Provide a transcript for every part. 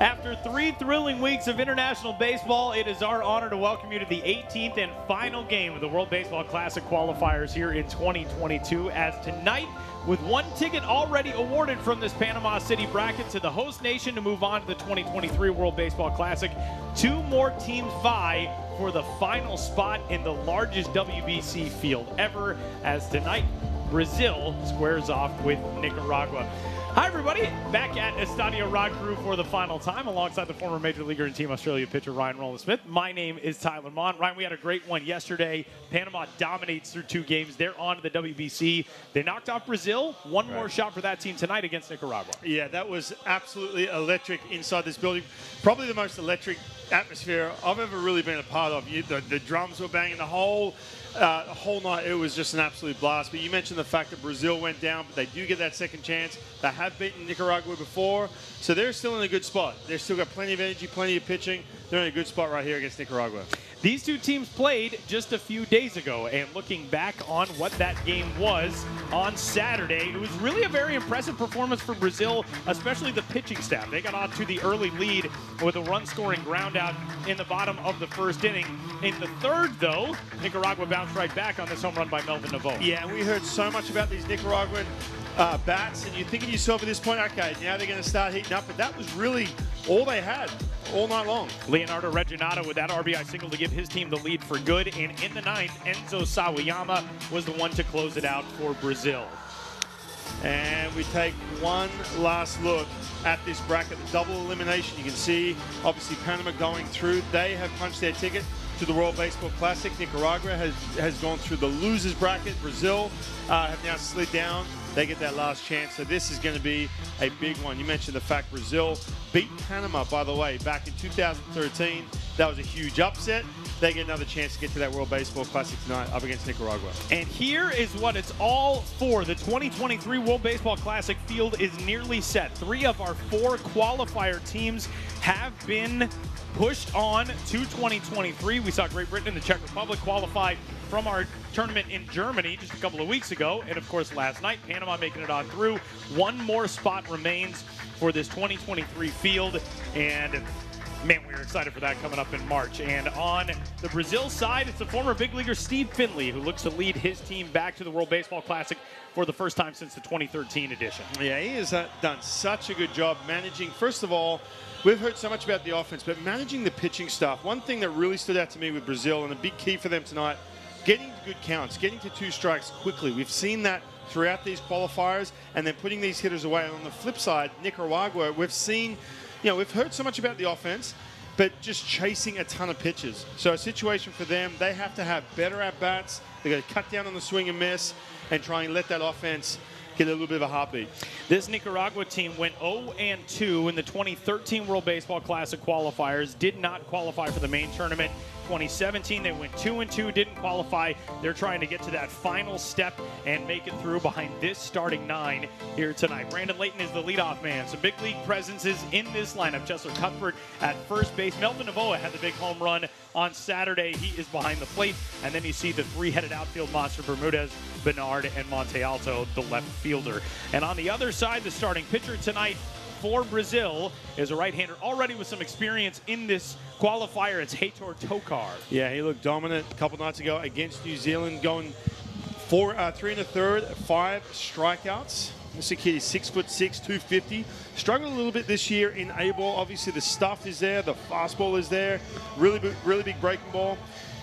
After 3 thrilling weeks of international baseball, it is our honor to welcome you to the 18th and final game of the World Baseball Classic qualifiers here in 2022, as tonight, with one ticket already awarded from this Panama City bracket to the host nation to move on to the 2023 World Baseball Classic, 2 more teams vie for the final spot in the largest WBC field ever, as tonight Brazil squares off with Nicaragua. Hi, everybody. Back at Estadio Rod Crew for the final time, alongside the former Major Leaguer and Team Australia pitcher Ryan Rowland-Smith. My name is Tyler Mond. Ryan, we had a great one yesterday. Panama dominates through 2 games. They're on to the WBC. They knocked off Brazil. One more shot for that team tonight against Nicaragua. Yeah, that was absolutely electric inside this building. Probably the most electric atmosphere I've ever really been a part of. The drums were banging the whole night. It was just an absolute blast. But you mentioned the fact that Brazil went down, but they do get that second chance. They have beaten Nicaragua before, so they're still in a good spot. They've still got plenty of energy, plenty of pitching. They're in a good spot right here against Nicaragua. These 2 teams played just a few days ago, and looking back on what that game was on Saturday, it was really a very impressive performance for Brazil, especially the pitching staff. They got off to the early lead with a run-scoring ground-out in the bottom of the first inning. In the third, though, Nicaragua bounced right back on this home run by Melvin Novoa. Yeah, we heard so much about these Nicaraguan bats, and you're thinking to yourself at this point, okay, now they're going to start heating up, but that was really all they had all night long. Leonardo Reginado with that RBI single to give his team the lead for good, and in the 9th, Enzo Sawayama was the one to close it out for Brazil. And we take one last look at this bracket, the double elimination. You can see, obviously, Panama going through. They have punched their ticket to the World Baseball Classic. Nicaragua has gone through the losers bracket. Brazil have now slid down. They get that last chance. So this is going to be a big one. You mentioned the fact Brazil beat Panama, by the way, back in 2013. That was a huge upset. They get another chance to get to that World Baseball Classic tonight up against Nicaragua. And here is what it's all for. The 2023 World Baseball Classic field is nearly set. 3 of our 4 qualifier teams have been pushed on to 2023. We saw Great Britain and the Czech Republic qualify from our tournament in Germany just a couple of weeks ago. And of course, last night, Panama making it on through. One more spot remains for this 2023 field. And man, we are excited for that coming up in March. And on the Brazil side, it's the former big leaguer Steve Finley, who looks to lead his team back to the World Baseball Classic for the first time since the 2013 edition. Yeah, he has done such a good job managing. First of all, we've heard so much about the offense, but managing the pitching staff. One thing that really stood out to me with Brazil, and a big key for them tonight, getting good counts, getting to 2 strikes quickly. We've seen that throughout these qualifiers, and then putting these hitters away. And on the flip side, Nicaragua, we've seen, we've heard so much about the offense, but just chasing a ton of pitches. So a situation for them, they have to have better at-bats. They've got to cut down on the swing and miss and try and let that offense get a little bit of a heartbeat. This Nicaragua team went 0-2 in the 2013 World Baseball Classic qualifiers, did not qualify for the main tournament. 2017, they went 2-2, didn't qualify. They're trying to get to that final step and make it through behind this starting 9 here tonight. Brandon Layton is the leadoff man. Some big league presences in this lineup. Chester Cuthbert at first base. Melvin Novoa had the big home run on Saturday. He is behind the plate. And then you see the 3-headed outfield monster, Bermudez, Bernard, and Monte Alto, the left fielder. And on the other side, the starting pitcher tonight for Brazil is a right-hander already with some experience in this qualifier. It's Heitor Tokar. Yeah, he looked dominant a couple nights ago against New Zealand, going 3 1/3, 5 strikeouts. This kid is 6'6", 250. Struggled a little bit this year in A ball. Obviously, the stuff is there, the fastball is there. Really big breaking ball.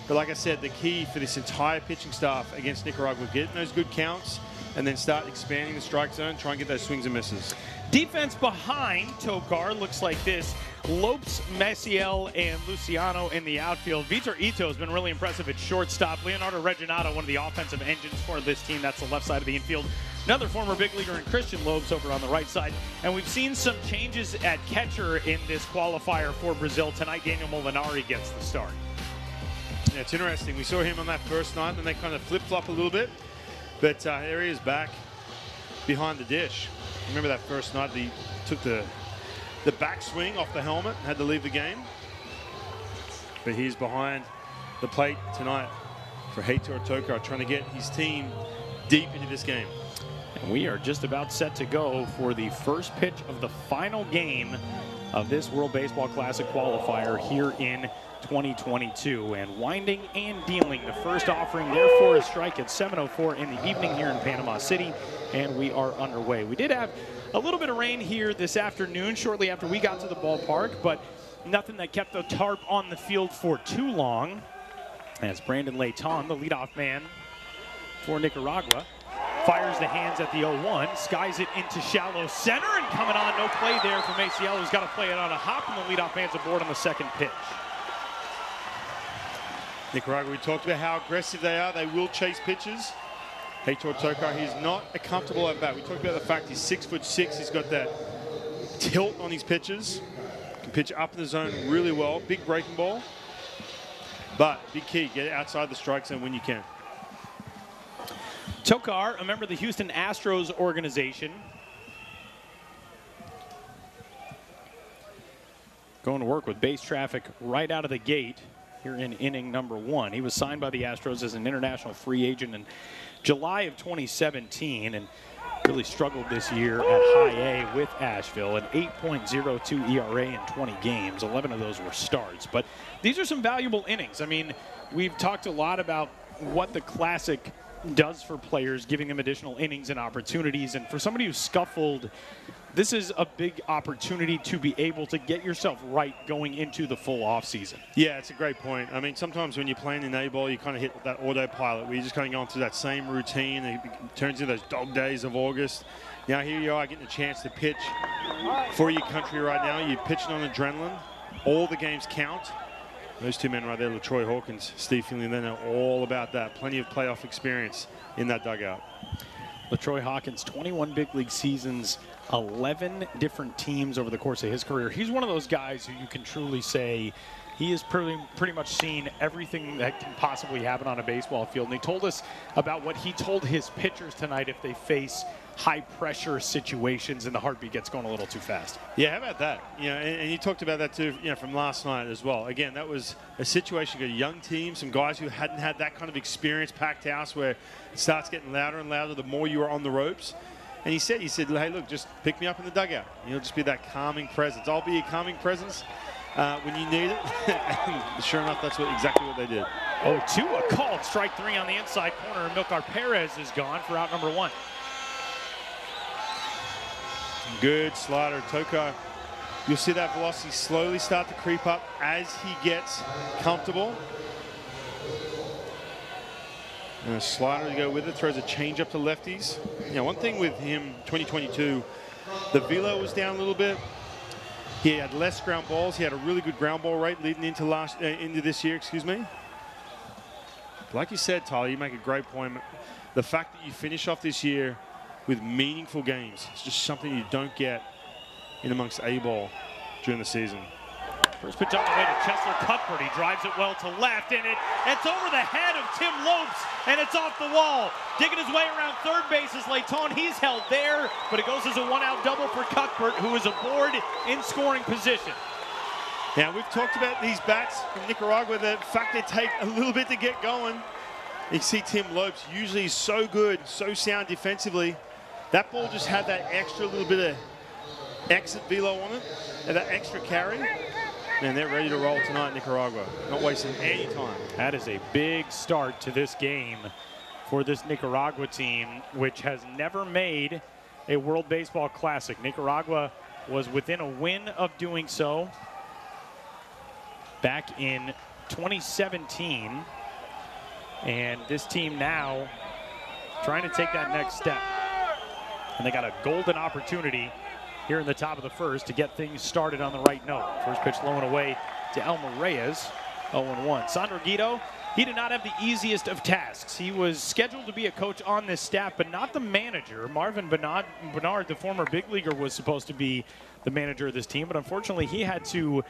But like I said, the key for this entire pitching staff against Nicaragua, getting those good counts and then start expanding the strike zone, try and get those swings and misses. Defense behind Tokar looks like this. Lopes, Maciel, and Luciano in the outfield. Vitor Ito has been really impressive at shortstop. Leonardo Reginado, one of the offensive engines for this team. That's the left side of the infield. Another former big leaguer in Christian Lopes over on the right side. And we've seen some changes at catcher in this qualifier for Brazil. Tonight, Daniel Molinari gets the start. Yeah, it's interesting. We saw him on that first night, and they kind of flip-flop a little bit. But here he is back behind the dish. Remember that first night, he took the backswing off the helmet and had to leave the game. But he's behind the plate tonight for Heitor Tokar, trying to get his team deep into this game. And we are just about set to go for the first pitch of the final game of this World Baseball Classic qualifier here in 2022. And winding and dealing, the first offering there for a strike at 7:04 in the evening here in Panama City, and we are underway. We did have a little bit of rain here this afternoon shortly after we got to the ballpark, but nothing that kept the tarp on the field for too long, as Brandon Layton, the leadoff man for Nicaragua, fires the hands at the 0-1, skies it into shallow center, and coming on, no play there for Maciel, who's got to play it on a hop, and the leadoff man's aboard on the second pitch. Nicaragua, we talked about how aggressive they are. They will chase pitches. Heitor Tokar, he's not a comfortable at bat. We talked about the fact he's 6'6". He's got that tilt on his pitches. Can pitch up in the zone really well. Big breaking ball. But big key, get it outside the strike zone when you can. Tokar, a member of the Houston Astros organization, going to work with base traffic right out of the gate here in inning number 1. He was signed by the Astros as an international free agent in July of 2017 and really struggled this year at High A with Asheville, an 8.02 ERA in 20 games. 11 of those were starts. But these are some valuable innings. I mean, we've talked a lot about what the Classic does for players, giving them additional innings and opportunities. And for somebody who's scuffled, this is a big opportunity to be able to get yourself right going into the full offseason. Yeah, it's a great point. I mean, sometimes when you're playing in A-ball, you kind of hit that autopilot where you're just kind of going through that same routine. It turns into those dog days of August. Now here you are getting a chance to pitch for your country right now. You're pitching on adrenaline. All the games count. Those two men right there, LaTroy Hawkins, Steve Finley, they know all about that. Plenty of playoff experience in that dugout. LaTroy Hawkins, 21 big league seasons, 11 different teams over the course of his career. He's one of those guys who you can truly say he has pretty much seen everything that can possibly happen on a baseball field. And he told us about what he told his pitchers tonight if they face high-pressure situations and the heartbeat gets going a little too fast. Yeah, how about that? You know, and you talked about that too, you know, from last night as well. Again, that was a situation, got a young team, some guys who hadn't had that kind of experience, packed house where it starts getting louder and louder the more you are on the ropes. And he said, hey, look, just pick me up in the dugout. You'll just be that calming presence. I'll be a calming presence when you need it. And sure enough, that's exactly what they did. 0-2, a called strike 3 on the inside corner. Milcar Perez is gone for out number 1. Good slider. Tokar, you'll see that velocity slowly start to creep up as he gets comfortable. And a slider to go with it, throws a changeup to lefties. You know, one thing with him, 2022, the velo was down a little bit. He had less ground balls. He had a really good ground ball rate leading into this year, excuse me. Like you said, Tyler, you make a great point. The fact that you finish off this year with meaningful games, it's just something you don't get in amongst A-ball during the season. First pitch on the way to Chesler Cuthbert. He drives it well to left, and it's over the head of Tim Lopes, and it's off the wall. Digging his way around third base is Layton. He's held there, but it goes as a one-out double for Cuthbert, who is aboard in scoring position. Now, we've talked about these bats from Nicaragua, the fact they take a little bit to get going. You see Tim Lopes, usually so good, so sound defensively. That ball just had that extra little bit of exit velo on it, and that extra carry. And they're ready to roll tonight, Nicaragua. Not wasting any time. That is a big start to this game for this Nicaragua team, which has never made a World Baseball Classic. Nicaragua was within a win of doing so back in 2017. And this team now trying to take that next step. And they got a golden opportunity here in the top of the first to get things started on the right note. First pitch low and away to Elmer Reyes, 0-1. Sandro Guido, he did not have the easiest of tasks. He was scheduled to be a coach on this staff, but not the manager. Marvin Bernard, the former big leaguer, was supposed to be the manager of this team, but unfortunately he had to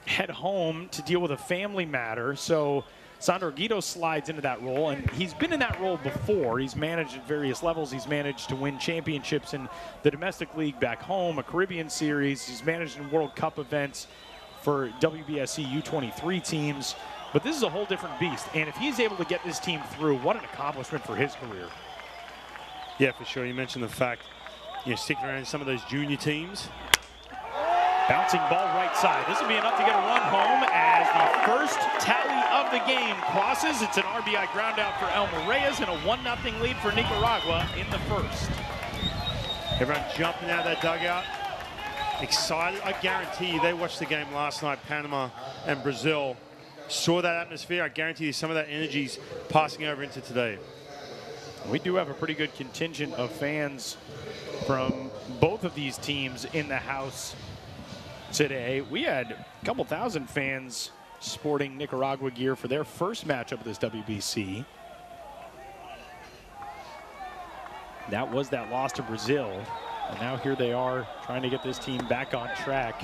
head home to deal with a family matter. So Sandro Guido slides into that role, and he's been in that role before. He's managed at various levels. He's managed to win championships in the domestic league back home, a Caribbean series. He's managed in World Cup events for WBSC U23 teams. But this is a whole different beast, and if he's able to get this team through, what an accomplishment for his career. Yeah, for sure. You mentioned the fact, sticking around in some of those junior teams. Bouncing ball right side. This will be enough to get a run home as the first tally of the game crosses. It's an RBI ground out for Elmer Reyes and a 1-0 lead for Nicaragua in the first. Everyone jumping out of that dugout. Excited. I guarantee you they watched the game last night, Panama and Brazil. Saw that atmosphere. I guarantee you some of that energy's passing over into today. We do have a pretty good contingent of fans from both of these teams in the house today. We had a couple thousand fans sporting Nicaragua gear for their first matchup of this WBC. That was that loss to Brazil. And now here they are trying to get this team back on track.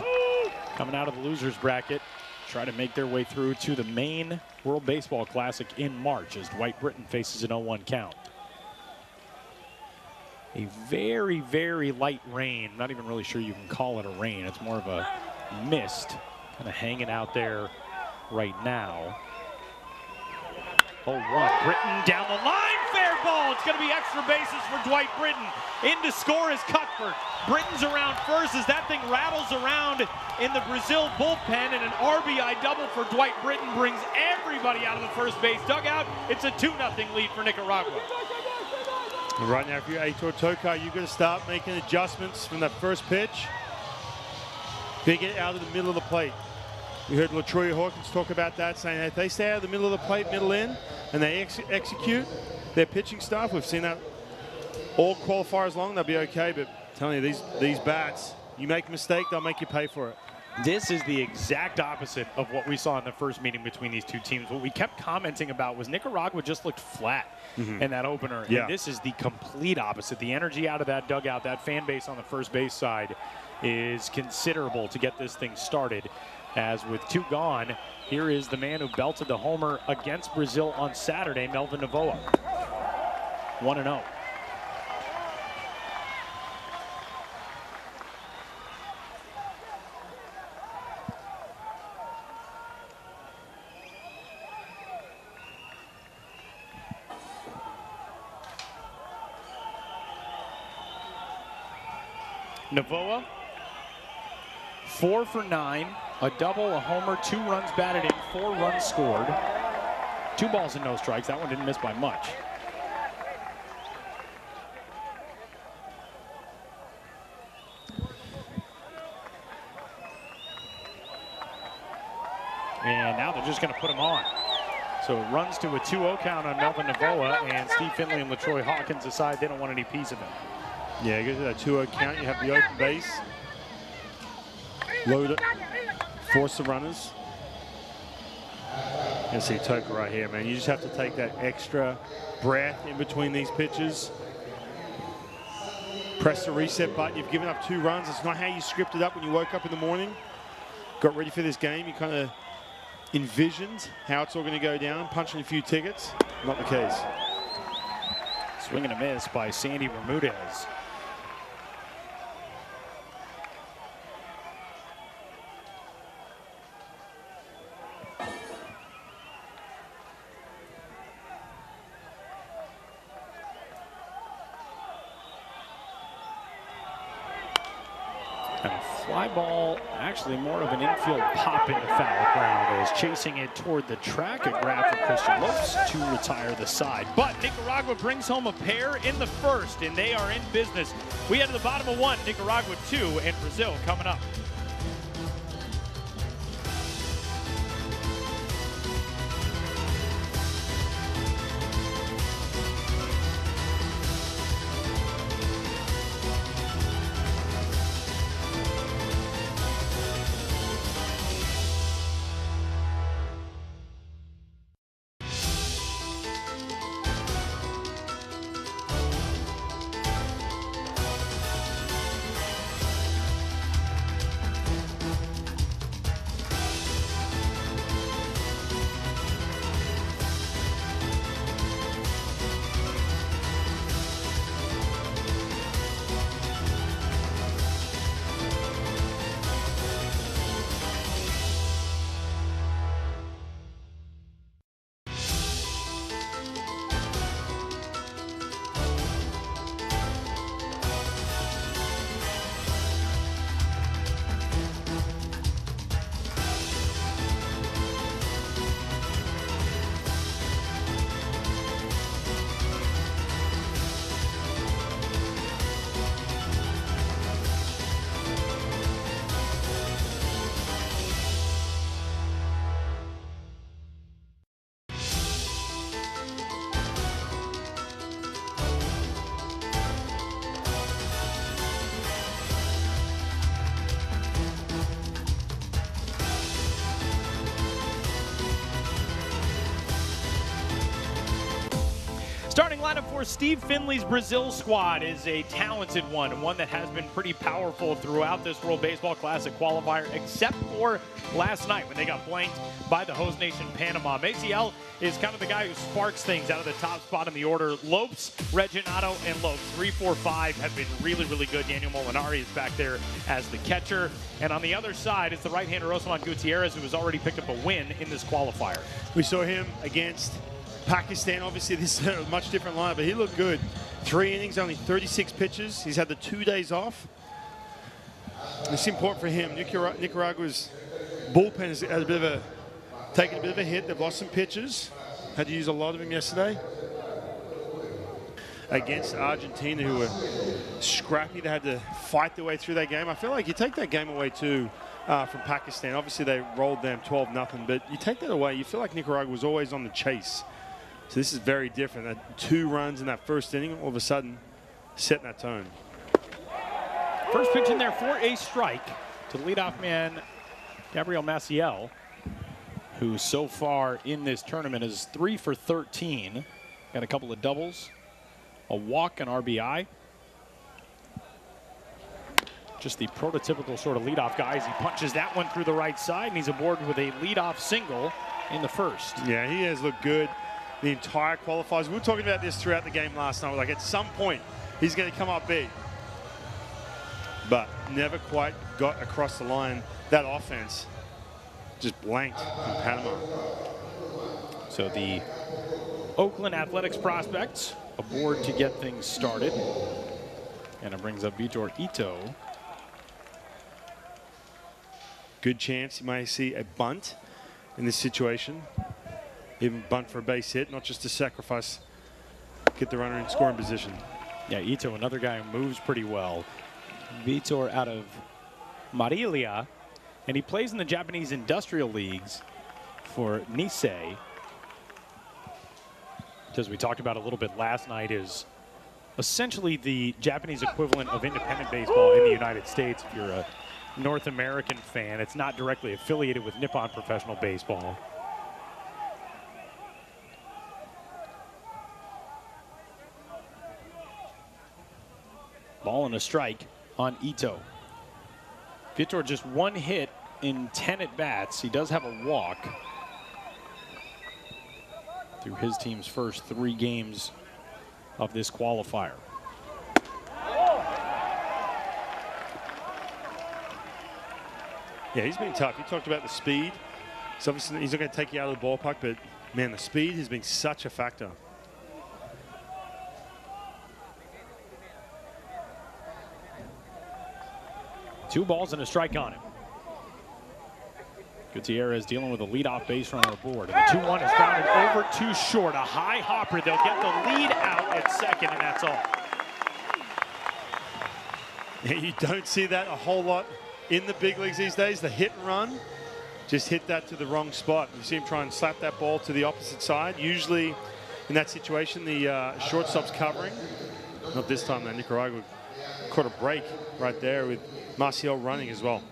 Coming out of the losers bracket, try to make their way through to the main World Baseball Classic in March as Dwight Britton faces an 0-1 count. A very, very light rain. Not even really sure you can call it a rain. It's more of a mist kind of hanging out there right now. 0-1. Britton down the line. Fair ball. It's going to be extra bases for Dwight Britton. In to score is Cuthbert. Britton's around first as that thing rattles around in the Brazil bullpen, and an RBI double for Dwight Britton brings everybody out of the first base dugout. It's a 2-0 lead for Nicaragua. Right now, if you're Heitor Tocar, you've got to start making adjustments from that first pitch. They get out of the middle of the plate. We heard LaTroy Hawkins talk about that, saying that if they stay out of the middle of the plate, middle in, and they execute their pitching stuff, we've seen that all qualifiers long, they'll be okay. But I'm telling you, these bats, you make a mistake, they'll make you pay for it. This is the exact opposite of what we saw in the first meeting between these two teams. What we kept commenting about was Nicaragua just looked flat in that opener. Yeah. And this is the complete opposite. The energy out of that dugout, that fan base on the first base side is considerable to get this thing started. As with 2 gone, here is the man who belted the homer against Brazil on Saturday, Melvin Novoa. 1-0. Novoa, 4 for 9, a double, a homer, 2 runs batted in, 4 runs scored. 2 balls and no strikes. That one didn't miss by much. And now they're just going to put him on. So it runs to a 2-0 count on Melvin Novoa, and Steve Finley and LaTroy Hawkins decide they don't want any piece of him. Yeah, you go to that 2-0 count, you have the open base. Load it, force the runners. You see Toker right here, man. You just have to take that extra breath in between these pitches. Press the reset button. You've given up 2 runs. It's not how you scripted up when you woke up in the morning. Got ready for this game. You kind of envisioned how it's all going to go down, punching a few tickets. Not the case. Swing and a miss by Sandy Bermudez. And a fly ball, actually more of an infield pop into foul ground, as chasing it toward the track. A grab for Christian Lopes to retire the side. But Nicaragua brings home a pair in the first, and they are in business. We head to the bottom of 1, Nicaragua 2, and Brazil coming up. Starting lineup for Steve Finley's Brazil squad is a talented one that has been pretty powerful throughout this World Baseball Classic qualifier, except for last night when they got blanked by the host nation Panama. Maciel is kind of the guy who sparks things out of the top spot in the order. Lopes, Reginado, and Lopes, 3, 4, 5 have been really, really good. Daniel Molinari is back there as the catcher. And on the other side is the right-hander Osman Gutierrez, who has already picked up a win in this qualifier. We saw him against Pakistan. Obviously, this is a much different lineup, but he looked good. 3 innings, only 36 pitches. He's had the 2 days off. It's important for him. Nicaragua's bullpen has taken a bit of a hit. They've lost some pitches. Had to use a lot of them yesterday. Against Argentina, who were scrappy. They had to fight their way through that game. I feel like you take that game away too from Pakistan. Obviously, they rolled them 12-0, but you take that away, you feel like Nicaragua was always on the chase. So this is very different. That 2 runs in that first inning, all of a sudden, setting that tone. First pitch in there for a strike to the leadoff man, Gabriel Maciel, who so far in this tournament is 3 for 13. Got a couple of doubles, a walk, and RBI. Just the prototypical sort of leadoff guy as he punches that one through the right side, and he's aboard with a leadoff single in the first. Yeah, he has looked good the entire qualifiers. We were talking about this throughout the game last night. We're like, at some point, he's going to come up big. But never quite got across the line. That offense just blanked in Panama. So the Oakland Athletics prospects aboard to get things started. And it brings up Vitor Ito. Good chance you may see a bunt in this situation. Even bunt for a base hit, not just to sacrifice, get the runner in scoring position. Yeah, Ito, another guy who moves pretty well. Vitor out of Marilia, and he plays in the Japanese industrial leagues for Nisei. As we talked about a little bit last night, is essentially the Japanese equivalent of independent baseball in the United States. If you're a North American fan, it's not directly affiliated with Nippon Professional Baseball. Ball and a strike on Ito. Vitor just 1 hit in 10 at-bats. He does have a walk through his team's first 3 games of this qualifier. Yeah, he's been tough. You talked about the speed. So obviously he's not going to take you out of the ballpark, but man, the speed has been such a factor. Two balls and a strike on him. Gutierrez dealing with a leadoff base runner aboard. And the 2-1 is grounded over too short. A high hopper. They'll get the lead out at second, and that's all. Yeah, you don't see that a whole lot in the big leagues these days. The hit and run, just hit that to the wrong spot. You see him try and slap that ball to the opposite side. Usually in that situation, the shortstop's covering. Not this time, though. Nicaragua caught a break right there with Maciel running as well.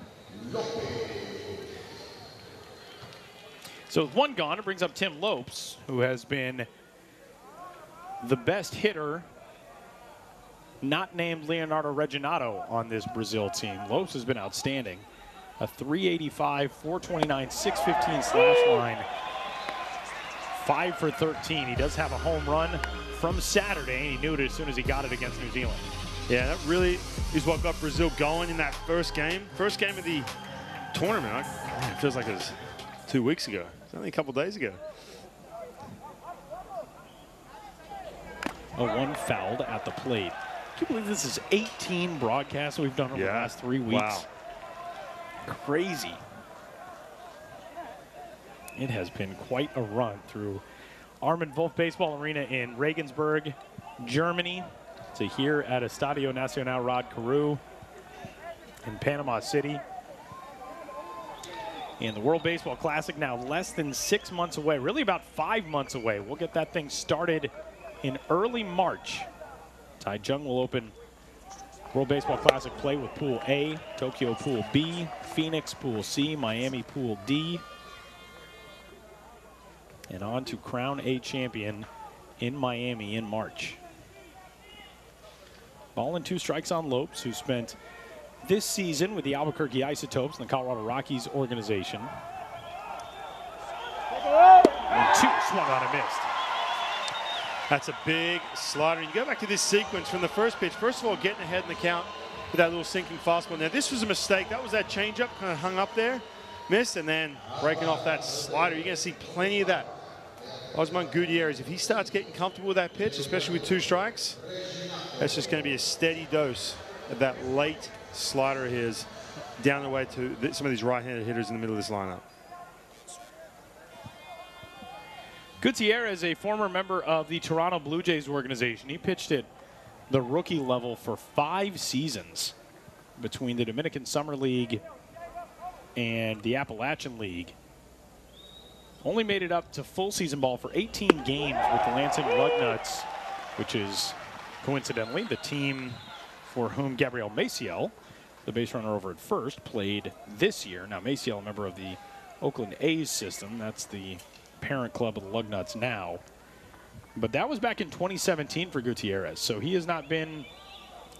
So with 1 gone, it brings up Tim Lopes, who has been the best hitter not named Leonardo Reginado on this Brazil team. Lopes has been outstanding. A 385, 429, 615 slash line. 5 for 13. He does have a home run from Saturday, and he knew it as soon as he got it against New Zealand. Yeah, that really is what got Brazil going in that first game. First game of the tournament. Man, it feels like it was 2 weeks ago. It's only a couple days ago. A 1 fouled at the plate. Can you believe this is 18 broadcasts we've done over the last 3 weeks? Wow. Crazy. It has been quite a run through Armin Wolf Baseball Arena in Regensburg, Germany, to here at Estadio Nacional Rod Carew in Panama City. And the World Baseball Classic now less than 6 months away, really about 5 months away. We'll get that thing started in early March. Taichung will open World Baseball Classic play with Pool A, Tokyo Pool B, Phoenix Pool C, Miami Pool D. And on to crown a champion in Miami in March. Ball and 2 strikes on Lopes, who spent this season with the Albuquerque Isotopes and the Colorado Rockies organization. 1-2, swung on and missed. That's a big slider. You go back to this sequence from the first pitch. First of all, getting ahead in the count with that little sinking fastball. Now, this was a mistake. That was that changeup, kind of hung up there, missed, and then breaking off that slider. You're going to see plenty of that. Osman Gutierrez, if he starts getting comfortable with that pitch, especially with 2 strikes, that's just going to be a steady dose of that late slider of his down the way to some of these right-handed hitters in the middle of this lineup. Gutierrez, a former member of the Toronto Blue Jays organization. He pitched at the rookie level for 5 seasons between the Dominican Summer League and the Appalachian League. Only made it up to full season ball for 18 games with the Lansing Lugnuts, which is coincidentally the team for whom Gabriel Maciel, the base runner over at first, played this year. Now, Maciel, a member of the Oakland A's system. That's the parent club of the Lugnuts now. But that was back in 2017 for Gutierrez, so he has not been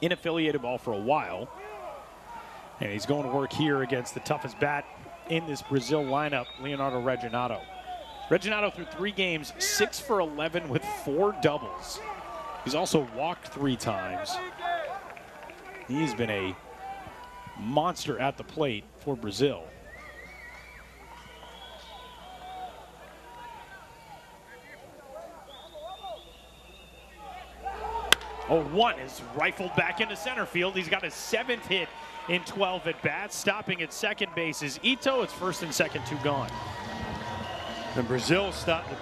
in affiliated ball for a while. And he's going to work here against the toughest bat in this Brazil lineup, Leonardo Reginato. Reginato through 3 games, 6 for 11 with 4 doubles. He's also walked 3 times. He's been a monster at the plate for Brazil. Oh, 1 is rifled back into center field. He's got his 7th hit in 12 at-bats. Stopping at second base is Ito. It's first and second, 2 gone. And Brazil starting to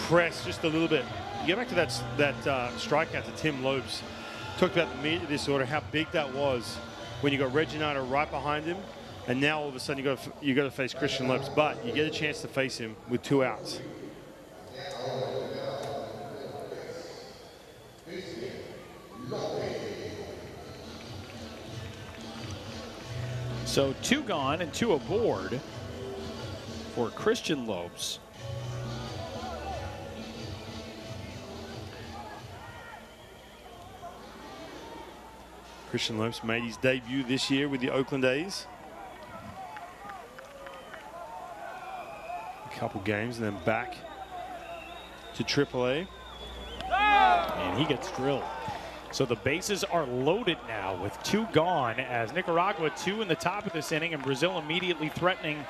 press just a little bit. You get back to that strikeout to Tim Lopes. Talked about the meat of this order, how big that was when you got Reginato right behind him, and now all of a sudden you got to face Christian Lopes, but you get a chance to face him with 2 outs. So 2 gone and 2 aboard for Christian Lopes. Christian Lopes made his debut this year with the Oakland A's. A couple games and then back to AAA. And he gets drilled. So the bases are loaded now with 2 gone as Nicaragua 2 in the top of this inning and Brazil immediately threatening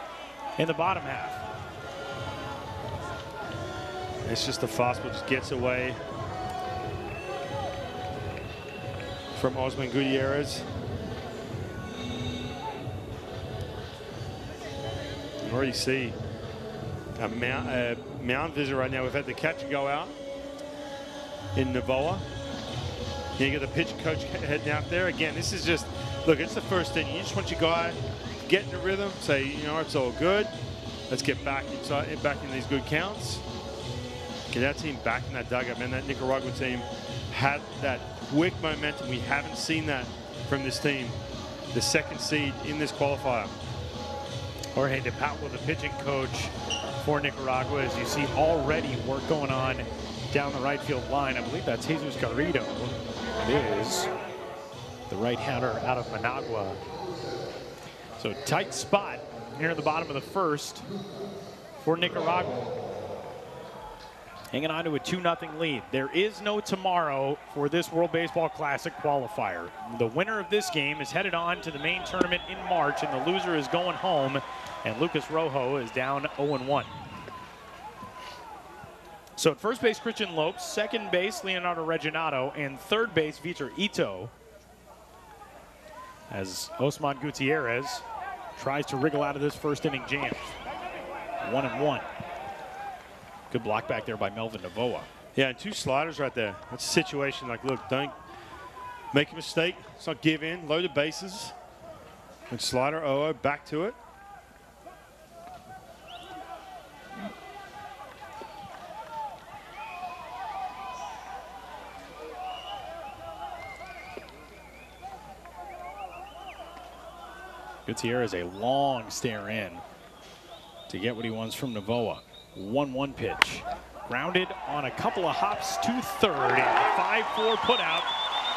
in the bottom half. It's just the fastball just gets away from Osman Gutierrez. You already see a mound visit right now. We've had the catcher go out in Novoa. You get the pitch coach heading out there. Again, this is just, look, it's the first inning. You just want your guy to get in the rhythm, say, you know, it's all good. Let's get back inside, back in these good counts. Get our team back in that dugout, man. That Nicaragua team had that quick momentum. We haven't seen that from this team. The 2nd seed in this qualifier. Jorge De Paula, the pitching coach for Nicaragua, as you see already work going on down the right field line. I believe that's Jesus Garrido. It is the right-hander out of Managua. So tight spot here at the bottom of the 1st for Nicaragua. Hanging on to a 2-0 lead. There is no tomorrow for this World Baseball Classic qualifier. The winner of this game is headed on to the main tournament in March, and the loser is going home, and Lucas Rojo is down 0-1. So at first base, Christian Lopes, second base, Leonardo Reginato, and third base, Vitor Ito. As Osman Gutierrez tries to wriggle out of this first inning jam. 1-1. Good block back there by Melvin Novoa. Yeah, and 2 sliders right there. That's a situation like, look, don't make a mistake. Let's not give in. Loaded bases. And slider, back to it. Gutierrez a long stare in to get what he wants from Novoa. 1-1 pitch. Grounded on a couple of hops to third. And the 5-4 putout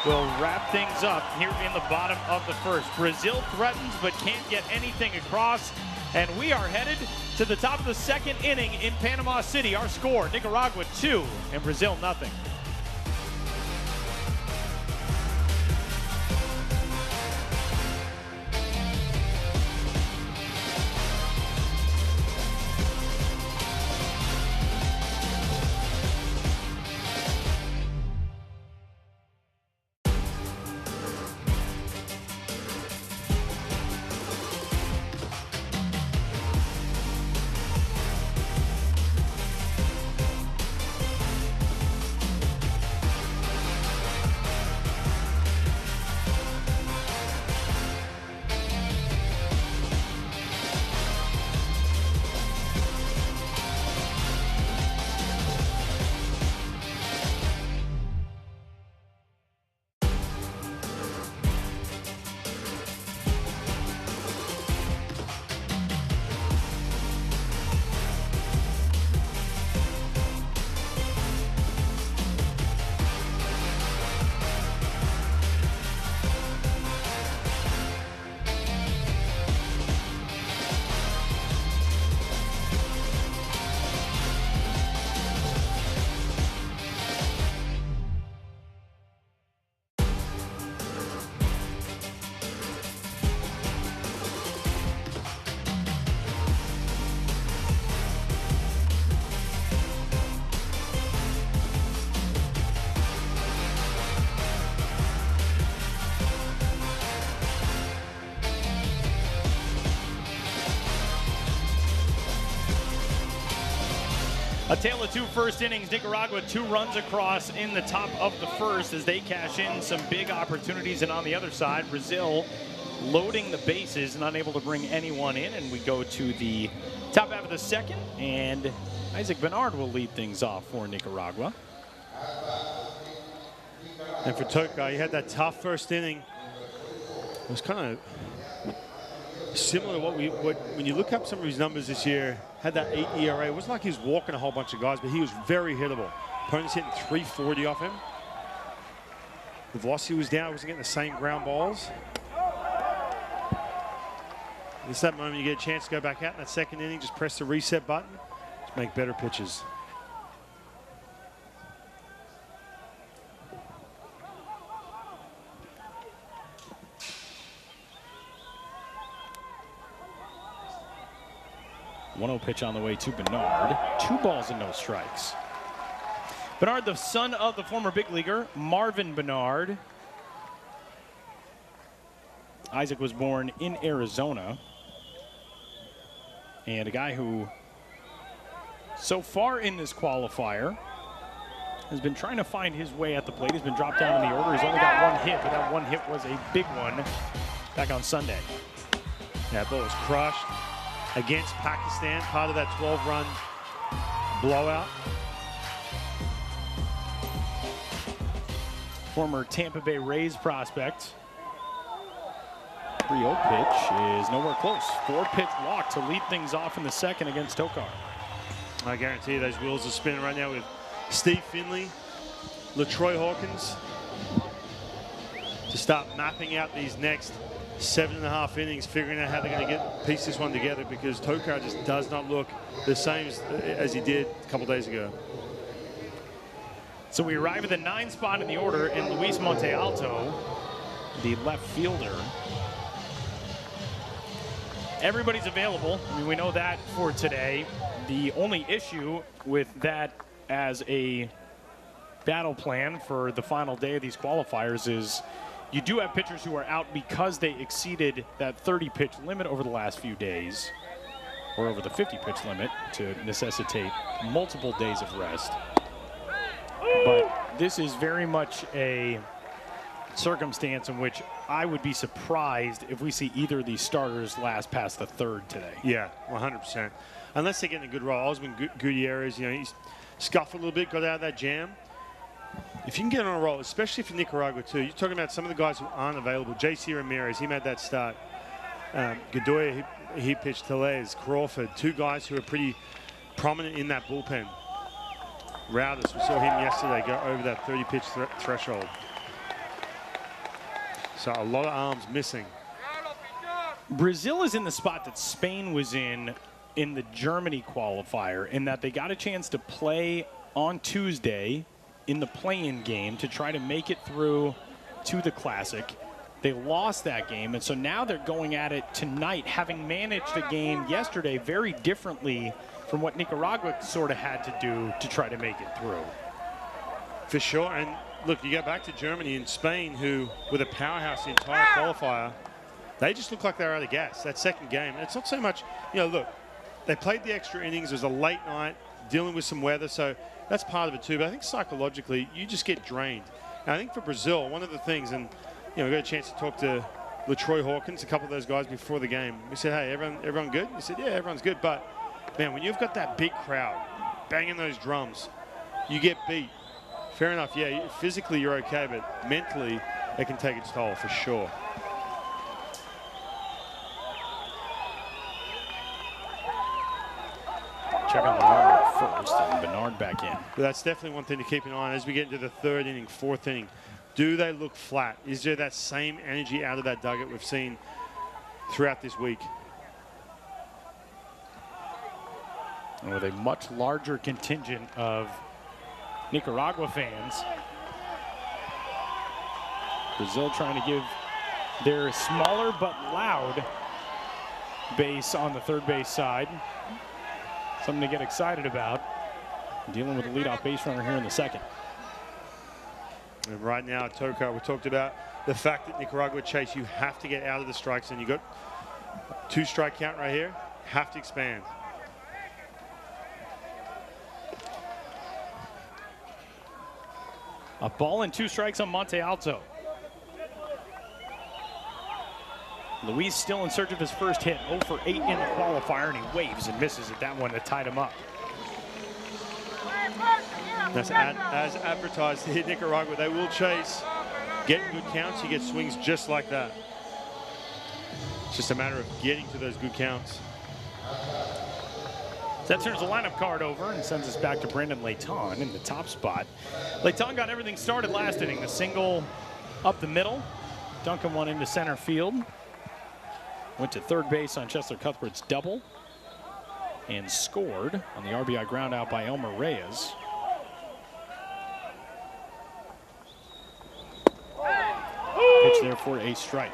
will wrap things up here in the bottom of the first. Brazil threatens but can't get anything across. And we are headed to the top of the second inning in Panama City. Our score, Nicaragua 2 and Brazil 0. A tale of 2 first innings. Nicaragua 2 runs across in the top of the first as they cash in some big opportunities. And on the other side, Brazil loading the bases and unable to bring anyone in. And we go to the top half of the second. And Isaac Bernard will lead things off for Nicaragua. And for Toca, he had that tough first inning. It was kind of similar to when you look up some of his numbers this year, had that 8 ERA. It wasn't like he was walking a whole bunch of guys, but he was very hittable. Opponents hitting 340 off him. The velocity was down. He wasn't getting the same ground balls. It's that moment you get a chance to go back out in that second inning, just press the reset button, just make better pitches. One-0 pitch on the way to Bernard. 2 balls and no strikes. Bernard, the son of the former big leaguer, Marvin Bernard. Isaac was born in Arizona. And a guy who, so far in this qualifier, has been trying to find his way at the plate. He's been dropped down in the order. He's only got 1 hit, but that 1 hit was a big one back on Sunday. That ball was crushed against Pakistan, part of that 12-run blowout. Former Tampa Bay Rays prospect. 3-0 pitch is nowhere close. 4-pitch walk to lead things off in the second against Tokar. I guarantee you those wheels are spinning right now with Steve Finley, LaTroy Hawkins, to start mapping out these next 7.5 innings, figuring out how they're going to piece this one together, because Tokar just does not look the same as he did a couple days ago. So we arrive at the 9th spot in the order, and Luis Montealto, the left fielder. Everybody's available. I mean, we know that for today. The only issue with that as a battle plan for the final day of these qualifiers is you do have pitchers who are out because they exceeded that 30-pitch limit over the last few days, or over the 50-pitch limit, to necessitate multiple days of rest. But this is very much a circumstance in which I would be surprised if we see either of these starters last past the 3rd today. Yeah, 100%. Unless they're getting a good roll. Osman Gutierrez, you know, he's scuffled a little bit, got out of that jam. If you can get on a roll, especially for Nicaragua too, you're talking about some of the guys who aren't available. J.C. Ramirez, he made that start. Godoy, he pitched. Tellez, Crawford, 2 guys who are pretty prominent in that bullpen. Routers, we saw him yesterday go over that 30-pitch threshold. So a lot of arms missing. Brazil is in the spot that Spain was in the Germany qualifier, in that they got a chance to play on Tuesday in the play-in game to try to make it through to the Classic. They lost that game, and so now they're going at it tonight, having managed the game yesterday very differently from what Nicaragua sort of had to do to try to make it through. For sure, and look, you go back to Germany and Spain, who were the powerhouse the entire qualifier. They just look like they're out of gas, that second game. And it's not so much, look, they played the extra innings. It was a late night, dealing with some weather, so that's part of it too. But I think psychologically, you just get drained. And I think for Brazil, one of the things, and we got a chance to talk to LaTroy Hawkins, a couple of those guys before the game. We said, hey, everyone good? He said, yeah, everyone's good. But, man, when you've got that big crowd banging those drums, you get beat. Fair enough, yeah, physically you're okay, but mentally it can take its toll for sure. Check on the runner first, and Bernard back in. But that's definitely one thing to keep an eye on as we get into the third inning, fourth inning. Do they look flat? Is there that same energy out of that dugout we've seen throughout this week? And with a much larger contingent of Nicaragua fans, Brazil trying to give their smaller but loud base on the third base side something to get excited about, dealing with the leadoff base runner here in the second. And right now, Toka, we talked about the fact that Nicaragua, Chase, you have to get out of the strike zone. You got 2-strike count right here, have to expand. A ball and 2 strikes on Monte Alto. Luis still in search of his first hit, 0 for 8 in the qualifier, and he waves and misses at that one that tied him up. That's as advertised here, Nicaragua. They will chase, get good counts. You get swings just like that. It's just a matter of getting to those good counts. That turns the lineup card over and sends us back to Brendan Leighton in the top spot. Leighton got everything started last inning. The single up the middle. Duncan one into center field. Went to third base on Chester Cuthbert's double. And scored on the RBI ground out by Elmer Reyes. Pitch there for a strike.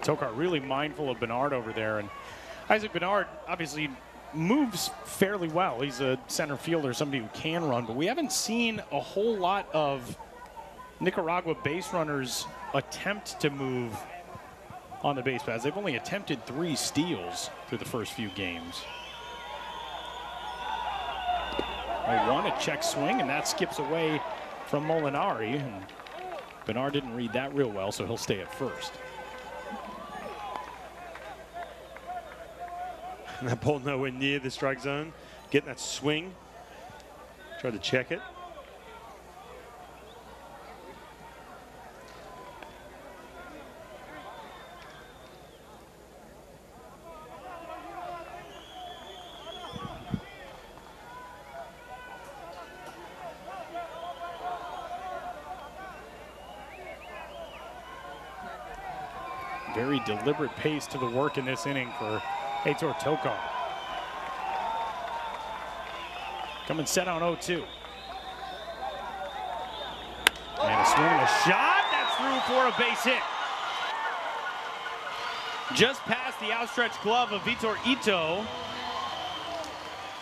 Tokar really mindful of Bernard over there, and Isaac Bernard obviously moves fairly well. He's a center fielder, somebody who can run, but we haven't seen a whole lot of Nicaragua base runners attempt to move on the base paths. They've only attempted 3 steals through the first few games. A check swing, and that skips away from Molinari, and Bernard didn't read that real well, so he'll stay at first. And that ball nowhere near the strike zone. Getting that swing. Tried to check it. Very deliberate pace to the work in this inning for Heitor Tokar. Coming set on 0-2. And a swing and a shot. That's through for a base hit. Just past the outstretched glove of Vitor Ito.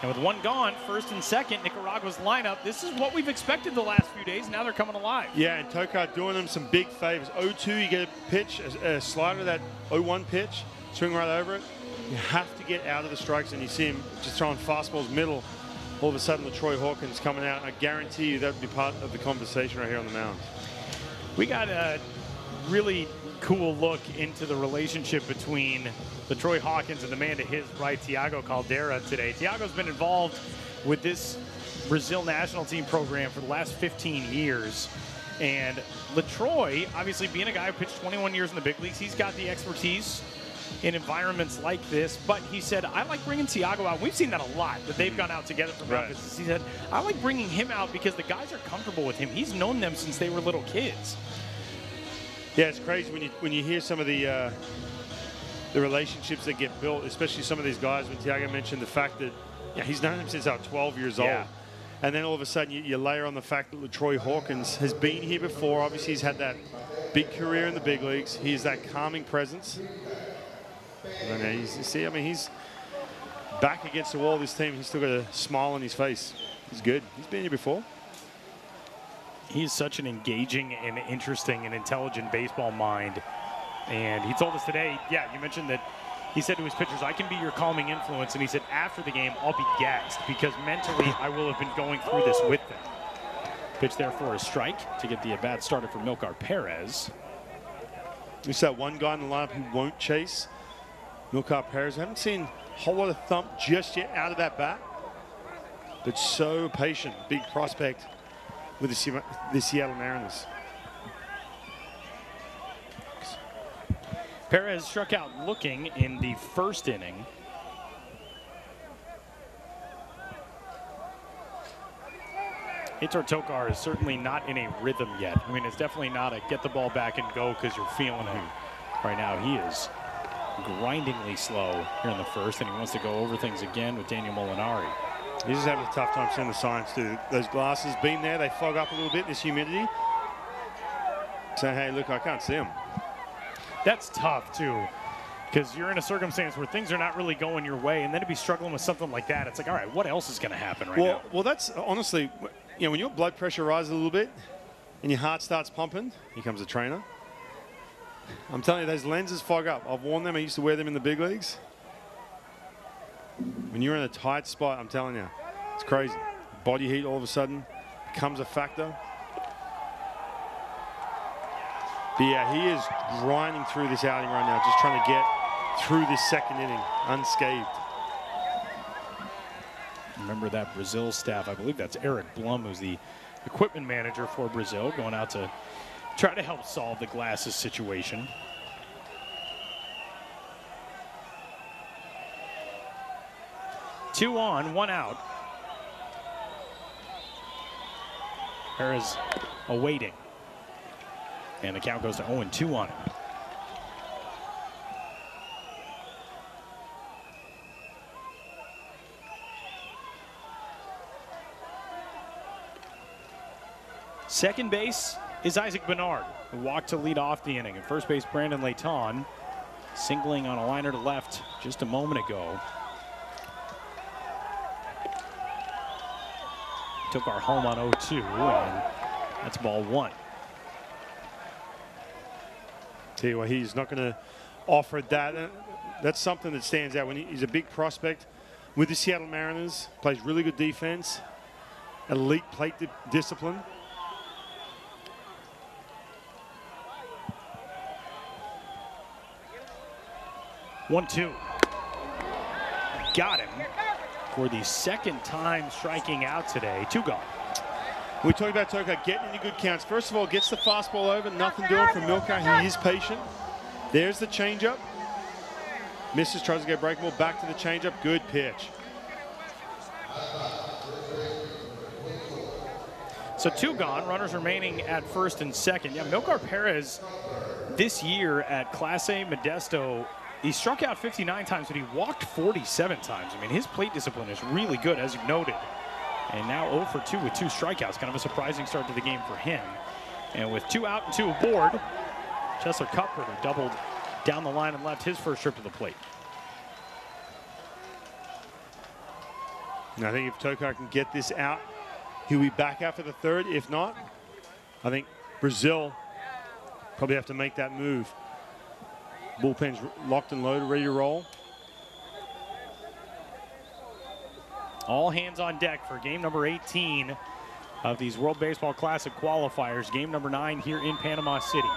And with one gone, first and second, Nicaragua's lineup. This is what we've expected the last few days. Now they're coming alive. Yeah, and Tokar doing them some big favors. 0-2, you get a pitch, a slider, that 0-1 pitch, swing right over it. You have to get out of the strikes, and you see him just throwing fastballs middle. All of a sudden, LaTroy Hawkins coming out. I guarantee you that would be part of the conversation right here on the mound. We got a really cool look into the relationship between LaTroy Hawkins and the man to his right, Thiago Caldera, today. Thiago's been involved with this Brazil national team program for the last 15 years. And LaTroy, obviously being a guy who pitched 21 years in the big leagues, he's got the expertise in environments like this. But he said, I like bringing Thiago out. We've seen that a lot, that they've gone out together for practices. He said, I like bringing him out because the guys are comfortable with him. He's known them since they were little kids. Yeah, it's crazy when you hear some of the relationships that get built, especially some of these guys. When Thiago mentioned the fact that he's known him since I was 12 years old. And then all of a sudden you layer on the fact that LaTroy Hawkins has been here before. Obviously, he's had that big career in the big leagues. He's that calming presence. And he's back against the wall of this team. He's still got a smile on his face. He's good. He's been here before. He's such an engaging and interesting and intelligent baseball mind. And he told us today, you mentioned that he said to his pitchers, I can be your calming influence. And he said, after the game, I'll be gassed because mentally I will have been going through this with them. Pitch there for a strike to get the at-bat started for Milcar Perez. There's that one guy in the lineup who won't chase. Milcar Perez. I haven't seen a whole lot of thump just yet out of that bat. But so patient, big prospect with the Seattle Mariners. Perez struck out looking in the first inning. Heitor Tocar is certainly not in a rhythm yet. I mean, it's definitely not a get the ball back and go because you're feeling it. Right now, he is grindingly slow here in the first, and he wants to go over things again with Daniel Molinari. He's just having a tough time seeing the signs too. Those glasses being there, they fog up a little bit, this humidity. So, hey, look, I can't see them. That's tough, too, because you're in a circumstance where things are not really going your way, and then to be struggling with something like that, it's like, all right, what else is going to happen now? Well, that's honestly, when your blood pressure rises a little bit and your heart starts pumping, here comes a trainer. I'm telling you, those lenses fog up. I've worn them. I used to wear them in the big leagues. When you're in a tight spot, I'm telling you, it's crazy. Body heat all of a sudden becomes a factor. But yeah, he is grinding through this outing right now, just trying to get through this second inning unscathed. Remember that Brazil staff, I believe that's Eric Blum, who's the equipment manager for Brazil, going out to try to help solve the glasses situation. Two on, one out. Perez awaiting. And the count goes to 0-2 on him. Second base is Isaac Bernard, who walked to lead off the inning. At first base, Brandon Leighton, singling on a liner to left just a moment ago. Took our home on 0-2, and that's ball one. Tell you what, he's not going to offer that. That's something that stands out when he's a big prospect with the Seattle Mariners, plays really good defense, elite plate discipline. One, two. Got him for the second time striking out today. Two gone. We talked about Tocar getting into good counts. First of all, gets the fastball over, nothing doing from Milcar. He is patient. There's the changeup. Misses, tries to go breaking ball, back to the changeup. Good pitch. So two gone, runners remaining at first and second. Yeah, Milcar Perez this year at Class A Modesto, he struck out 59 times, but he walked 47 times. I mean, his plate discipline is really good, as you noted. And now 0 for 2 with 2 strikeouts. Kind of a surprising start to the game for him. And with 2 out and 2 aboard, Chesler Cuthbert doubled down the line and left his first trip to the plate. And I think if Tocar can get this out, he'll be back out for the third. If not, I think Brazil probably have to make that move. Bullpen's locked and loaded, ready to roll. All hands on deck for game number 18 of these World Baseball Classic qualifiers. Game number 9 here in Panama City.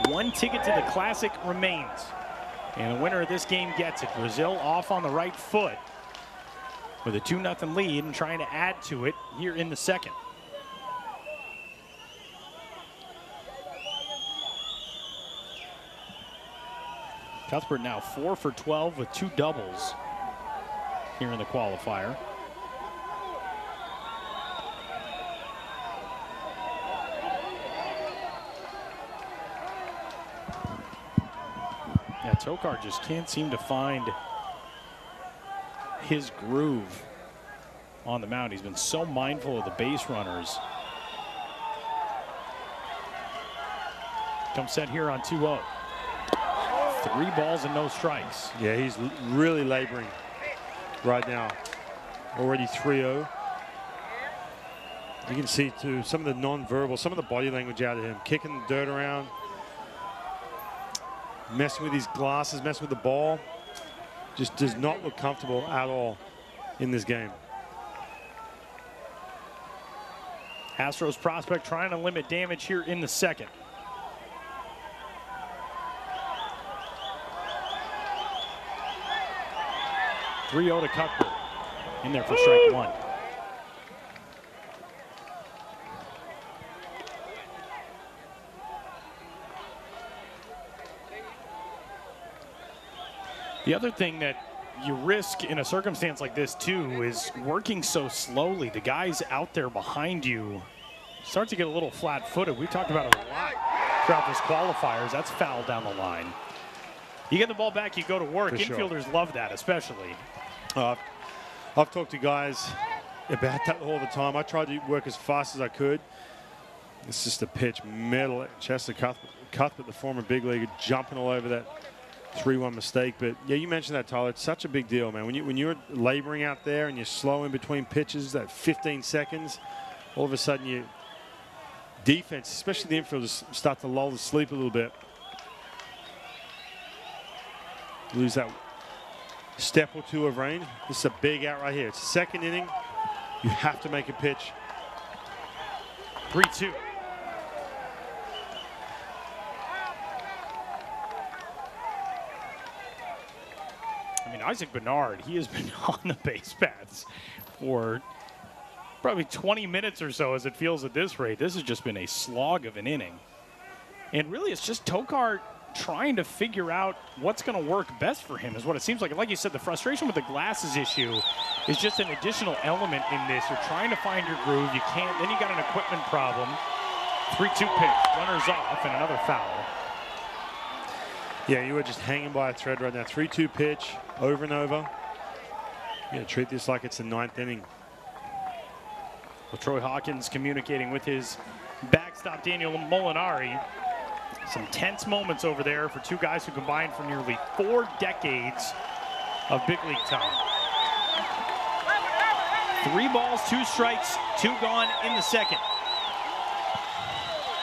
1 ticket to the Classic remains. And the winner of this game gets it. Brazil off on the right foot with a 2-0 lead and trying to add to it here in the second. Cuthbert now 4 for 12 with 2 doubles here in the qualifier. Yeah, Tokar just can't seem to find his groove on the mound. He's been so mindful of the base runners. Come set here on 2-0. 3 balls and no strikes. Yeah, he's really laboring right now. Already 3-0. You can see too some of the non-verbal, some of the body language out of him. Kicking the dirt around, messing with his glasses, messing with the ball. Just does not look comfortable at all in this game. Astros prospect trying to limit damage here in the second. .3-0 to Cuthbert. In there for strike 1. The other thing that you risk in a circumstance like this too is working so slowly. The guys out there behind you start to get a little flat-footed. We've talked about it a lot throughout this qualifiers. That's foul down the line. You get the ball back, you go to work. For sure. Infielders love that, especially. I've talked to guys about that all the time. I tried to work as fast as I could. It's just a pitch, middle at Chester Cuthbert, the former big leaguer, jumping all over that 3-1 mistake. But yeah, you mentioned that, Tyler. It's such a big deal, man. When you're laboring out there and you're slow in between pitches, that 15 seconds, all of a sudden you defense, especially the infielders, start to lull to sleep a little bit. Lose that step or two of range. This is a big out right here. It's the second inning. You have to make a pitch. 3-2. I mean, Isaac Bernard, he has been on the base paths for probably 20 minutes or so as it feels at this rate. This has just been a slog of an inning. And really, it's just Tokar trying to figure out what's going to work best for him is what it seems like. And like you said, the frustration with the glasses issue is just an additional element in this. You're trying to find your groove. You can't. Then you got an equipment problem. 3-2 pitch. Runners off and another foul. Yeah, you were just hanging by a thread right now. 3-2 pitch, over and over. You got to treat this like it's the 9th inning. Well, Troy Hawkins communicating with his backstop, Daniel Molinari. Some tense moments over there for two guys who combined for nearly 4 decades of big league time. 3 balls, 2 strikes, 2 gone in the second.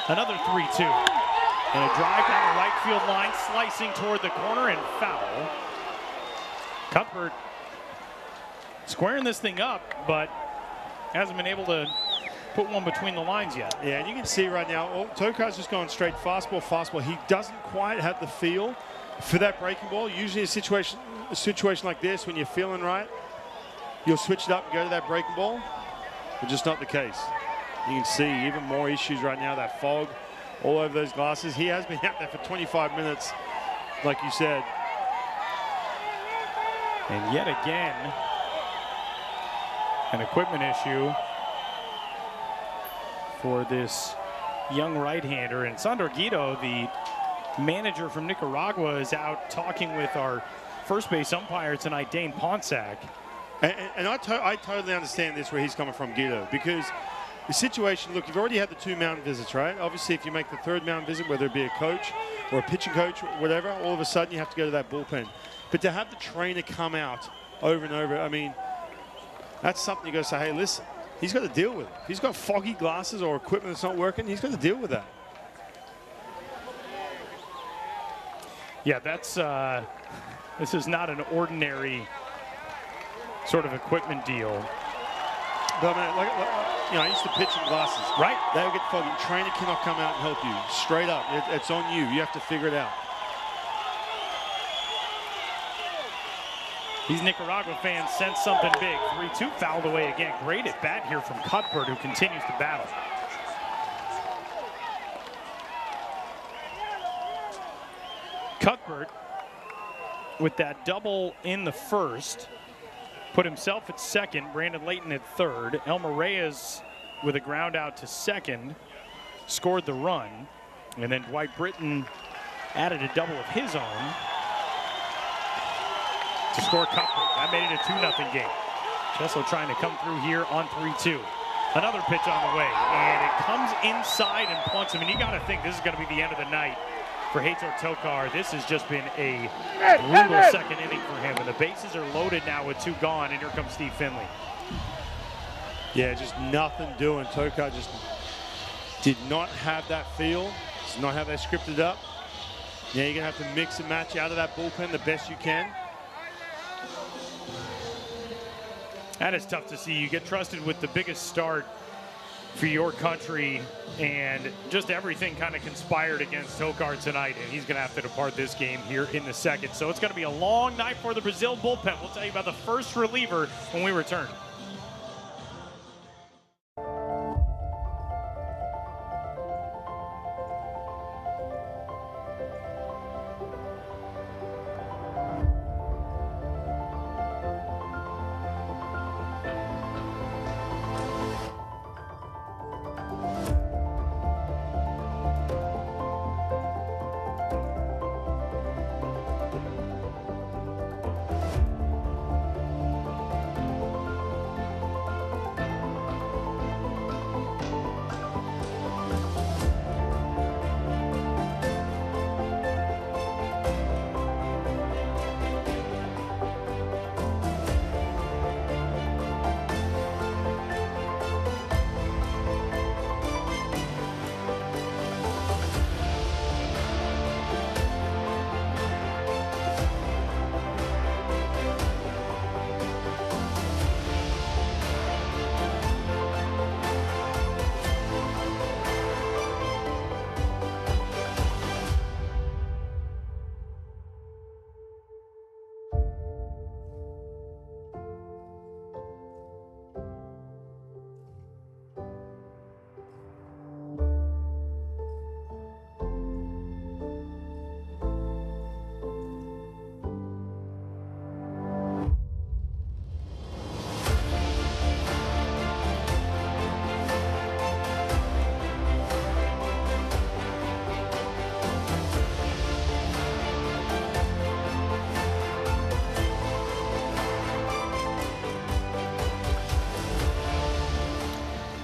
Another 3-2. And a drive down the right field line, slicing toward the corner and foul. Cuthbert squaring this thing up, but hasn't been able to put one between the lines yet. Yeah, and you can see right now, Tokar's just going straight fastball, fastball. He doesn't quite have the feel for that breaking ball. Usually a situation like this, when you're feeling right, you'll switch it up and go to that breaking ball, but just not the case. You can see even more issues right now, that fog all over those glasses. He has been out there for 25 minutes, like you said. And yet again, an equipment issue for this young right-hander. And Sandor Guido, the manager from Nicaragua, is out talking with our first base umpire tonight, Dane Ponsack. And I totally understand this, where he's coming from, Guido, because the situation, look, you've already had the 2 mound visits, right? Obviously, if you make the 3rd mound visit, whether it be a coach or a pitching coach, whatever, all of a sudden you have to go to that bullpen. But to have the trainer come out over and over, I mean, that's something you got to say, hey, listen, he's got to deal with it. If he's got foggy glasses or equipment that's not working, he's got to deal with that. Yeah, that's this is not an ordinary sort of equipment deal. But I mean, you know, I used to pitch in glasses. Right. They would get foggy. Trainer cannot come out and help you. Straight up. It's on you. You have to figure it out. These Nicaragua fans sense something big. 3-2 fouled away again. Great at bat here from Cuthbert, who continues to battle. Cuthbert, with that double in the first, put himself at second, Brandon Layton at third. Elmer Reyes with a ground out to second, scored the run. And then Dwight Britton added a double of his own to score Cuthbert. That made it a 2-0 game. Chesso trying to come through here on 3-2. Another pitch on the way, and it comes inside and plunks him. And you got to think this is going to be the end of the night for Heitor Tokar. This has just been a brutal second inning for him, and the bases are loaded now with 2 gone, and here comes Steve Finley. Yeah, just nothing doing. Tokar just did not have that feel. It's not how they scripted up. Yeah, you're going to have to mix and match out of that bullpen the best you can. That is tough to see. You get trusted with the biggest start for your country, and just everything kind of conspired against Tokar tonight, and he's going to have to depart this game here in the second. So it's going to be a long night for the Brazil bullpen. We'll tell you about the first reliever when we return.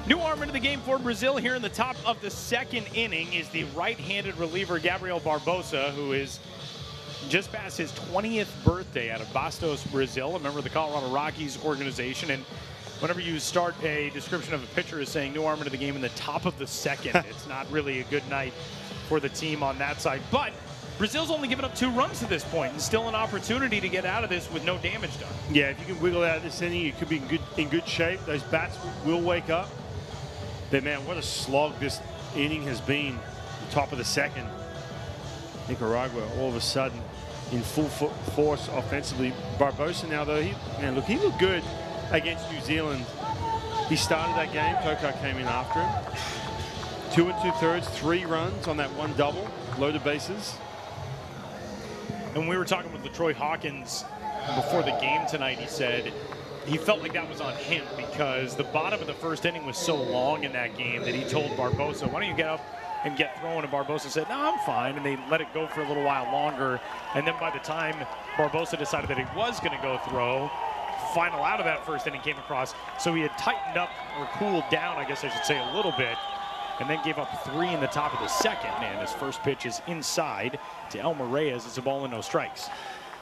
New arm into the game for Brazil here in the top of the second inning is the right-handed reliever Gabriel Barbosa, who is just past his 20th birthday out of Bastos, Brazil, a member of the Colorado Rockies organization. And whenever you start a description of a pitcher as saying new arm into the game in the top of the second, it's not really a good night for the team on that side. But Brazil's only given up 2 runs to this point, and still an opportunity to get out of this with no damage done. Yeah, if you can wiggle out of this inning, you could be in good shape. Those bats will wake up. But man, what a slog this inning has been. The top of the second. Nicaragua all of a sudden in full force offensively. Barbosa now though, he looked good against New Zealand. He started that game. Tokar came in after him. 2 2/3, 3 runs on that 1 double, loaded bases. And we were talking with LaTroy Hawkins before the game tonight. He said he felt like that was on him because the bottom of the first inning was so long in that game that he told Barbosa, why don't you get up and get throwing? And Barbosa said, no, I'm fine. And they let it go for a little while longer. And then by the time Barbosa decided that he was going to go throw, final out of that first inning came across. So he had tightened up, or cooled down, I guess I should say, a little bit, and then gave up 3 in the top of the second. And his first pitch is inside to Elmer Reyes. It's a ball and no strikes.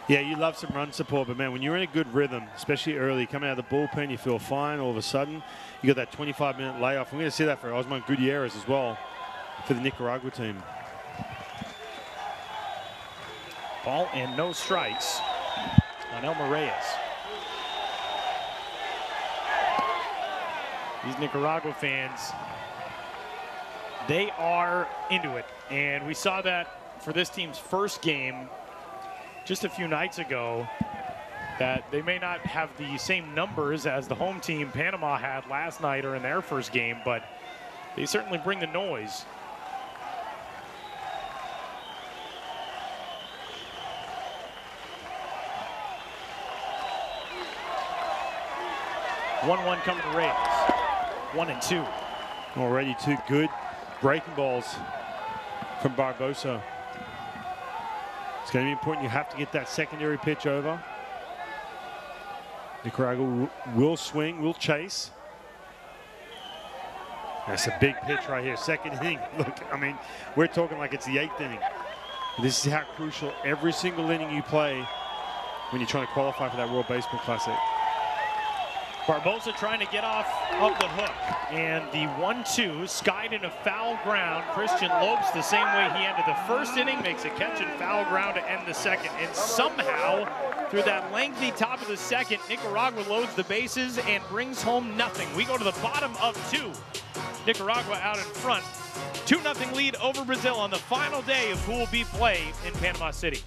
Yeah, you love some run support, but man, when you're in a good rhythm, especially early, coming out of the bullpen, you feel fine. All of a sudden, you got that 25-minute layoff. I'm going to see that for Osman Gutierrez as well for the Nicaragua team. Ball and no strikes on Elmer Reyes. These Nicaragua fans, they are into it. And we saw that for this team's first game just a few nights ago that they may not have the same numbers as the home team Panama had last night or in their first game, but they certainly bring the noise. One coming to Reyes. 1 and 2. Already 2 good breaking balls from Barbosa. It's going to be important. You have to get that secondary pitch over. Nicaragua will swing, will chase. That's a big pitch right here. Second inning. Look, I mean, we're talking like it's the 8th inning. This is how crucial every single inning you play when you're trying to qualify for that World Baseball Classic. Barbosa trying to get off of the hook. And the 1-2 skied into foul ground. Christian Lopes, the same way he ended the first inning, makes a catch in foul ground to end the second. And somehow, through that lengthy top of the second, Nicaragua loads the bases and brings home nothing. We go to the bottom of 2. Nicaragua out in front. 2-0 lead over Brazil on the final day of Pool B play in Panama City.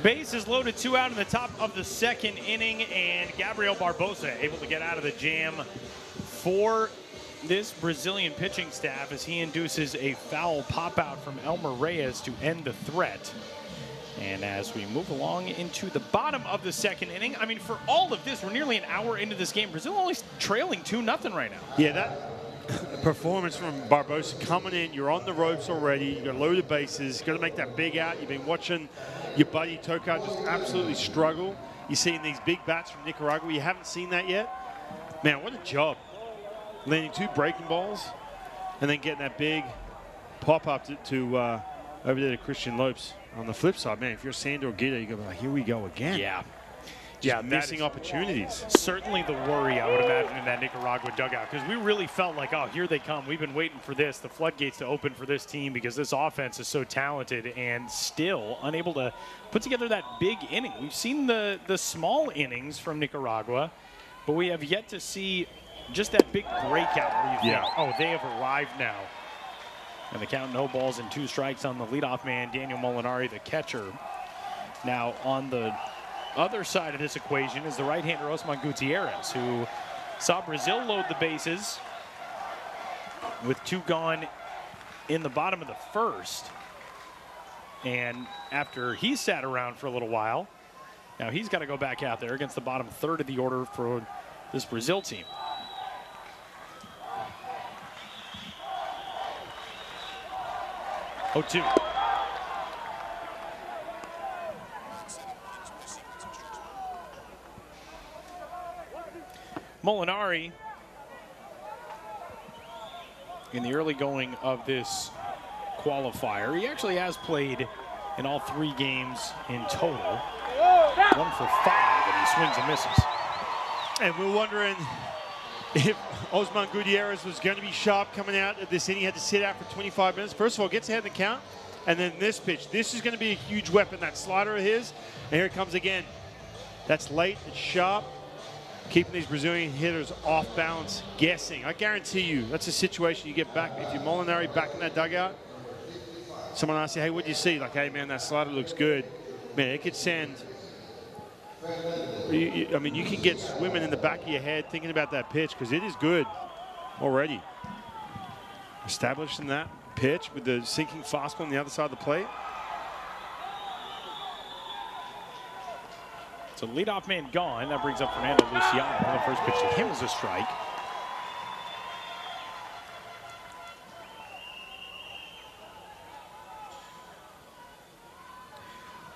Base is loaded, 2 out in the top of the second inning, and Gabriel Barbosa able to get out of the jam for this Brazilian pitching staff as he induces a foul pop-out from Elmer Reyes to end the threat. And as we move along into the bottom of the second inning, I mean, for all of this, we're nearly an hour into this game. Brazil only trailing 2-0 right now. Yeah, that performance from Barbosa coming in, you're on the ropes already, you got loaded bases, got to make that big out. You've been watching your buddy Tocar just absolutely struggle. You're seeing these big bats from Nicaragua. You haven't seen that yet. Man, what a job. Landing 2 breaking balls and then getting that big pop-up to over there to Christian Lopes. On the flip side, man, if you're Sandor Guida, you go like, here we go again. Yeah. Just missing opportunities. Certainly the worry, I would imagine, in that Nicaragua dugout, because we really felt like, oh, here they come. We've been waiting for this, the floodgates to open for this team, because this offense is so talented and still unable to put together that big inning. We've seen the small innings from Nicaragua, but we have yet to see just that big breakout where you think, oh, they have arrived now. And the count, no balls and 2 strikes on the leadoff man, Daniel Molinari, the catcher. Now, on the other side of this equation is the right-hander Osman Gutierrez, who saw Brazil load the bases with 2 gone in the bottom of the first. And after he sat around for a little while, now he's got to go back out there against the bottom third of the order for this Brazil team. Oh, 2. Molinari, in the early going of this qualifier, he actually has played in all 3 games in total. 1 for 5, and he swings and misses. And we're wondering if Osman Gutierrez was going to be sharp coming out of this inning. He had to sit out for 25 minutes. First of all, gets ahead in the count. And then this pitch. This is going to be a huge weapon, that slider of his. And here it comes again. That's late. It's sharp. Keeping these Brazilian hitters off balance, guessing. I guarantee you, that's a situation you get back. If you're Molinari back in that dugout, someone asks you, hey, what do you see? Like, hey, man, that slider looks good. Man, it could send. I mean, you can get swimming in the back of your head thinking about that pitch because it is good already. Establishing that pitch with the sinking fastball on the other side of the plate. So leadoff man gone. That brings up Fernando Luciano. The first pitch to him is a strike.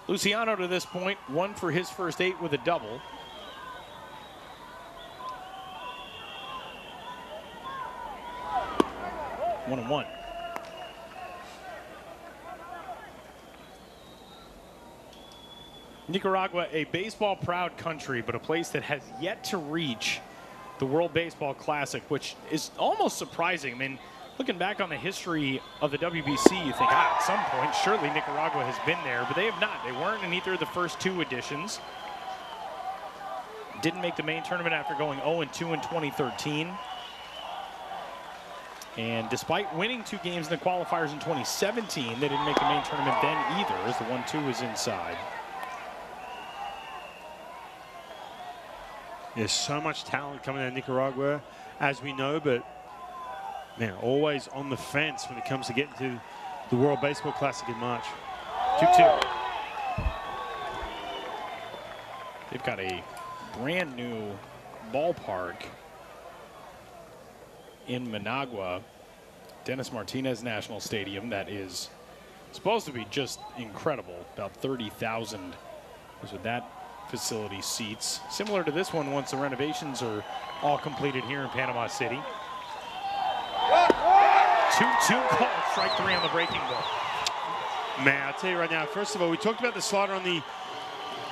Luciano to this point, 1 for his first 8 with a double. One and one. Nicaragua, a baseball-proud country, but a place that has yet to reach the World Baseball Classic, which is almost surprising. I mean, looking back on the history of the WBC, you think, at some point, surely Nicaragua has been there, but they have not. They weren't in either of the first 2 editions. Didn't make the main tournament after going 0-2 in 2013. And despite winning 2 games in the qualifiers in 2017, they didn't make the main tournament then either, as the 1-2 was inside. There's so much talent coming out of Nicaragua, as we know, but man, always on the fence when it comes to getting to the World Baseball Classic in March. 2-2. They've got a brand new ballpark in Managua, Dennis Martinez National Stadium, that is supposed to be just incredible. About 30,000 is what that facility seats. Similar to this one once the renovations are all completed here in Panama City. 2-2 call, strike 3 on the breaking ball. Man, I'll tell you right now, first of all, we talked about the slider on the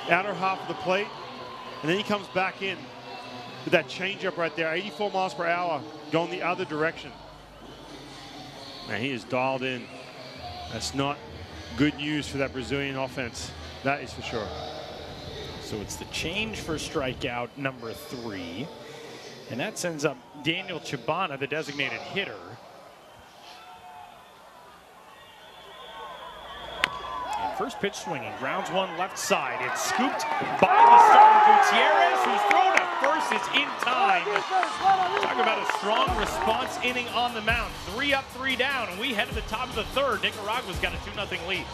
outer half of the plate, and then he comes back in with that changeup right there, 84 miles per hour, going the other direction. Man, he is dialed in. That's not good news for that Brazilian offense. That is for sure. So it's the change for strikeout number 3. And that sends up Daniel Chibana, the designated hitter. And first pitch swinging, grounds 1 left side. It's scooped by the starter Gutierrez, who's thrown to first. It's in time. Talk about a strong response inning on the mound. 3 up, 3 down, and we head to the top of the 3rd. Nicaragua's got a 2-0 lead.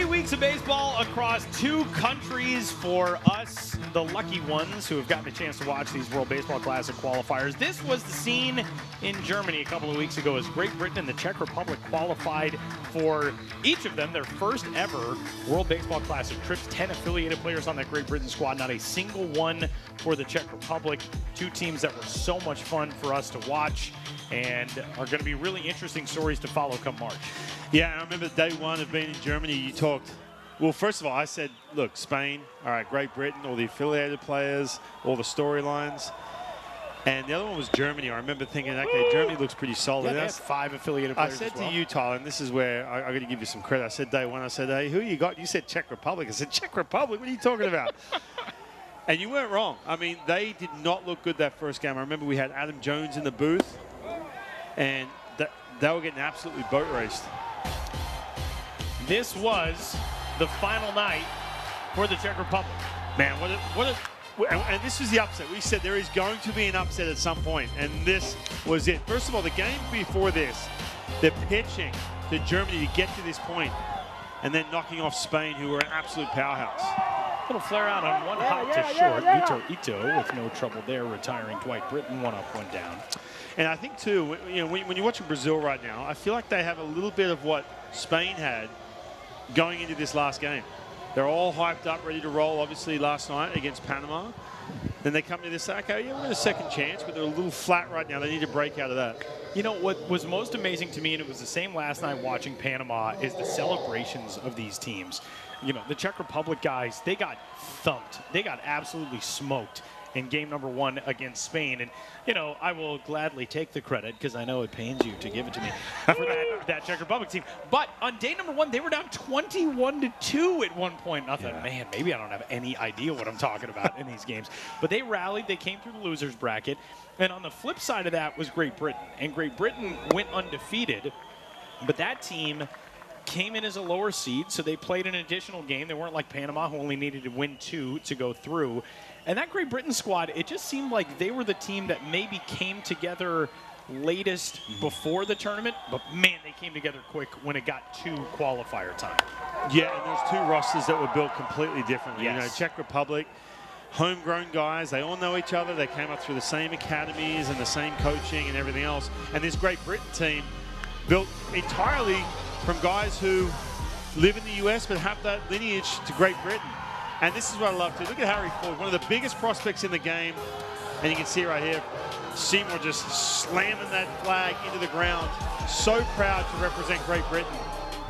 weeks of baseball across 2 countries for us, the lucky ones who have gotten a chance to watch these World Baseball Classic qualifiers. This was the scene in Germany a couple of weeks ago as Great Britain and the Czech Republic qualified for each of them their first ever World Baseball Classic trips. 10 affiliated players on that Great Britain squad, not a single one for the Czech Republic. 2 teams that were so much fun for us to watch and are going to be really interesting stories to follow come March. Yeah, I remember day one of being in Germany, you talked, well, first of all, I said, look, Spain, all right, Great Britain, all the affiliated players, all the storylines. And the other one was Germany. I remember thinking, okay, Germany looks pretty solid. Yeah, they had 5 affiliated players. I said as well. to you, Tyler, and this is where I got to give you some credit. I said day one, I said, hey, who you got? You said Czech Republic. I said, Czech Republic? What are you talking about? And you weren't wrong. I mean, they did not look good that first game. I remember we had Adam Jones in the booth, and they were getting absolutely boat raced. This was the final night for the Czech Republic. Man, and this was the upset. We said there is going to be an upset at some point, and this was it. First of all, the game before this, the pitching to Germany to get to this point, and then knocking off Spain, who were an absolute powerhouse. Little flare out on one hop to short. Ito with no trouble there, retiring Dwight Britton, 1 up, 1 down. And I think, too, you know, when you're watching Brazil right now, I feel like they have a little bit of what Spain had going into this last game. They're all hyped up, ready to roll, obviously, last night against Panama. Then they come to this, okay, yeah, we've got a second chance, but they're a little flat right now. They need to break out of that. You know, what was most amazing to me, and it was the same last night watching Panama, is the celebrations of these teams. You know, the Czech Republic guys, they got thumped. They got absolutely smoked in game number 1 against Spain. And, you know, I will gladly take the credit because I know it pains you to give it to me for that Czech Republic team. But on day number 1, they were down 21-2 at one point. And I thought, man, maybe I don't have any idea what I'm talking about in these games. But they rallied. They came through the losers bracket. And on the flip side of that was Great Britain. And Great Britain went undefeated. But that team came in as a lower seed, so they played an additional game. They weren't like Panama, who only needed to win 2 to go through. And that Great Britain squad, it just seemed like they were the team that maybe came together latest before the tournament, but man, they came together quick when it got to qualifier time. Yeah, and there's 2 rosters that were built completely differently. Yes. You know, Czech Republic, homegrown guys, they all know each other. They came up through the same academies and the same coaching and everything else. And this Great Britain team built entirely from guys who live in the U.S. but have that lineage to Great Britain. And this is what I love too. Look at Harry Ford, one of the biggest prospects in the game. And you can see right here, Seymour just slamming that flag into the ground. So proud to represent Great Britain.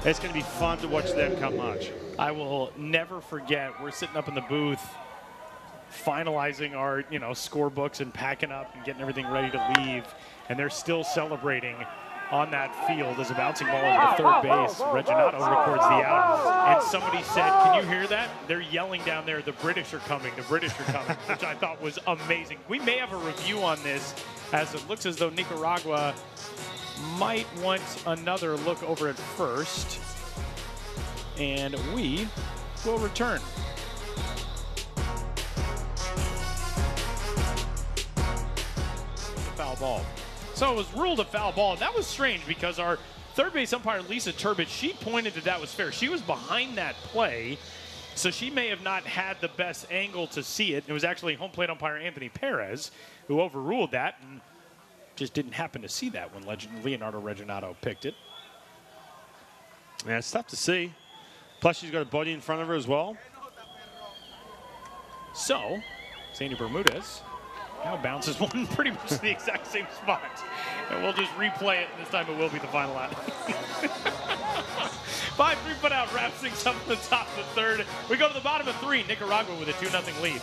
It's going to be fun to watch them come March. I will never forget, we're sitting up in the booth finalizing our, scorebooks and packing up and getting everything ready to leave. And they're still celebrating on that field as a bouncing ball over to third base. Reginato records the out, and somebody said, can you hear that? They're yelling down there, the British are coming, the British are coming, which I thought was amazing. We may have a review on this, as it looks as though Nicaragua might want another look over at first, and we will return. The foul ball. So it was ruled a foul ball, and that was strange because our third base umpire, Lisa Turbot, she pointed that was fair. She was behind that play, so she may have not had the best angle to see it. It was actually home plate umpire Anthony Perez who overruled that and just didn't happen to see that when Leonardo Reginato picked it. Yeah, it's tough to see. Plus, she's got a body in front of her as well. So, Sandy Bermudez now bounces one pretty much to the exact same spot. And we'll just replay it, and this time it will be the final out. 5-3 put out wraps things up in the top of the third. We go to the bottom of 3, Nicaragua with a 2-0 lead.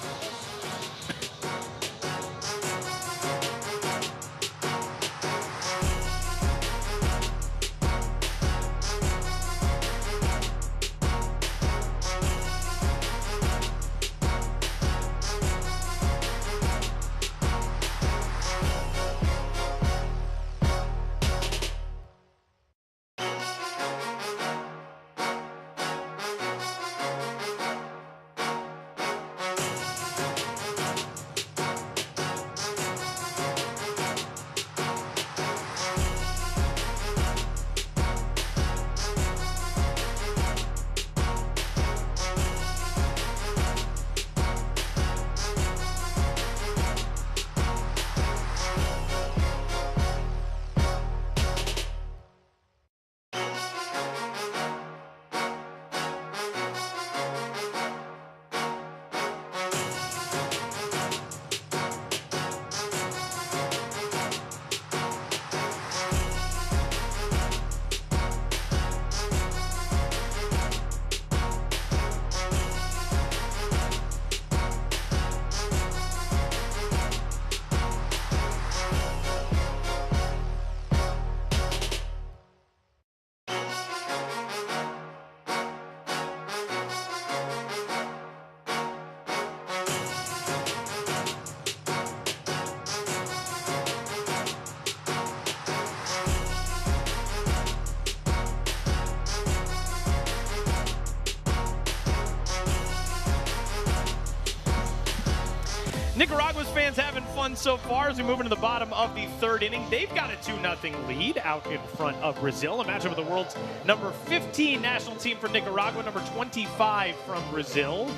Nicaragua's fans having fun so far as we move into the bottom of the third inning. They've got a 2-0 lead out in front of Brazil. A matchup with the world's number 15 national team for Nicaragua, number 25 from Brazil.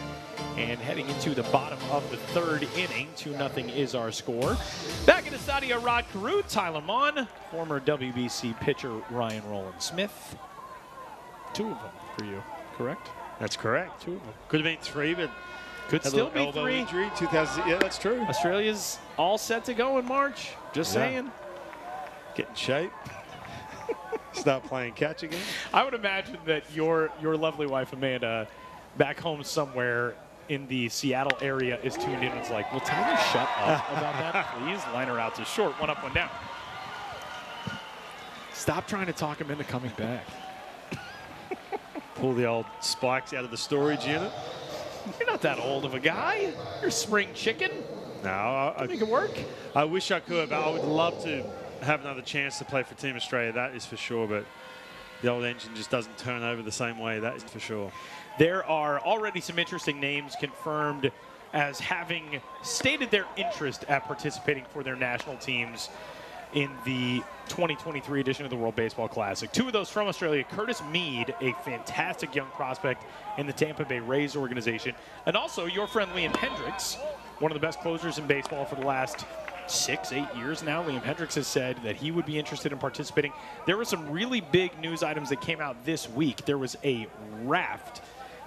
And heading into the bottom of the third inning, 2-0 is our score. Back in the Stadio Rod Carew, Tyler Mon, former WBC pitcher Ryan Roland Smith. 2 of them for you, correct? That's correct. 2 of them. Could have been 3, but Could still be 3. Injury, 2000. Yeah, that's true. Australia's all set to go in March. Just saying. Get in shape. Start playing catch again. I would imagine that your lovely wife Amanda, back home somewhere in the Seattle area, is tuned in and is like, "Will Tyler shut up about that, please?" Line her out to short, 1 up, 1 down. Stop trying to talk him into coming back. Pull the old spikes out of the storage unit. You're not that old of a guy. You're spring chicken. No, I Make it work. I wish I could, but I would love to have another chance to play for Team Australia. That is for sure, but the old engine just doesn't turn over the same way. That is for sure. There are already some interesting names confirmed as having stated their interest at participating for their national teams in the 2023 edition of the World Baseball Classic. 2 of those from Australia. Curtis Mead, a fantastic young prospect in the Tampa Bay Rays organization. And also your friend Liam Hendricks, one of the best closers in baseball for the last 6-8 years now. Liam Hendricks has said that he would be interested in participating. There were some really big news items that came out this week. There was a raft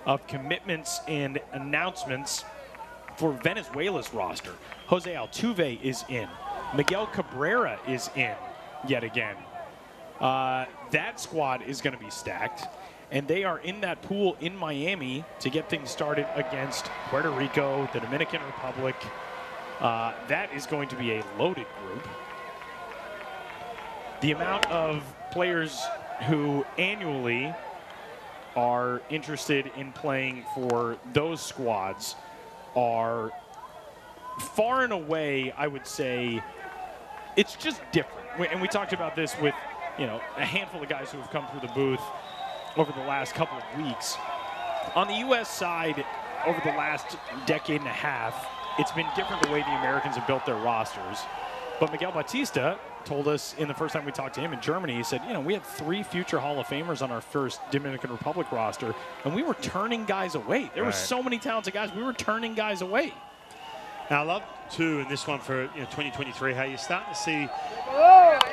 of commitments and announcements for Venezuela's roster. Jose Altuve is in. Miguel Cabrera is in yet again. That squad is going to be stacked, and they are in that pool in Miami to get things started against Puerto Rico, the Dominican Republic. That is going to be a loaded group. The amount of players who annually are interested in playing for those squads are far and away, I would say, it's just different. And we talked about this with, a handful of guys who have come through the booth over the last couple of weeks. On the U.S. side, over the last decade and a half, it's been different the way the Americans have built their rosters. But Miguel Batista told us in the first time we talked to him in Germany, he said, we had 3 future Hall of Famers on our first Dominican Republic roster, and we were turning guys away. There were so many talented guys, we were turning guys away. Now, I love, too, in this one for 2023, how you're starting to see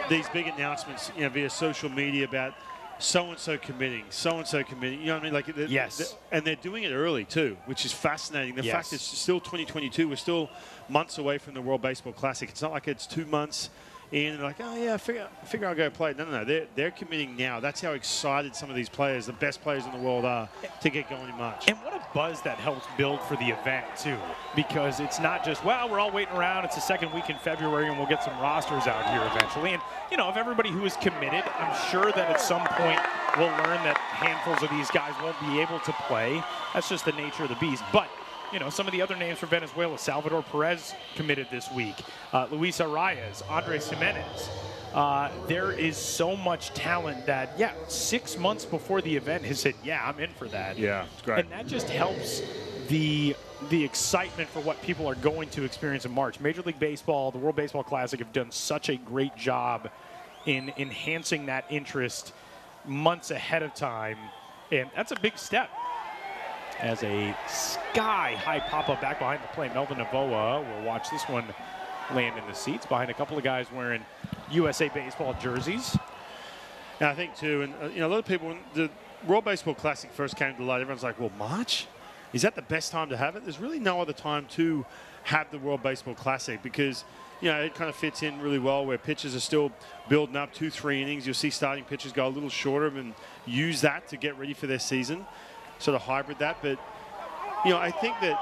these big announcements via social media about so-and-so committing, so-and-so committing. You know what I mean? Yes. And they're doing it early, too, which is fascinating. The fact it's still 2022. We're still months away from the World Baseball Classic. It's not like it's 2 months in and like, oh, yeah, I figure I'll go play. No. They're committing now. That's how excited some of these players, the best players in the world, are to get going in March. And what a buzz that helps build for the event, too, because it's not just, well, we're all waiting around. It's the second week in February, and we'll get some rosters out here eventually. And, if everybody who is committed, I'm sure that at some point we'll learn that handfuls of these guys won't be able to play. That's just the nature of the beast. But some of the other names for Venezuela, Salvador Perez committed this week, Luis Arias, Andres Jimenez. There is so much talent that, 6 months before the event has said, I'm in for that. Yeah, it's great. And that just helps the excitement for what people are going to experience in March. Major League Baseball, the World Baseball Classic have done such a great job in enhancing that interest months ahead of time, and that's a big step. As a sky-high pop-up back behind the plate, Melvin Novoa will watch this one land in the seats behind a couple of guys wearing USA Baseball jerseys. And I think, too, and a lot of people, when the World Baseball Classic first came to light, everyone's like, well, March? Is that the best time to have it? There's really no other time to have the World Baseball Classic because, it kind of fits in really well where pitchers are still building up 2-3 innings. You'll see starting pitchers go a little shorter and use that to get ready for their season. Sort of hybrid that, but I think that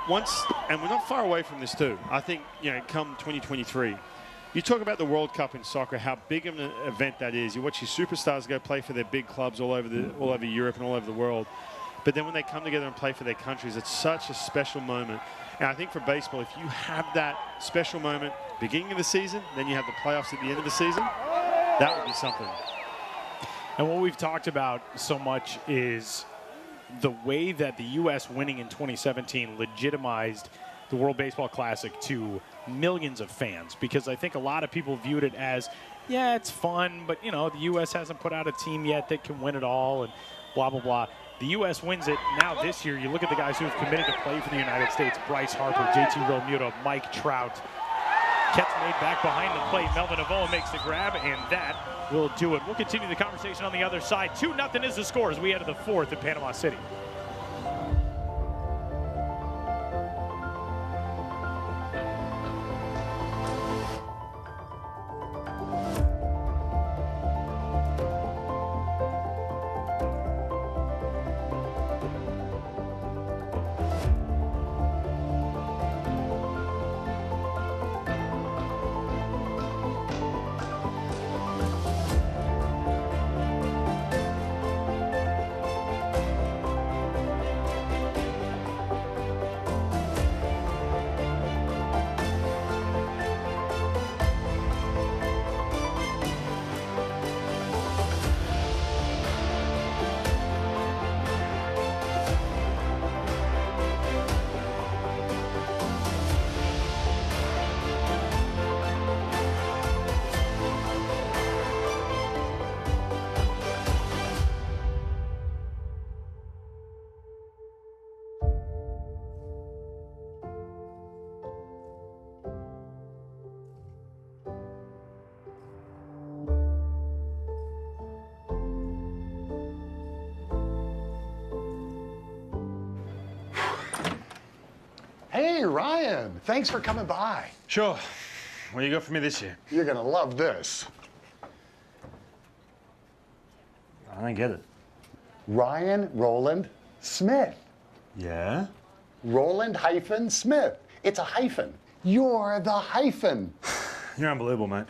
once, and we're not far away from this too. I think come 2023, you talk about the World Cup in soccer, how big of an event that is. You watch your superstars go play for their big clubs all over Europe and all over the world, but then when they come together and play for their countries, it's such a special moment. And I think for baseball, if you have that special moment beginning of the season, then you have the playoffs at the end of the season, that would be something. And what we've talked about so much is the way that the U.S. winning in 2017 legitimized the World Baseball Classic to millions of fans, because I think a lot of people viewed it as, yeah, it's fun, but, you know, the U.S. hasn't put out a team yet that can win it all and blah, blah, blah. The U.S. wins it. Now this year, you look at the guys who have committed to play for the United States: Bryce Harper, JT Realmuto, Mike Trout. Catch made back behind the plate. Melvin Avoa makes the grab, and that will do it. We'll continue the conversation on the other side. 2-0 is the score as we head to the fourth in Panama City. Hey, Ryan, thanks for coming by. Sure. What do you got for me this year? You're gonna love this. I don't get it. Ryan Roland Smith. Yeah? Roland-Smith. It's a hyphen. You're the hyphen. You're unbelievable, mate.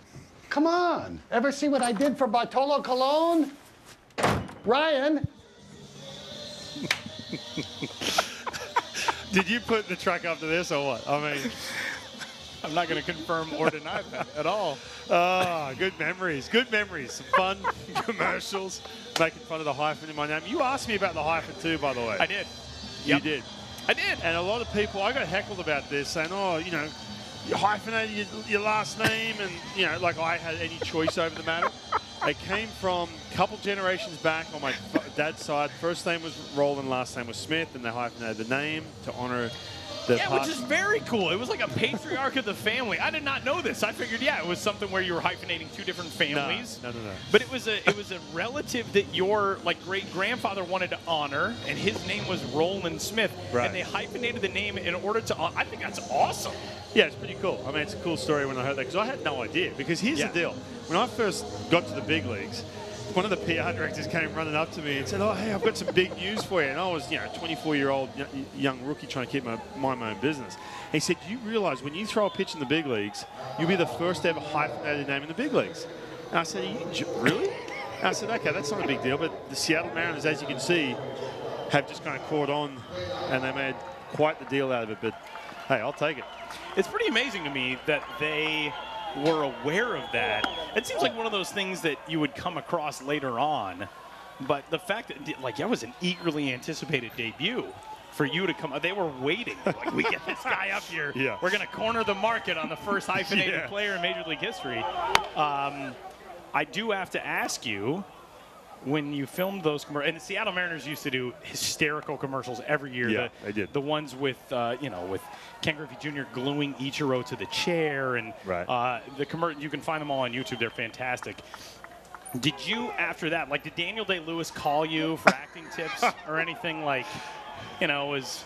Come on. Ever see what I did for Bartolo Colon? Ryan. Did you put the track after this or what? I mean, I'm not going to confirm or deny that at all. oh, good memories. Good memories. Some fun commercials, making fun of the hyphen in my name. You asked me about the hyphen too, by the way. I did. You Yep. did. I did. And a lot of people, I got heckled about this, saying, oh, you know, you hyphenated your last name, and, you know, like I had any choice over the matter. It came from a couple generations back on my dad's side. First name was Roland, last name was Smith, and they hyphenated the name to honor the Yeah, which is very cool. It was like a patriarch of the family. I did not know this. I figured, yeah, it was something where you were hyphenating two different families. No. But it was a relative that your great grandfather wanted to honor, and his name was Roland Smith. Right. And they hyphenated the name in order to honor. I think that's awesome. Yeah, it's pretty cool. I mean, it's a cool story when I heard that, because I had no idea. Because here's the deal. When I first got to the big leagues, one of the PR directors came running up to me and said, oh, hey, I've got some big news for you. And I was, you know, a 24-year-old young rookie trying to mind my own business. He said, do you realize when you throw a pitch in the big leagues, you'll be the first ever hyphenated name in the big leagues? And I said, really? And I said, okay, that's not a big deal. But the Seattle Mariners, as you can see, have just kind of caught on, and they made quite the deal out of it. But, hey, I'll take it. It's pretty amazing to me that they were aware of that. It seems like one of those things that you would come across later on, but the fact that, like, that was an eagerly anticipated debut for you to come. They were waiting. Like, we get this guy up here. Yeah. We're going to corner the market on the first hyphenated player in Major League history. I do have to ask you, when you filmed those commercials, and the Seattle Mariners used to do hysterical commercials every year. Yeah, they did. The ones with, with Ken Griffey Jr. gluing Ichiro to the chair, and you can find them all on YouTube. They're fantastic. Did you, after that, like, did Daniel Day-Lewis call you for acting tips or anything? Like, was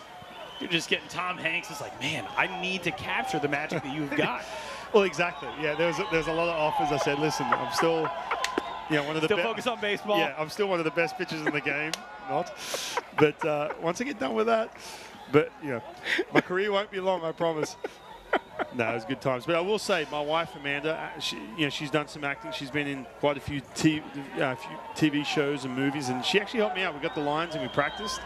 you're just getting Tom Hanks? It's like, man, I need to capture the magic that you've got. Well, exactly. Yeah, there's a lot of offers. I said, listen, I'm still. Yeah, one of the focus on baseball. Yeah, I'm still one of the best pitchers in the game. Not, but once I get done with that, my career won't be long. I promise. No, it was good times. But I will say, my wife Amanda, she's done some acting. She's been in quite a few TV shows and movies, and she actually helped me out. We got the lines and we practiced.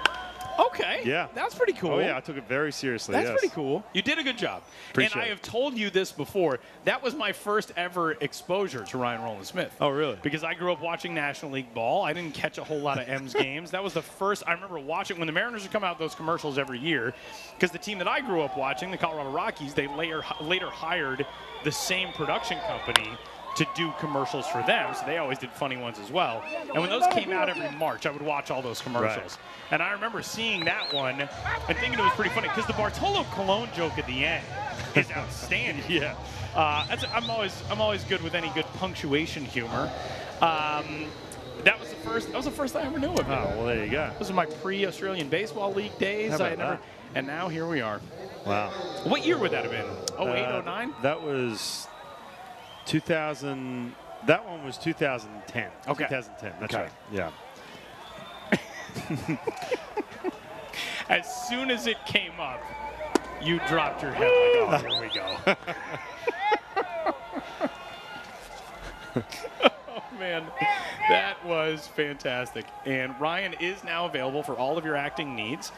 Okay. Yeah. That's pretty cool. Oh, yeah, I took it very seriously. That's yes. pretty cool. You did a good job. Appreciate and I it. have told you this before. That was my first ever exposure to Ryan Rowland-Smith. Oh, really? Because I grew up watching National League ball. I didn't catch a whole lot of M's games. That was the first I remember watching when the Mariners would come out with those commercials every year. Because the team that I grew up watching, the Colorado Rockies, they later hired the same production company to do commercials for them, so they always did funny ones as well. And when those came out every March, I would watch all those commercials. Right. And I remember seeing that one and thinking it was pretty funny because the Bartolo Colon joke at the end is outstanding. Yeah. I'm always good with any good punctuation humor. That was the first I ever knew of it. Oh, well, there you go. Those are my pre-Australian Baseball League days. How about that? And now here we are. Wow. What year would that have been? 08, 09? That was 2000. That one was 2010. Okay. 2010. That's Okay. right. Yeah. As soon as it came up, you dropped your head like, oh, here we go. Oh, man. That was fantastic. And Ryan is now available for all of your acting needs.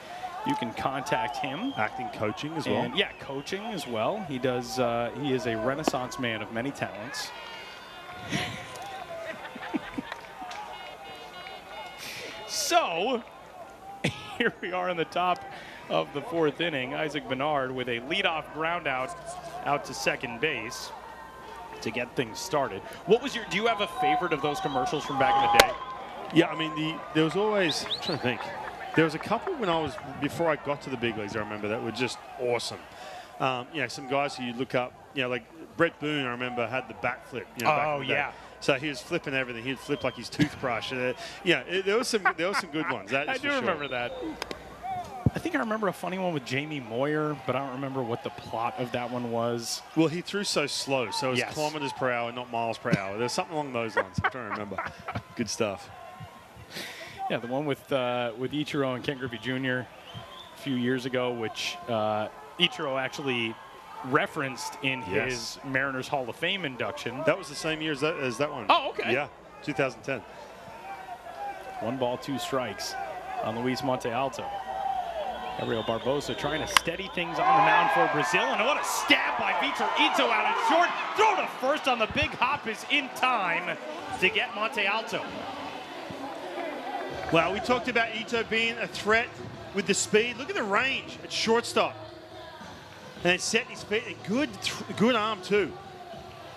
You can contact him. Acting, coaching as well. And, yeah, coaching as well. He does. He is a Renaissance man of many talents. So, here we are in the top of the fourth inning. Isaac Bernard with a leadoff ground out to second base to get things started. What was do you have a favorite of those commercials from back in the day? Yeah, I mean, there was always, I'm trying to think. There was a couple before I got to the big leagues, I remember, that were just awesome. Some guys who you look up, like Brett Boone, I remember, had the bat flip. Back in the day. Yeah. So he was flipping everything. He'd flip like his toothbrush. There was some good ones. I do remember that. I think I remember a funny one with Jamie Moyer, but I don't remember what the plot of that one was. Well, he threw so slow, so it was Yes. kilometers per hour, not miles per hour. There's something along those lines. I'm trying to remember. Good stuff. Yeah, the one with Ichiro and Ken Griffey Jr. a few years ago, which Ichiro actually referenced in his Mariners Hall of Fame induction. That was the same year as that one. Oh, okay. Yeah, 2010. 1 ball, 2 strikes on Luis Monte Alto. Gabriel Barbosa trying to steady things on the mound for Brazil. And what a stab by Vitor Ito out at short. Throw to first on the big hop is in time to get Monte Alto. Well, we talked about Ito being a threat with the speed. Look at the range at shortstop. And it's setting his feet. And good arm, too.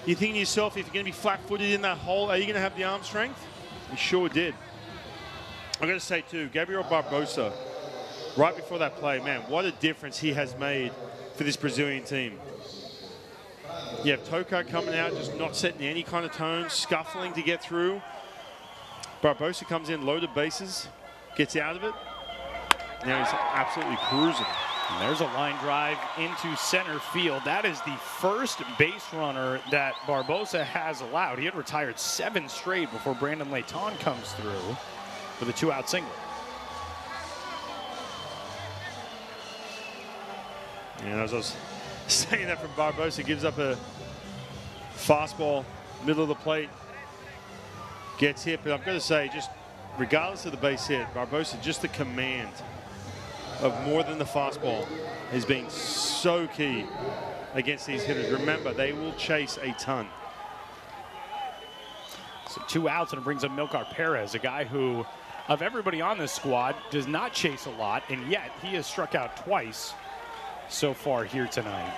You're thinking to yourself, if you're going to be flat-footed in that hole, are you going to have the arm strength? He sure did. I've got to say, too, Gabriel Barbosa, right before that play, man, what a difference he has made for this Brazilian team. You have Tokar coming out, just not setting any kind of tone, scuffling to get through. Barbosa comes in, loaded bases, gets out of it. Now he's absolutely cruising. And there's a line drive into center field. That is the first base runner that Barbosa has allowed. He had retired 7 straight before Brandon Leighton comes through with a 2-out single. And as I was saying that from Barbosa, gives up a fastball, middle of the plate, gets hit. But I've got to say, just regardless of the base hit, Barbosa, just the command of more than the fastball has been so key against these hitters. Remember, they will chase a ton. So 2 outs, and it brings up Milkar Perez, a guy who, of everybody on this squad, does not chase a lot, and yet he has struck out twice so far here tonight.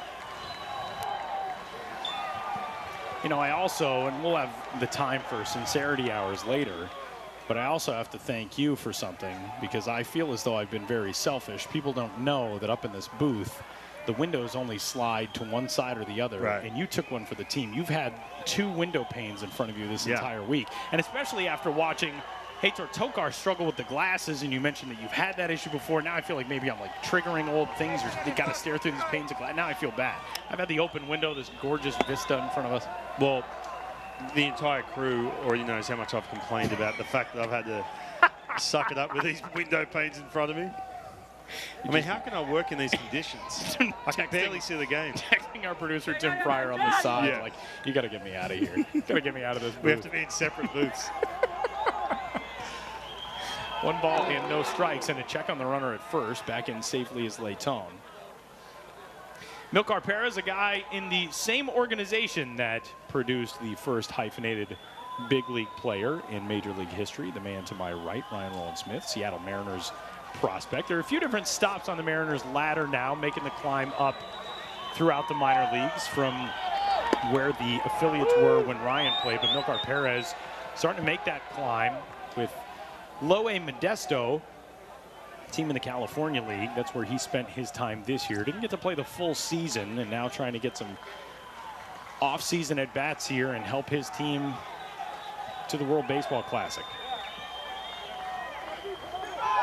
I also, and we'll have the time for sincerity hours later, but I also have to thank you for something, because I feel as though I've been very selfish. People don't know that up in this booth, the windows only slide to one side or the other, right. And you took one for the team. You've had 2 window panes in front of you this entire week, and especially after watching Heitor Tokar struggle with the glasses, and you mentioned that you've had that issue before. Now I feel like maybe I'm like triggering old things, or you got to stare through these panes of glass. Now I feel bad. I've had the open window, this gorgeous vista in front of us. Well, the entire crew already knows how much I've complained about the fact that I've had to suck it up with these window panes in front of me. I mean, how can I work in these conditions? I can barely see the game. Texting our producer, Tim Pryor, on the side, like, you got to get me out of here. You got to get me out of this booth. We have to be in separate booths. 1 ball and no strikes, and a check on the runner at first. Back in safely is Leighton. Milcar Perez, a guy in the same organization that produced the first hyphenated big league player in Major League history. The man to my right, Ryan Rowland-Smith, Seattle Mariners prospect. There are a few different stops on the Mariners ladder now, making the climb up throughout the minor leagues from where the affiliates were when Ryan played. But Milcar Perez starting to make that climb with Loe Modesto, team in the California League. That's where he spent his time this year. Didn't get to play the full season, and now trying to get some off-season at-bats here and help his team to the World Baseball Classic.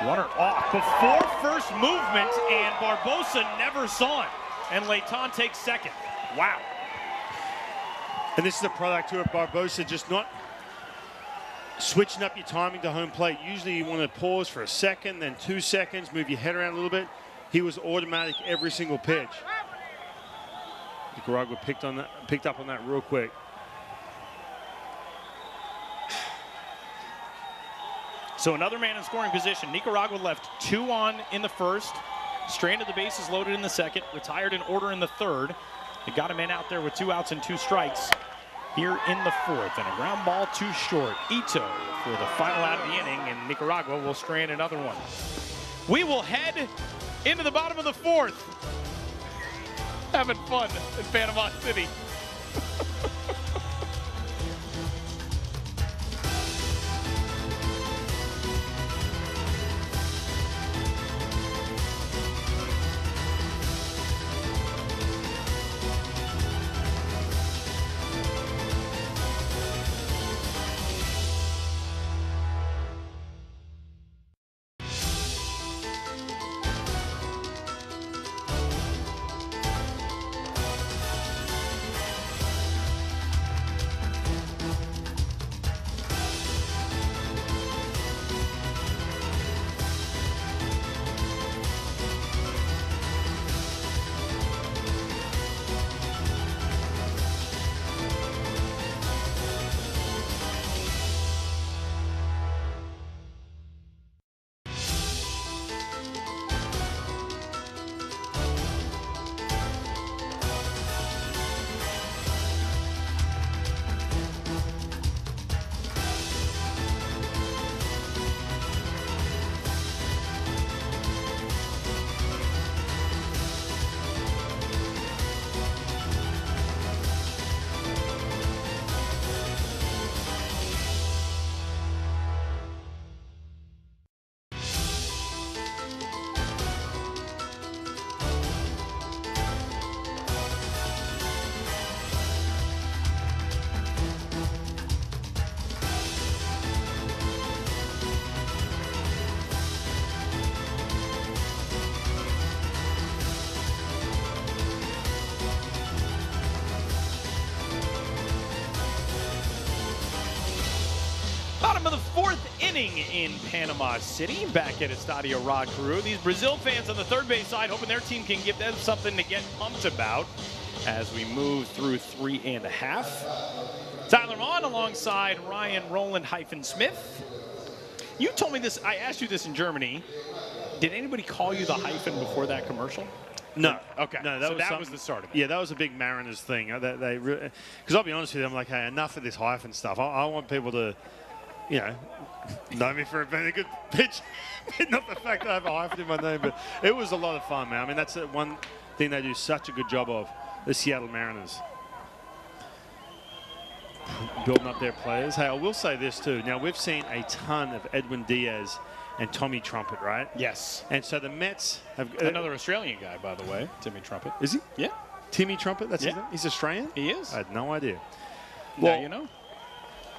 Runner off before first movement, and Barbosa never saw it. And Leighton takes second. Wow. And this is a product to it, Barbosa, just not switching up your timing to home plate. Usually you want to pause for a second, then 2 seconds, move your head around a little bit. He was automatic every single pitch. Nicaragua picked up on that real quick. So another man in scoring position. Nicaragua left 2 on in the first, stranded the bases loaded in the second, retired in order in the third. They got a man out there with 2 outs and 2 strikes here in the fourth, and a ground ball too short. Ito for the final out of the inning, and Nicaragua will strand another one. We will head into the bottom of the fourth. Having fun in Panama City. Bottom of the fourth inning in Panama City, back at Estadio Rod Carew. These Brazil fans on the third base side hoping their team can give them something to get pumped about as we move through 3.5. Tyler Vaughn alongside Ryan Rowland-Smith. You told me this, I asked you this in Germany. Did anybody call you the hyphen before that commercial? No. Okay. No, that was the start of it. Yeah, that was a big Mariners thing. Because I'll be honest with you, I'm like, hey, enough of this hyphen stuff. I want people to, you know me for being a good pitch. Not the fact that I have a hyphen in my name, but it was a lot of fun, man. I mean, that's the one thing they do such a good job of, the Seattle Mariners. Building up their players. Hey, I will say this too. Now, we've seen a ton of Edwin Diaz and Tommy Trumpet, right? Yes. And so the Mets have... Another Australian guy, by the way, Timmy Trumpet. Is he? Yeah. Timmy Trumpet? That's his name? He's Australian? He is. I had no idea. Well, you know.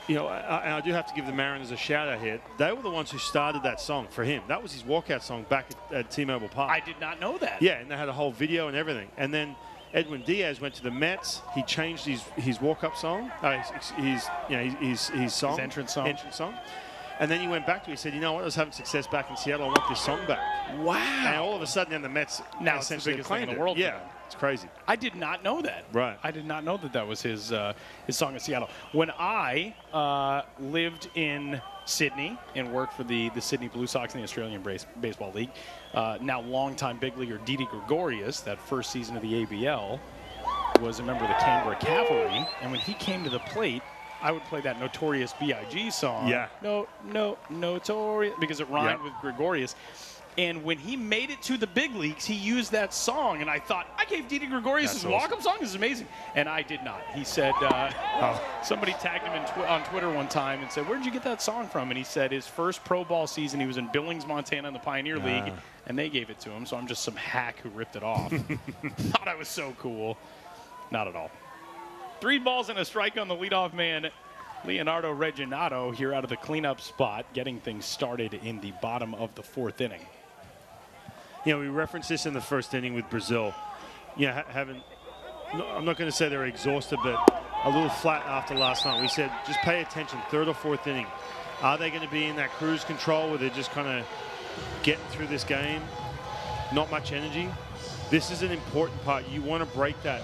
I do have to give the Mariners a shout out here. They were the ones who started that song for him. That was his walkout song back at T-Mobile Park. I did not know that. Yeah, and they had a whole video and everything. And then Edwin Diaz went to the Mets. He changed his walk-up song. His song. His entrance song. And then he went back to it. He said, you know what? I was having success back in Seattle. I want this song back. Wow. And all of a sudden, then the Mets now essentially claimed in the it. world. Yeah. It's crazy. I did not know that. Right. I did not know that that was his song in Seattle. When I lived in Sydney and worked for the Sydney Blue Sox in the Australian Baseball League, now longtime big leaguer Didi Gregorius, that first season of the ABL, was a member of the Canberra Cavalry. And when he came to the plate, I would play that Notorious B.I.G. song. Yeah. Notorious, because it rhymed with Gregorius. And when he made it to the big leagues, he used that song. And I thought, I gave Didi Gregorius his walk-up song? This is amazing. And I did not. He said, somebody tagged him on Twitter one time and said, where'd you get that song from? And he said his first pro ball season, he was in Billings, Montana in the Pioneer League, and they gave it to him. So I'm just some hack who ripped it off. Thought I was so cool. Not at all. 3 balls and a strike on the leadoff man, Leonardo Reginato, here out of the cleanup spot, getting things started in the bottom of the 4th inning. You know, we referenced this in the first inning with Brazil. Yeah, I'm not going to say they're exhausted, but a little flat after last night. We said just pay attention, 3rd or 4th inning. Are they going to be in that cruise control where they're just kind of getting through this game? Not much energy. This is an important part. You want to break that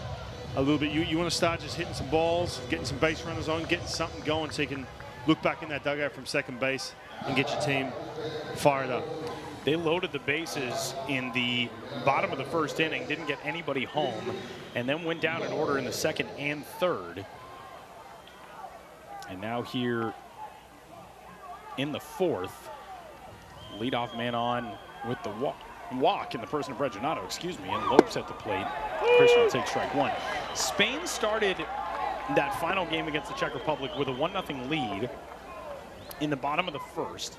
a little bit. You want to start just hitting some balls, getting some base runners on, getting something going so you can look back in that dugout from second base and get your team fired up. They loaded the bases in the bottom of the 1st inning, didn't get anybody home, and then went down in order in the 2nd and 3rd. And now here in the 4th, leadoff man on with the walk in the person of Reginato, and Lopes at the plate. Christian will take strike 1. Spain started that final game against the Czech Republic with a 1-0 lead in the bottom of the 1st.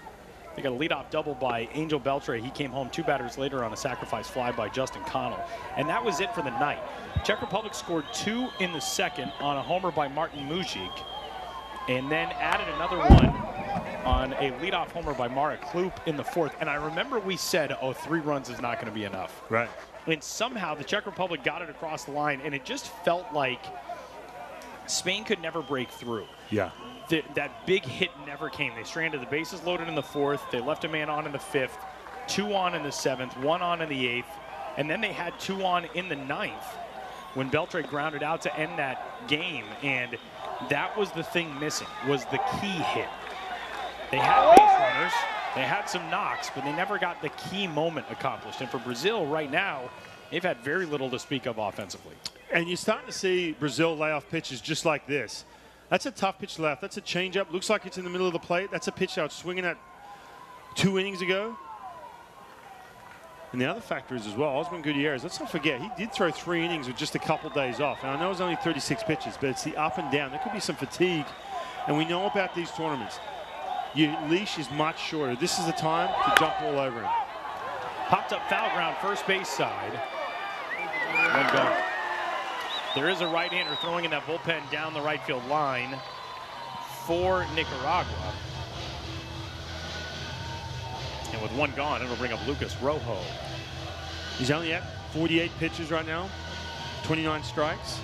They got a leadoff double by Angel Beltre. He came home 2 batters later on a sacrifice fly by Justin Connell. And that was it for the night. Czech Republic scored 2 in the 2nd on a homer by Martin Mujic, and then added another one on a leadoff homer by Marek Klup in the 4th. And I remember we said, 3 runs is not going to be enough. Right. And somehow the Czech Republic got it across the line, and it just felt like Spain could never break through. Yeah. That big hit never came. They stranded the bases loaded in the 4th. They left a man on in the 5th, 2 on in the 7th, 1 on in the 8th, and then they had 2 on in the 9th when Beltre grounded out to end that game. And that was the thing missing, was the key hit. They had base runners, they had some knocks, but they never got the key moment accomplished. And for Brazil right now, they've had very little to speak of offensively. And you're starting to see Brazil lay off pitches just like this. That's a tough pitch left. That's a changeup. Looks like it's in the middle of the plate. That's a pitch I was swinging at 2 innings ago. And the other factor is as well, Osman Gutierrez, let's not forget, he did throw 3 innings with just a couple days off. And I know it was only 36 pitches, but it's the up and down. There could be some fatigue. And we know about these tournaments. Your leash is much shorter. This is the time to jump all over him. Popped up foul ground, first base side. One gone. There is a right-hander throwing in that bullpen down the right field line for Nicaragua. And with 1 gone, it'll bring up Lucas Rojo. He's only at 48 pitches right now, 29 strikes.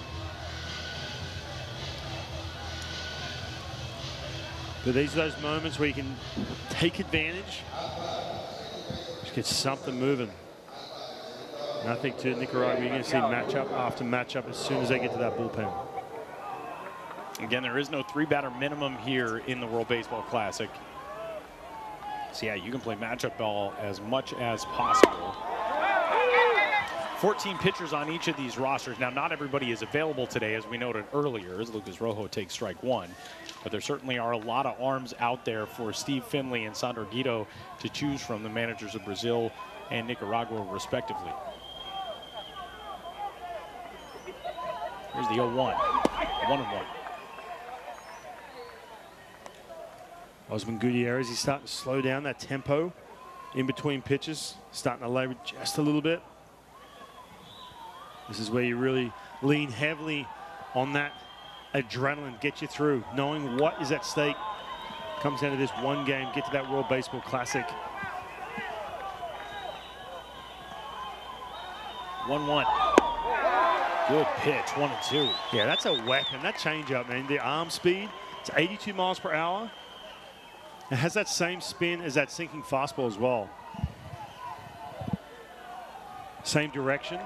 But these are those moments where you can take advantage, just get something moving. And I think to Nicaragua, you're going to see matchup after matchup as soon as they get to that bullpen. Again, there is no 3-batter minimum here in the World Baseball Classic. So yeah, you can play matchup ball as much as possible. 14 pitchers on each of these rosters. Now, not everybody is available today, as we noted earlier, as Lucas Rojo takes strike 1. But there certainly are a lot of arms out there for Steve Finley and Sandro Guido to choose from, the managers of Brazil and Nicaragua, respectively. Here's the 0-1. 1-1. Osman Gutierrez, he's starting to slow down that tempo in between pitches, starting to labor just a little bit. This is where you really lean heavily on that adrenaline, get you through, knowing what is at stake. Comes down to this one game, get to that World Baseball Classic. 1-1. Good pitch, 1-2. Yeah, that's a weapon. That changeup, man. The arm speed, it's 82 miles per hour. It has that same spin as that sinking fastball as well. Same direction.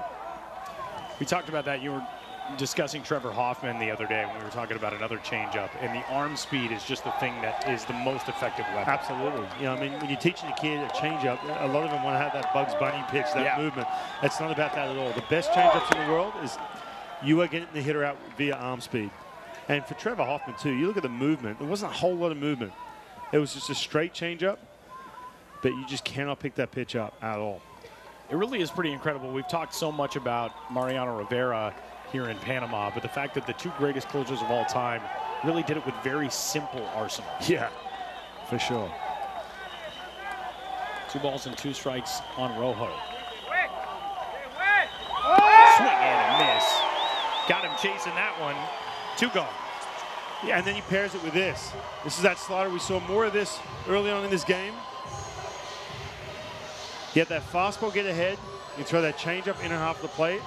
We talked about that. You were discussing Trevor Hoffman the other day when we were talking about another changeup, and the arm speed is just the thing that is the most effective weapon. Absolutely. You know, I mean, when you're teaching a kid a changeup, a lot of them want to have that Bugs Bunny pitch, that movement. It's not about that at all. The best changeups in the world is you are getting the hitter out via arm speed. And for Trevor Hoffman, too, you look at the movement. There wasn't a whole lot of movement. It was just a straight changeup, but you just cannot pick that pitch up at all. It really is pretty incredible. We've talked so much about Mariano Rivera here in Panama, but the fact that the two greatest closers of all time really did it with very simple arsenals. Yeah, for sure. 2 balls and 2 strikes on Rojo. Swing and a miss. Got him chasing that one. 2 gone. Yeah, and then he pairs it with this. This is that slider. We saw more of this early on in this game. You have that fastball get ahead. You throw that changeup in and half of the plate.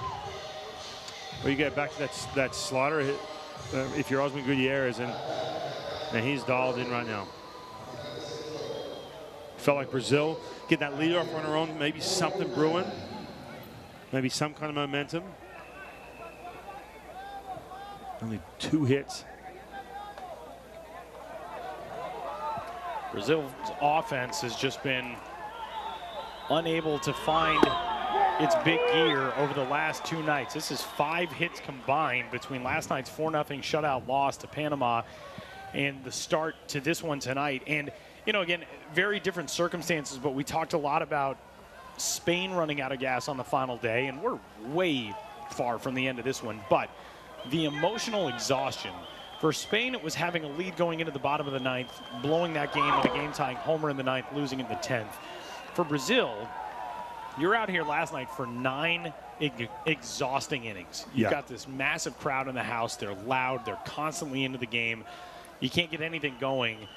Or you get back to that slider hit if you're Osman Gutierrez, and he's dialed in right now. Felt like Brazil get that leadoff runner on, maybe something brewing, maybe some kind of momentum. Only 2 hits. Brazil's offense has just been unable to find its big gear over the last 2 nights. This is 5 hits combined between last night's 4-0 shutout loss to Panama and the start to this one tonight. And, you know, again, very different circumstances, but we talked a lot about Spain running out of gas on the final day, and we're way far from the end of this one. But the emotional exhaustion for Spain, it was having a lead going into the bottom of the 9th, blowing that game with a game-tying homer in the 9th, losing in the 10th. For Brazil, you're out here last night for 9 exhausting innings. You've got this massive crowd in the house. They're loud. They're constantly into the game. You can't get anything going.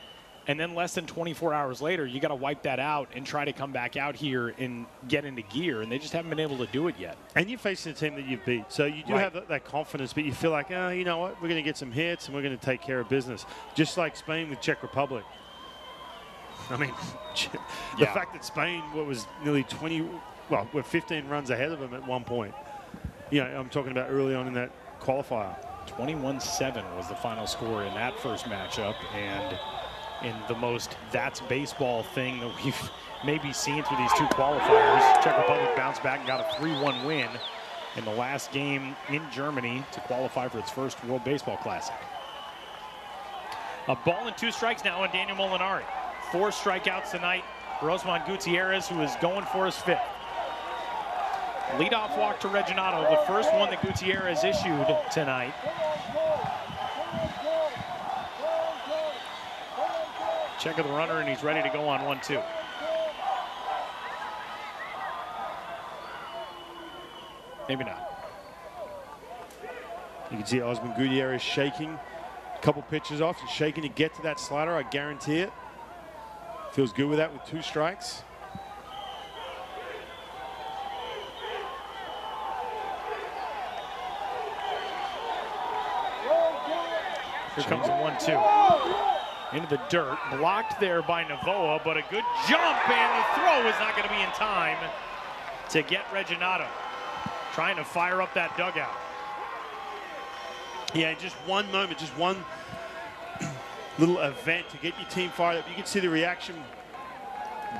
And then less than 24 hours later, you got to wipe that out and try to come back out here and get into gear. And they just haven't been able to do it yet. And you're facing a team that you've beat. So you do have that confidence, but you feel like, oh, you know what? We're going to get some hits and we're going to take care of business. Just like Spain with Czech Republic. I mean, the fact that Spain was nearly we're 15 runs ahead of them at one point. You know, I'm talking about early on in that qualifier. 21-7 was the final score in that first matchup, and in the most that's baseball thing that we've maybe seen through these 2 qualifiers, Czech Republic bounced back and got a 3-1 win in the last game in Germany to qualify for its first World Baseball Classic. A ball and 2 strikes now on Daniel Molinari. 4 strikeouts tonight for Osman Gutierrez, who is going for his 5th. Leadoff walk to Reginato, the first one that Gutierrez issued tonight. Check of the runner, and he's ready to go on 1-2. Maybe not. You can see Osman Gutierrez shaking a couple pitches off and shaking to get to that slider. I guarantee it. Feels good with that with 2 strikes. Here comes a 1-2. Into the dirt, blocked there by Novoa, but a good jump, and the throw is not going to be in time to get Reginato. Trying to fire up that dugout. Yeah, just one moment, just one little event to get your team fired up. You can see the reaction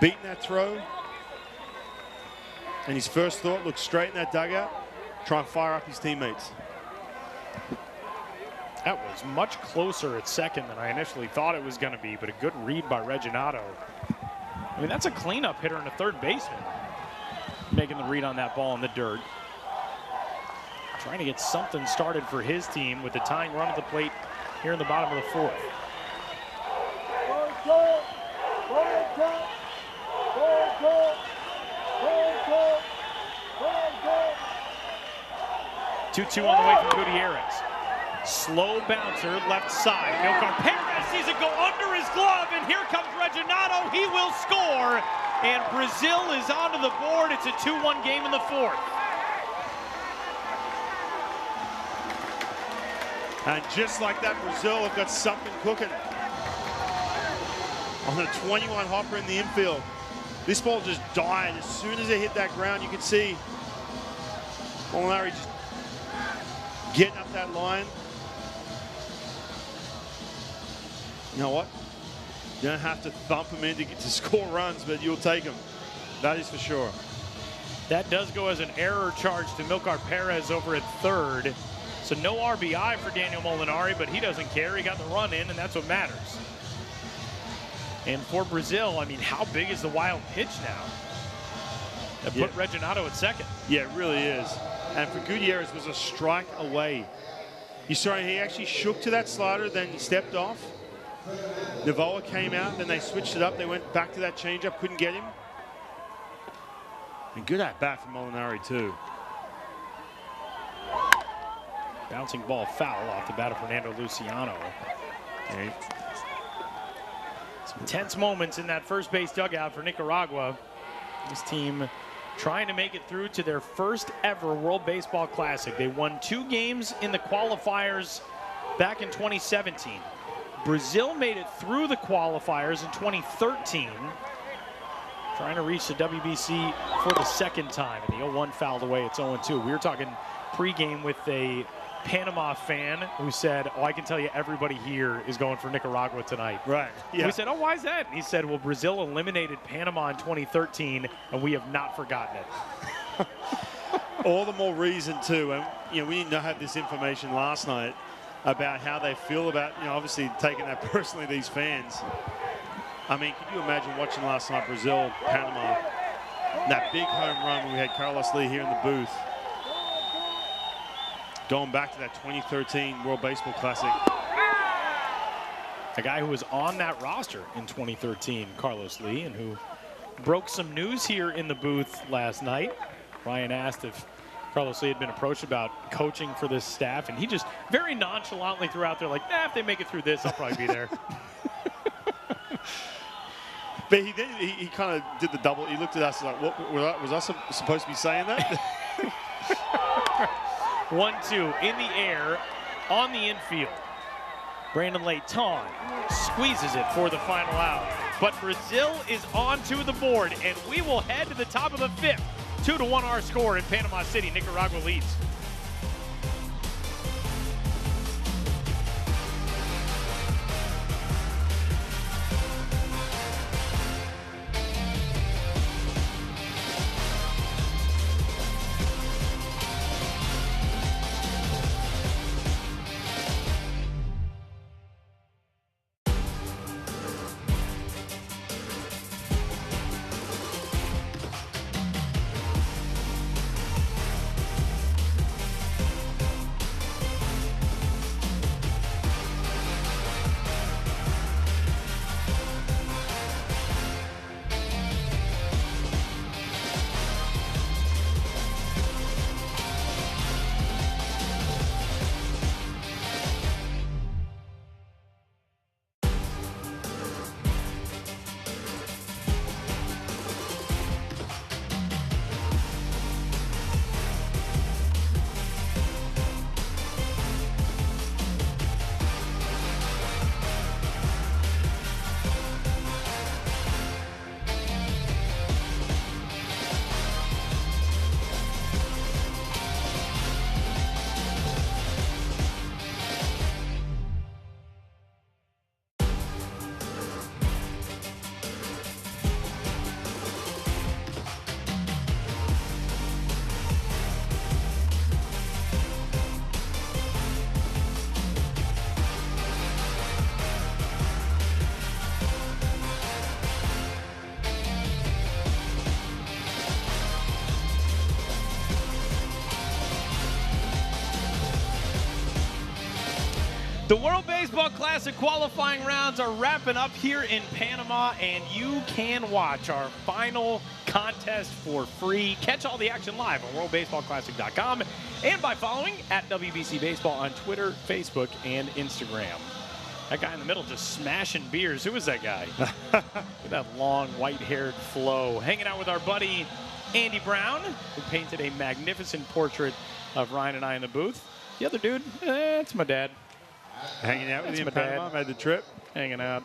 beating that throw. And his first thought, look straight in that dugout, try and fire up his teammates. That was much closer at second than I initially thought it was going to be, but a good read by Reginato. I mean, that's a cleanup hitter and a third baseman making the read on that ball in the dirt. Trying to get something started for his team with the tying run at the plate here in the bottom of the 4th. 2-2 on the way from Gutierrez. Slow bouncer, left side. Milcar Perez sees it go under his glove, and here comes Reginato. He will score, and Brazil is onto the board. It's a 2-1 game in the 4th. And just like that, Brazil have got something cooking. On the 21 hopper in the infield. This ball just died. As soon as it hit that ground, you could see Molinari just getting up that line. You know what? You don't have to thump them in to score runs, but you'll take them. That is for sure. That does go as an error charge to Milcar Perez over at third. So no RBI for Daniel Molinari, but he doesn't care. He got the run in, and that's what matters. And for Brazil, I mean, how big is the wild pitch now? That put Reginado at second. Yeah, it really is. And for Gutierrez, was a strike away. You saw he actually shook to that slider, then he stepped off. Navoa came out, then they switched it up. They went back to that changeup, couldn't get him. And good at bat from Molinari, too. Bouncing ball foul off the bat of Fernando Luciano. Okay. Some tense moments in that first base dugout for Nicaragua. This team trying to make it through to their first ever World Baseball Classic. They won 2 games in the qualifiers back in 2017. Brazil made it through the qualifiers in 2013. Trying to reach the WBC for the second time. And the 0-1 fouled away. It's 0-2. We were talking pregame with a Panama fan who said, oh, I can tell you everybody here is going for Nicaragua tonight. Right. Yeah. We said, oh, why is that? And he said, well, Brazil eliminated Panama in 2013, and we have not forgotten it. All the more reason, too. And, you know, we didn't have this information last night about how they feel about, you know, obviously taking that personally, these fans. I mean, can you imagine watching last night Brazil, Panama, that big home run when we had Carlos Lee here in the booth? Going back to that 2013 World Baseball Classic. A guy who was on that roster in 2013, Carlos Lee, and who broke some news here in the booth last night. Ryan asked if Carlos Lee had been approached about coaching for this staff, and he just very nonchalantly threw out there like, nah, if they make it through this, I'll probably be there. But he kind of did the double. He looked at us like, what, was I supposed to be saying that? 1-2 in the air on the infield. Brandon Leighton squeezes it for the final out. But Brazil is onto the board, and we will head to the top of the 5th. 2-1 our score in Panama City. Nicaragua leads. The World Baseball Classic qualifying rounds are wrapping up here in Panama, and you can watch our final contest for free. Catch all the action live on worldbaseballclassic.com and by following at WBC Baseball on Twitter, Facebook, and Instagram. That guy in the middle just smashing beers. Who is that guy? Look at that long white-haired flow. Hanging out with our buddy Andy Brown, who painted a magnificent portrait of Ryan and I in the booth. The other dude, it's my dad. Hanging out with you in Panama, made the trip. Hanging out.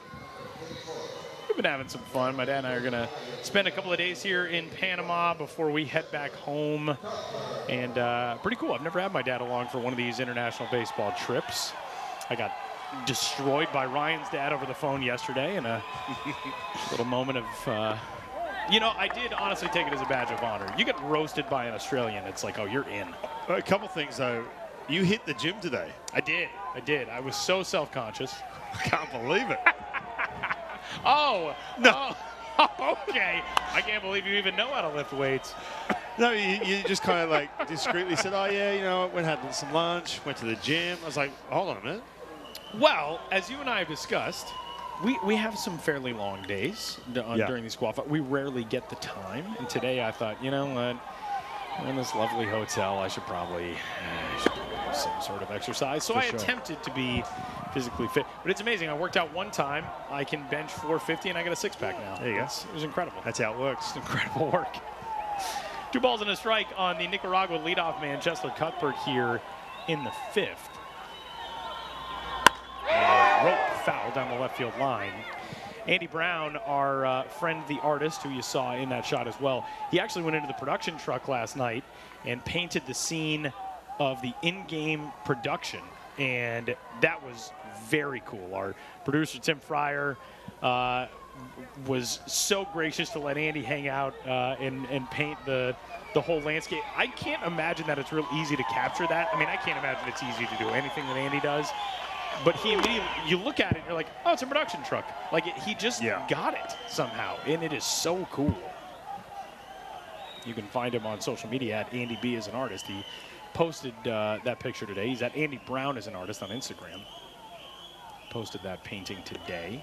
we've been having some fun. My dad and I are going to spend a couple of days here in Panama before we head back home. And pretty cool. I've never had my dad along for one of these international baseball trips. I got destroyed by Ryan's dad over the phone yesterday in a little moment of, you know, I did honestly take it as a badge of honor. You get roasted by an Australian, it's like, oh, you're in. A couple things, though. You hit the gym today. I did. I was so self-conscious. I can't believe it. Oh, no. Oh, okay. I can't believe you even know how to lift weights. No, you just kind of like discreetly said, oh, yeah, you know, went and had some lunch, went to the gym. I was like, hold on a minute. Well, as you and I have discussed, we have some fairly long days during these qualifiers. We rarely get the time. And today I thought, you know what? I'm in this lovely hotel. I should probably do some sort of exercise. So I attempted to be physically fit. But it's amazing. I worked out one time. I can bench 450, and I got a six-pack now. There you go. It was incredible. That's how it works. It's incredible work. 2 balls and a strike on the Nicaragua leadoff man, Cheslor Cuthbert, here in the 5th. Rope foul down the left field line. Andy Brown, our friend the artist, who you saw in that shot as well, he actually went into the production truck last night and painted the scene of the in-game production, and that was very cool. Our producer, Tim Fryer, was so gracious to let Andy hang out and paint the whole landscape. I can't imagine that it's real easy to capture that. I mean, I can't imagine it's easy to do anything that Andy does. But he immediately, you look at it and you're like, oh, it's a production truck. Like, he just got it somehow, and it is so cool. You can find him on social media at Andy B as an artist. He posted that picture today. He's at Andy Brown as an artist on Instagram. Posted that painting today.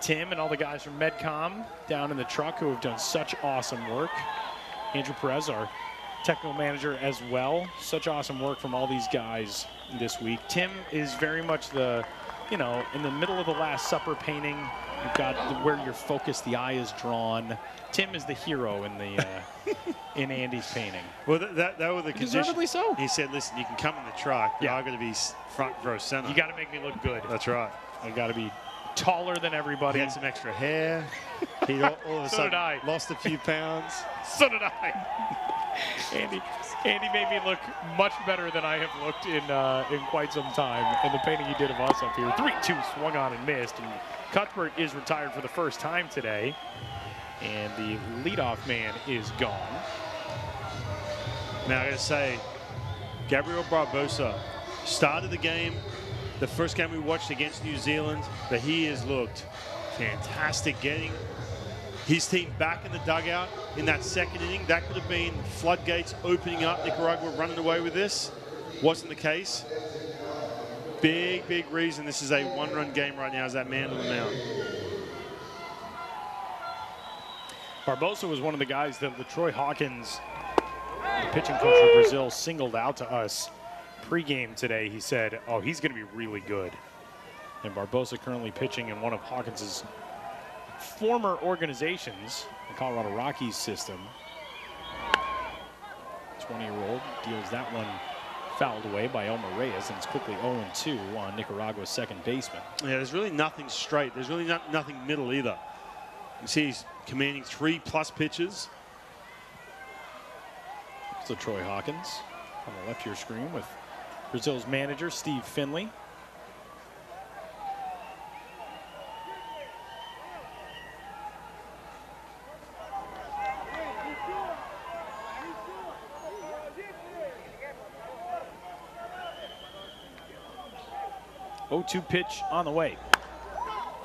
Tim and all the guys from Medcom down in the truck who have done such awesome work. Andrew Perez, our technical manager as well. Such awesome work from all these guys this week. Tim is very much the, you know, in the middle of the Last Supper painting. You've got where your focus, the eye is drawn. Tim is the hero in the in Andy's painting. Well, that were the conditions. Deservedly so. He said, listen, you can come in the truck, but I've got to be front row center. You got to make me look good. That's right. I got to be taller than everybody. He had some extra hair. He all of a sudden lost a few pounds. So did I. Andy made me look much better than I have looked in quite some time. And the painting he did of us up here, 3-2 swung on and missed. And Cuthbert is retired for the first time today. And the leadoff man is gone. Now I got to say, Gabriel Barbosa started the game, the first game we watched against New Zealand, but he has looked fantastic getting his team back in the dugout in that second inning. That could have been floodgates opening up, Nicaragua running away with this. Wasn't the case. Big reason this is a one-run game right now is that man on the mound. Barbosa was one of the guys that LaTroy Hawkins, the pitching coach of Brazil, singled out to us pregame today. He said, oh, he's going to be really good. And Barbosa currently pitching in one of Hawkins's former organizations, the Colorado Rockies system. 20-year-old deals that one fouled away by Elmer Reyes, and it's quickly 0-2 on Nicaragua's second baseman. Yeah, there's really nothing straight. There's really nothing middle either. You see he's commanding 3+ pitches. So Troy Hawkins on the left of your screen with Brazil's manager, Steve Finley. Oh-2 pitch on the way.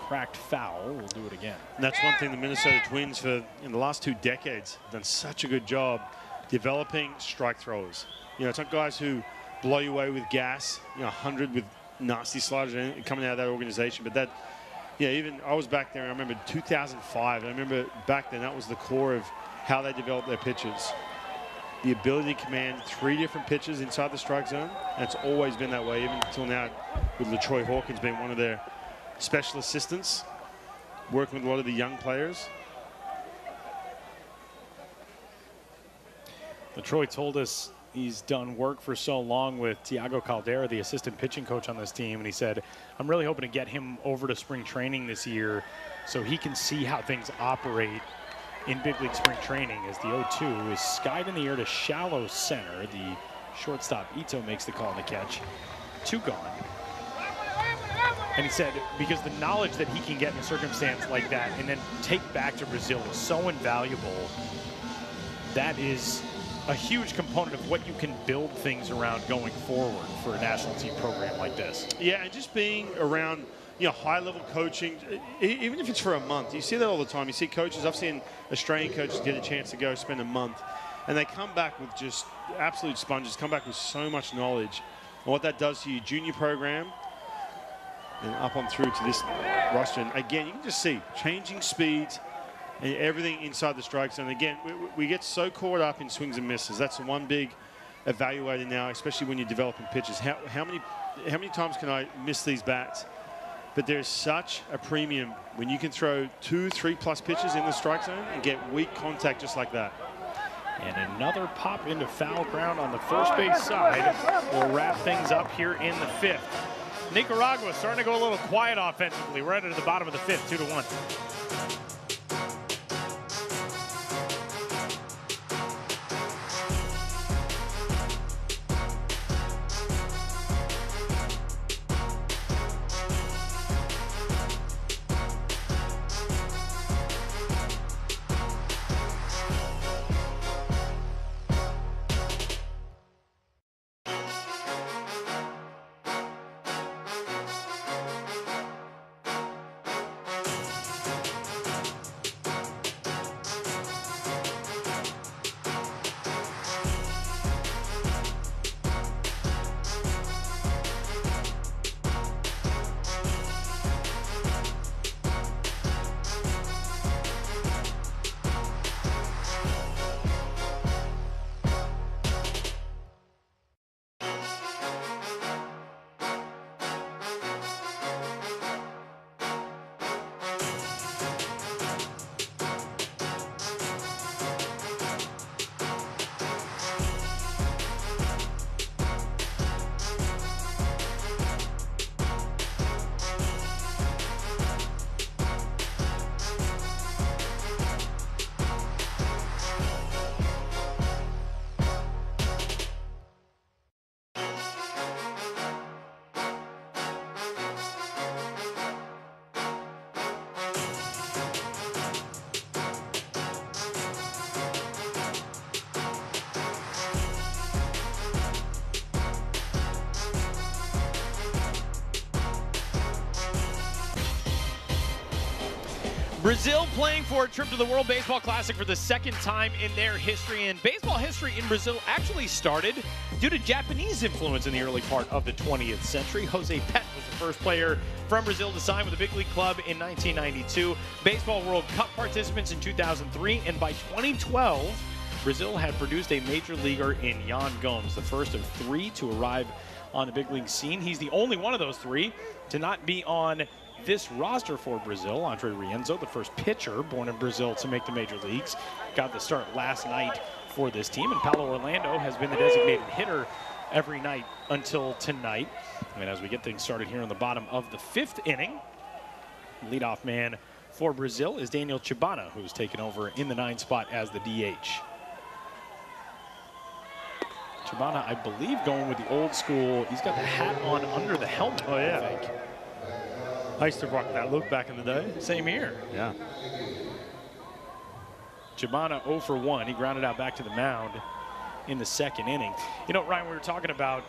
Cracked foul. We'll do it again. And that's one thing the Minnesota Twins for in the last 2 decades have done such a good job developing strike throwers. You know, it's not guys who blow you away with gas, you know, 100 with nasty sliders coming out of that organization. But that, yeah, even I was back there, and I remember 2005. And I remember back then that was the core of how they developed their pitches. The ability to command 3 different pitches inside the strike zone. And it's always been that way, even until now, with LaTroy Hawkins being one of their special assistants, working with a lot of the young players. LaTroy told us He's done work for so long with Tiago Caldera, the assistant pitching coach on this team, and he said, I'm really hoping to get him over to spring training this year so he can see how things operate in big league spring training, as the 0-2 is skied in the air to shallow center. The shortstop Ito makes the call on the catch. 2 gone. And he said because the knowledge that he can get in a circumstance like that and then take back to Brazil is so invaluable. That is a huge component of what you can build things around going forward for a national team program like this. Yeah, and just being around, high-level coaching, even if it's for a month. You see that all the time. You see coaches, I've seen Australian coaches get a chance to go spend a month, and they come back with just absolute sponges, come back with so much knowledge. And what that does to your junior program and up on through to this roster. And again, you can just see changing speeds and everything inside the strike zone. Again, we get so caught up in swings and misses. That's the one big evaluator now, especially when you're developing pitches. How many times can I miss these bats? But there's such a premium when you can throw 2, 3+ pitches in the strike zone and get weak contact just like that. And another pop into foul ground on the first base side will wrap things up here in the 5th. Nicaragua starting to go a little quiet offensively. Right at the bottom of the 5th, 2-1. Brazil playing for a trip to the World Baseball Classic for the 2nd time in their history. And baseball history in Brazil actually started due to Japanese influence in the early part of the 20th century. Jose Pet was the first player from Brazil to sign with a big league club in 1992. Baseball World Cup participants in 2003. And by 2012, Brazil had produced a major leaguer in Yan Gomes, the first of 3 to arrive on the big league scene. He's the only one of those 3 to not be on this roster for Brazil. Andre Rienzo, the first pitcher born in Brazil to make the major leagues, got the start last night for this team. And Paulo Orlando has been the designated hitter every night until tonight. And as we get things started here in the bottom of the 5th inning, leadoff man for Brazil is Daniel Chibana, who's taken over in the 9 spot as the DH. Chibana, I believe, going with the old school. He's got the hat on under the helmet. Oh, yeah. I think. I used to rock that look back in the day. Same here. Yeah. Chibana 0 for 1. He grounded out back to the mound in the 2nd inning. You know, Ryan, we were talking about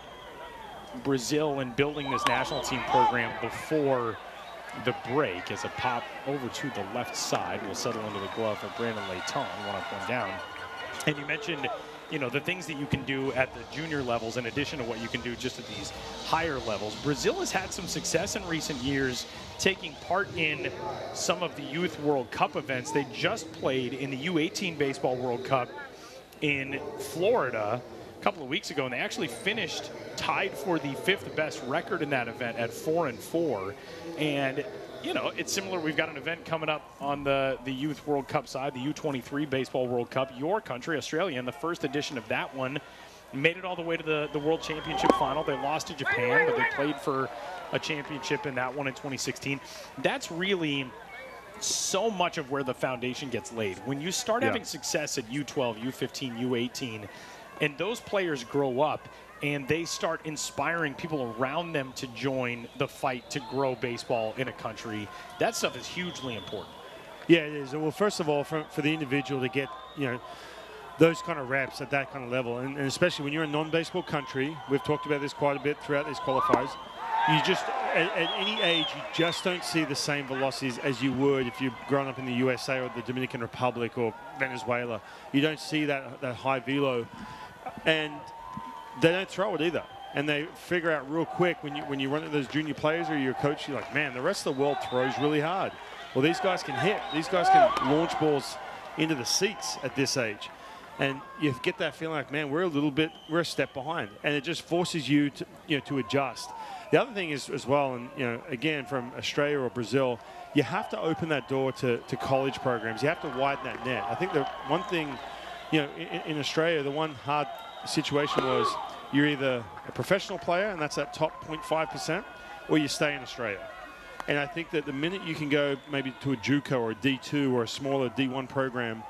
Brazil and building this national team program before the break, as a pop over to the left side will settle into the glove of Brandon Leighton, 1 up, 1 down. And you mentioned, you know, the things that you can do at the junior levels in addition to what you can do just at these higher levels. Brazil has had some success in recent years taking part in some of the Youth World Cup events. They just played in the U18 Baseball World Cup in Florida a couple of weeks ago, and they actually finished tied for the 5th best record in that event at 4-4. And you know, it's similar. We've got an event coming up on the Youth World Cup side, the U23 Baseball World Cup. Your country, Australia, in the first edition of that one made it all the way to the World Championship final. They lost to Japan, but they played for a championship in that one in 2016. That's really so much of where the foundation gets laid. When you start having success at U12, U15, U18, and those players grow up and they start inspiring people around them to join the fight to grow baseball in a country, that stuff is hugely important. Yeah, it is. Well, first of all, for the individual to get, those kind of reps at that kind of level, and especially when you're a non-baseball country, we've talked about this quite a bit throughout these qualifiers, you just, at any age, you just don't see the same velocities as you would if you've grown up in the USA or the Dominican Republic or Venezuela. You don't see that high velo, and they don't throw it either. And they figure out real quick when you run into those junior players or your coach, you're like, man, the rest of the world throws really hard. Well, these guys can hit. These guys can launch balls into the seats at this age. And you get that feeling like, man, we're a step behind. And it just forces you to adjust. The other thing is as well, and again, from Australia or Brazil, you have to open that door to college programs. You have to widen that net. I think the one thing, in Australia, the one hard situation was you're either a professional player, and that's that top 0.5%, or you stay in Australia. And I think that the minute you can go maybe to a JUCO or a D2 or a smaller D1 program,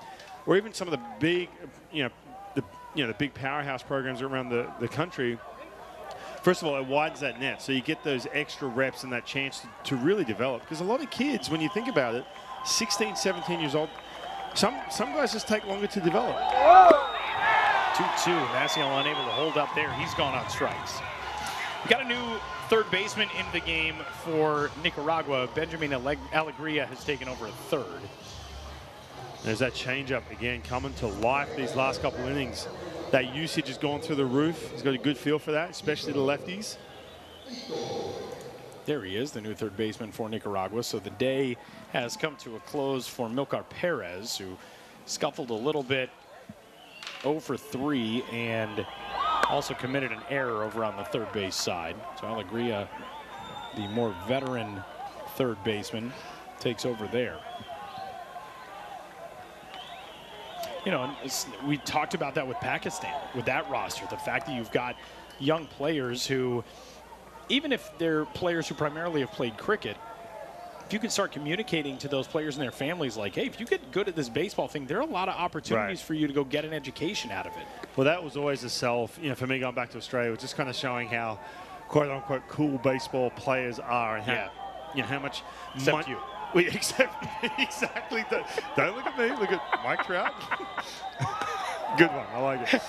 or even some of the big, the big powerhouse programs around the country, first of all, it widens that net. So you get those extra reps and that chance to really develop. Because a lot of kids, when you think about it, 16, 17 years old, some guys just take longer to develop. 2-2. Maciel unable to hold up there. He's gone on strikes. We got a new third baseman in the game for Nicaragua. Benjamin Alegria has taken over a third. There's that changeup again coming to life these last couple innings. That usage has gone through the roof. He's got a good feel for that, especially the lefties. There he is, the new third baseman for Nicaragua. So the day has come to a close for Milcar Perez, who scuffled a little bit, 0 for 3, and also committed an error over on the third base side. So Alegria, the more veteran third baseman, takes over there. And we talked about that with Pakistan, with that roster, the fact that you've got young players who, even if they're players who primarily have played cricket, if you can start communicating to those players and their families like, hey, if you get good at this baseball thing, there are a lot of opportunities for you to go get an education out of it. Well, that was always a sell, for me going back to Australia, was just kind of showing how quote-unquote cool baseball players are and how, how much... Except you. Exactly. Don't look at me. Look at Mike Trout. Good one. I like it.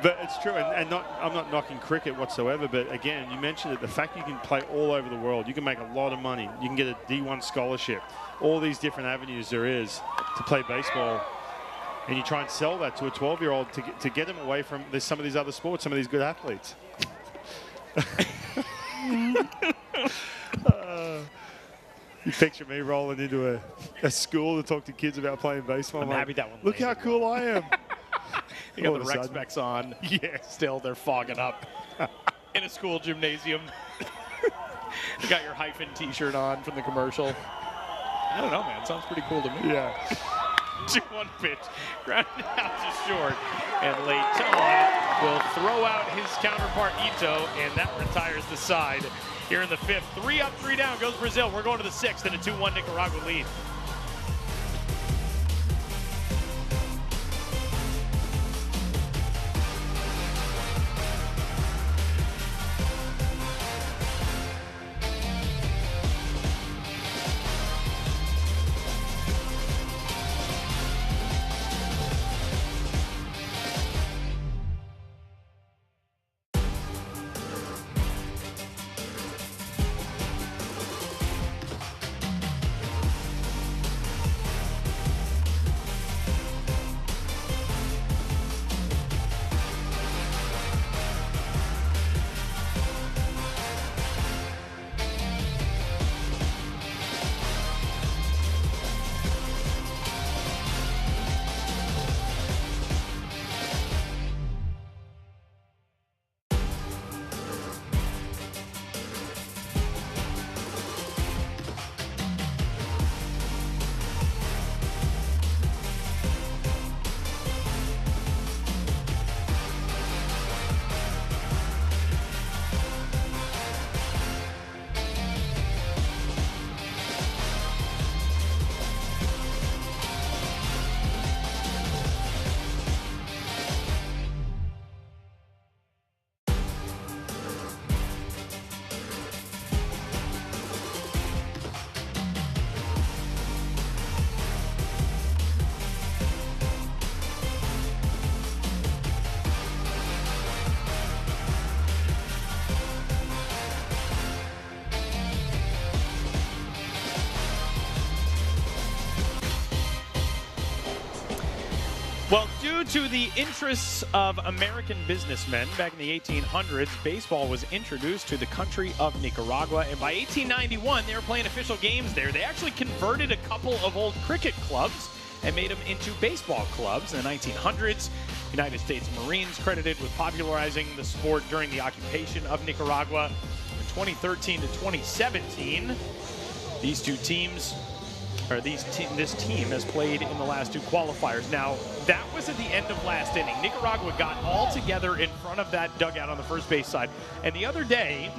But it's true, and I'm not knocking cricket whatsoever, but again, you mentioned it, the fact you can play all over the world, you can make a lot of money, you can get a D1 scholarship, all these different avenues there is to play baseball, and you try and sell that to a 12-year-old to get them away from some of these other sports, some of these good athletes. You picture me rolling into a school to talk to kids about playing baseball. I'm happy that one. Look how cool I am. You got the rec specs on. Yeah. Still, they're fogging up in a school gymnasium. You got your hyphen T-shirt on from the commercial. I don't know, man. It sounds pretty cool to me. Yeah. 2-1 pitch. Grounded out to short. And Leighton will throw out his counterpart Ito, and that retires the side. Here in the fifth, 3 up, 3 down goes Brazil. We're going to the sixth and a 2-1 Nicaragua lead. Due to the interests of American businessmen back in the 1800s, baseball was introduced to the country of Nicaragua, and by 1891, they were playing official games there. They actually converted a couple of old cricket clubs and made them into baseball clubs. In the 1900s, United States Marines credited with popularizing the sport during the occupation of Nicaragua. From 2013 to 2017, these two teams, or this team has played in the last two qualifiers. Now, that was at the end of last inning. Nicaragua got all together in front of that dugout on the first base side. And the other day,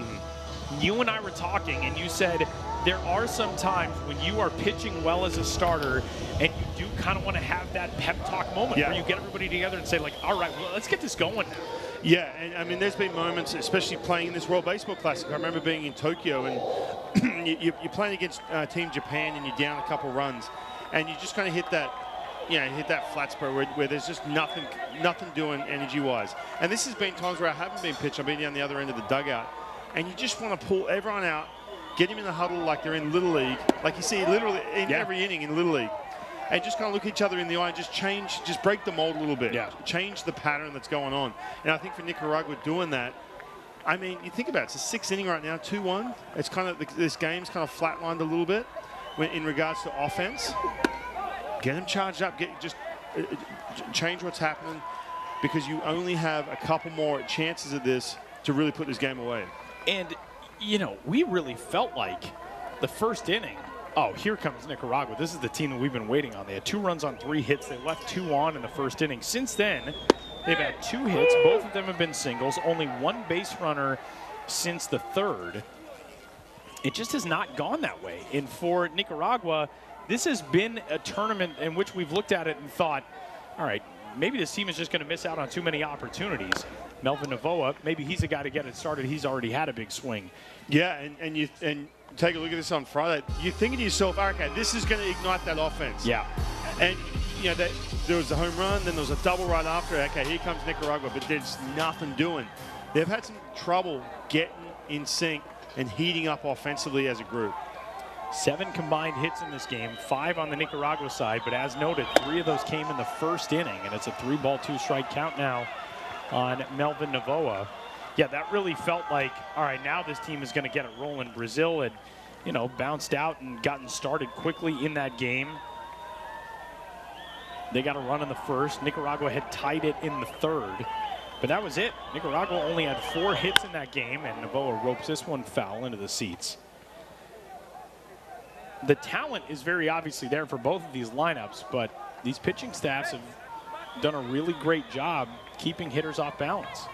you and I were talking, and you said there are some times when you are pitching well as a starter, and you do kind of want to have that pep talk moment where you get everybody together and say, like, all right, well, let's get this going now. Yeah, and I mean, there's been moments, especially playing in this World Baseball Classic. I remember being in Tokyo, and you're playing against Team Japan, and you're down a couple runs, and you just kind of hit that, hit that flat spot where there's just nothing doing energy-wise. And this has been times where I haven't been pitched. I've been down the other end of the dugout, and you just want to pull everyone out, get them in the huddle like they're in Little League, like you see literally in every inning in Little League. And just kind of look each other in the eye and just break the mold a little bit. Yeah. Change the pattern that's going on. And I think for Nicaragua doing that, I mean, you think about it, it's a sixth inning right now, 2-1. It's kind of, this game's kind of flatlined a little bit in regards to offense. Get them charged up, change what's happening, because you only have a couple more chances of this to really put this game away. And, we really felt like the first inning, oh, here comes Nicaragua. This is the team that we've been waiting on. They had 2 runs on 3 hits. They left 2 on in the first inning. Since then, they've had 2 hits. Both of them have been singles. Only 1 base runner since the third. It just has not gone that way. And for Nicaragua, this has been a tournament in which we've looked at it and thought, all right, maybe this team is just going to miss out on too many opportunities. Melvin Novoa, maybe he's the guy to get it started. He's already had a big swing. Yeah, and take a look at this on Friday. You're thinking to yourself, okay, this is going to ignite that offense. Yeah. And, there was a home run, then there was a double right after. Okay, here comes Nicaragua, but there's nothing doing. They've had some trouble getting in sync and heating up offensively as a group. 7 combined hits in this game, 5 on the Nicaragua side, but as noted, 3 of those came in the first inning, and it's a 3-ball, 2-strike count now on Melvin Novoa. Yeah, that really felt like, all right, now this team is going to get it rolling. Brazil had, bounced out and gotten started quickly in that game. They got a run in the first. Nicaragua had tied it in the third, but that was it. Nicaragua only had 4 hits in that game, and Novoa ropes this one foul into the seats. The talent is very obviously there for both of these lineups, but these pitching staffs have done a really great job keeping hitters off balance.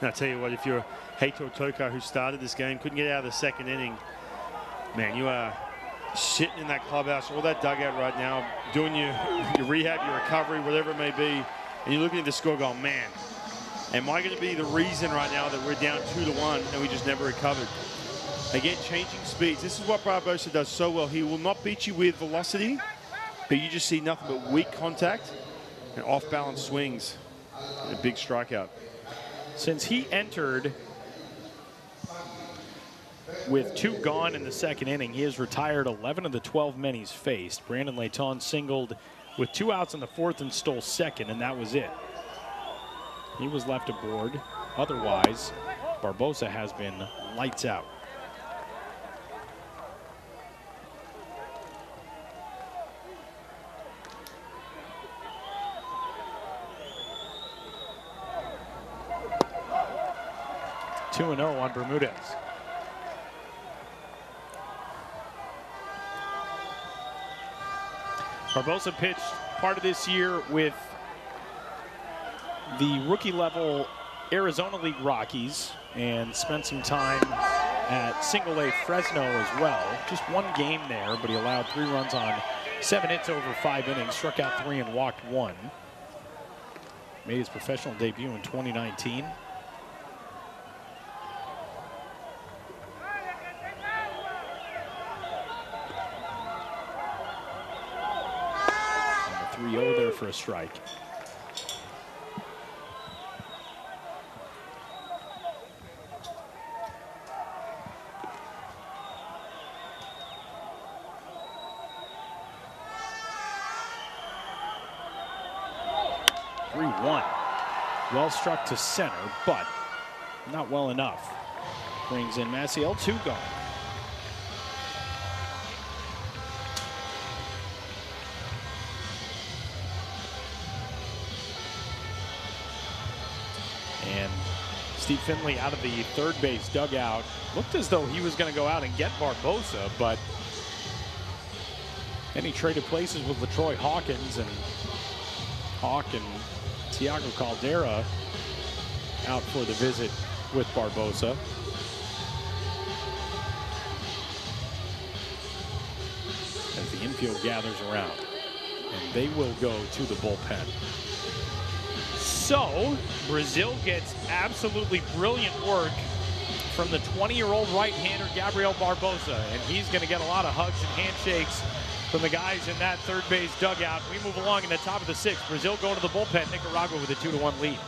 And I'll tell you what, if you're Heitor Toka, who started this game, couldn't get out of the second inning, man, you are sitting in that clubhouse or that dugout right now, doing your rehab, your recovery, whatever it may be, and you're looking at the score going, man, am I going to be the reason right now that we're down 2-1 and we just never recovered? Again, changing speeds. This is what Barbosa does so well. He will not beat you with velocity, but you just see nothing but weak contact and off-balance swings. And a big strikeout. Since he entered with 2 gone in the second inning, he has retired 11 of the 12 men he's faced. Brandon Layton singled with 2 outs in the fourth and stole second, and that was it. He was left aboard. Otherwise, Barbosa has been lights out. Two 2-0 on Bermudez. Barbosa pitched part of this year with the rookie-level Arizona League Rockies and spent some time at Single-A Fresno as well. Just 1 game there, but he allowed 3 runs on 7 hits over 5 innings, struck out 3 and walked 1. Made his professional debut in 2019. And a 3-0 there for a strike. 3-1. Well struck to center, but not well enough. Brings in Maciel, 2 gone. And Steve Finley out of the third base dugout. Looked as though he was going to go out and get Barbosa, but then he traded places with LaTroy Hawkins, and Hawk and Tiago Caldera out for the visit with Barbosa. As the infield gathers around, and they will go to the bullpen. So, Brazil gets absolutely brilliant work from the 20-year-old right-hander Gabriel Barbosa, and he's going to get a lot of hugs and handshakes from the guys in that third base dugout. We move along in the top of the 6th. Brazil going to the bullpen. Nicaragua with a 2-1 lead.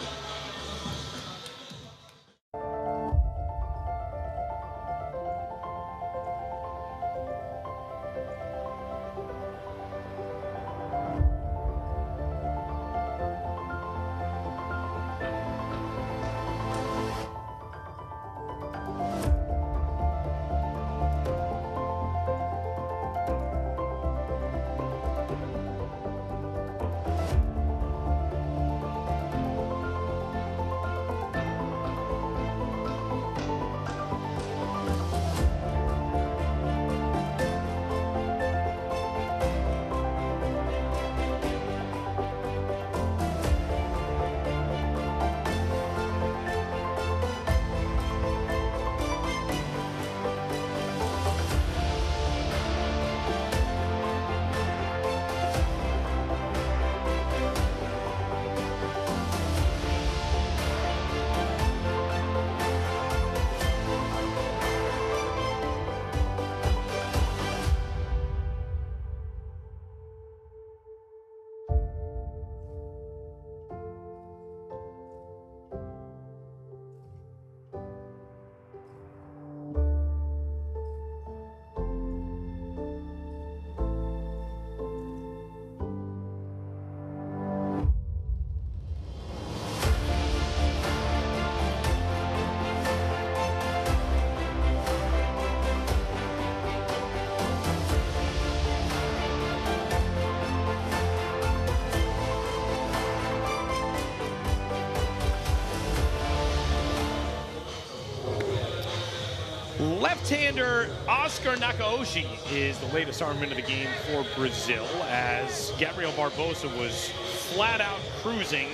Left-hander Oscar Nakaoshi is the latest armament of the game for Brazil, as Gabriel Barbosa was flat out cruising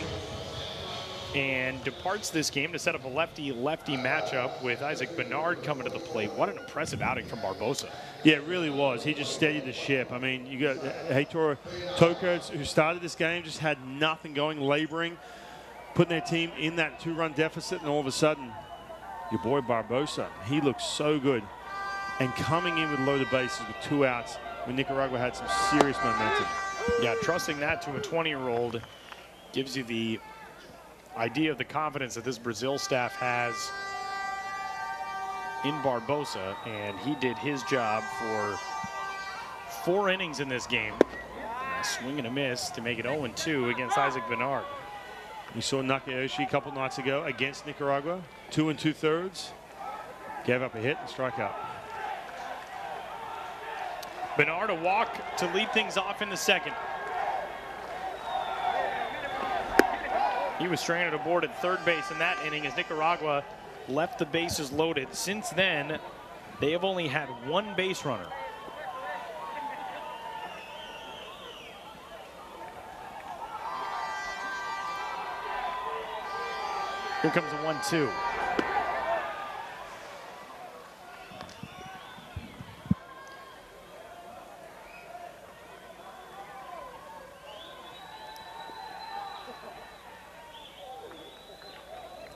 and departs this game to set up a lefty-lefty matchup with Isaac Bernard coming to the plate. What an impressive outing from Barbosa. Yeah, it really was. He just steadied the ship. I mean, you got Heitor Toca, who started this game, just had nothing going, laboring, putting their team in that 2-run deficit, and all of a sudden, your boy Barbosa, he looks so good. And coming in with loaded bases with 2 outs when Nicaragua had some serious momentum. Yeah, trusting that to a 20-year-old gives you the idea of the confidence that this Brazil staff has in Barbosa, and he did his job for 4 innings in this game. A swing and a miss to make it 0-2 against Isaac Bernard. We saw Nakayoshi a couple nights ago against Nicaragua, 2 2/3, gave up a hit and strikeout. Bernard a walk to lead things off in the 2nd. He was stranded aboard at third base in that inning as Nicaragua left the bases loaded. Since then, they have only had 1 base runner. Here comes a 1-2.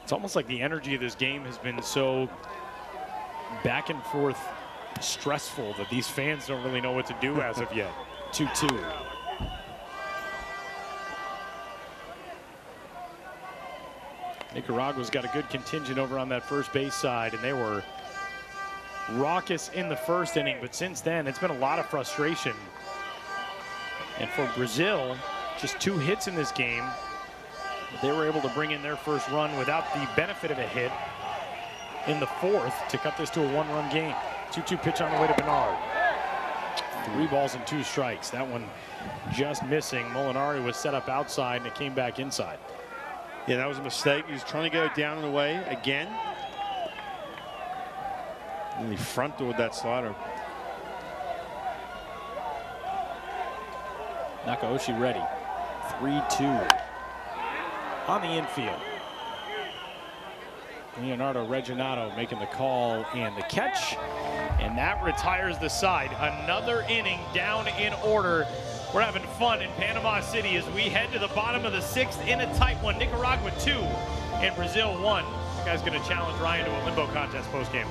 It's almost like the energy of this game has been so back and forth stressful that these fans don't really know what to do as of yet. 2-2. Nicaragua's got a good contingent over on that first base side, and they were raucous in the 1st inning, but since then it's been a lot of frustration. And for Brazil, just 2 hits in this game. They were able to bring in their first run without the benefit of a hit in the fourth to cut this to a one-run game. 2-2 pitch on the way to Bernard. 3 balls and 2 strikes. That one just missing. Molinari was set up outside, and it came back inside. Yeah, that was a mistake. He was trying to go down and away again. And he front doored that slider. Nakaoshi ready. 3-2 on the infield. Leonardo Reginato making the call and the catch, and that retires the side. Another inning down in order. We're having fun in Panama City as we head to the bottom of the 6th in a tight one. Nicaragua 2 and Brazil 1. This guy's going to challenge Ryan to a limbo contest postgame.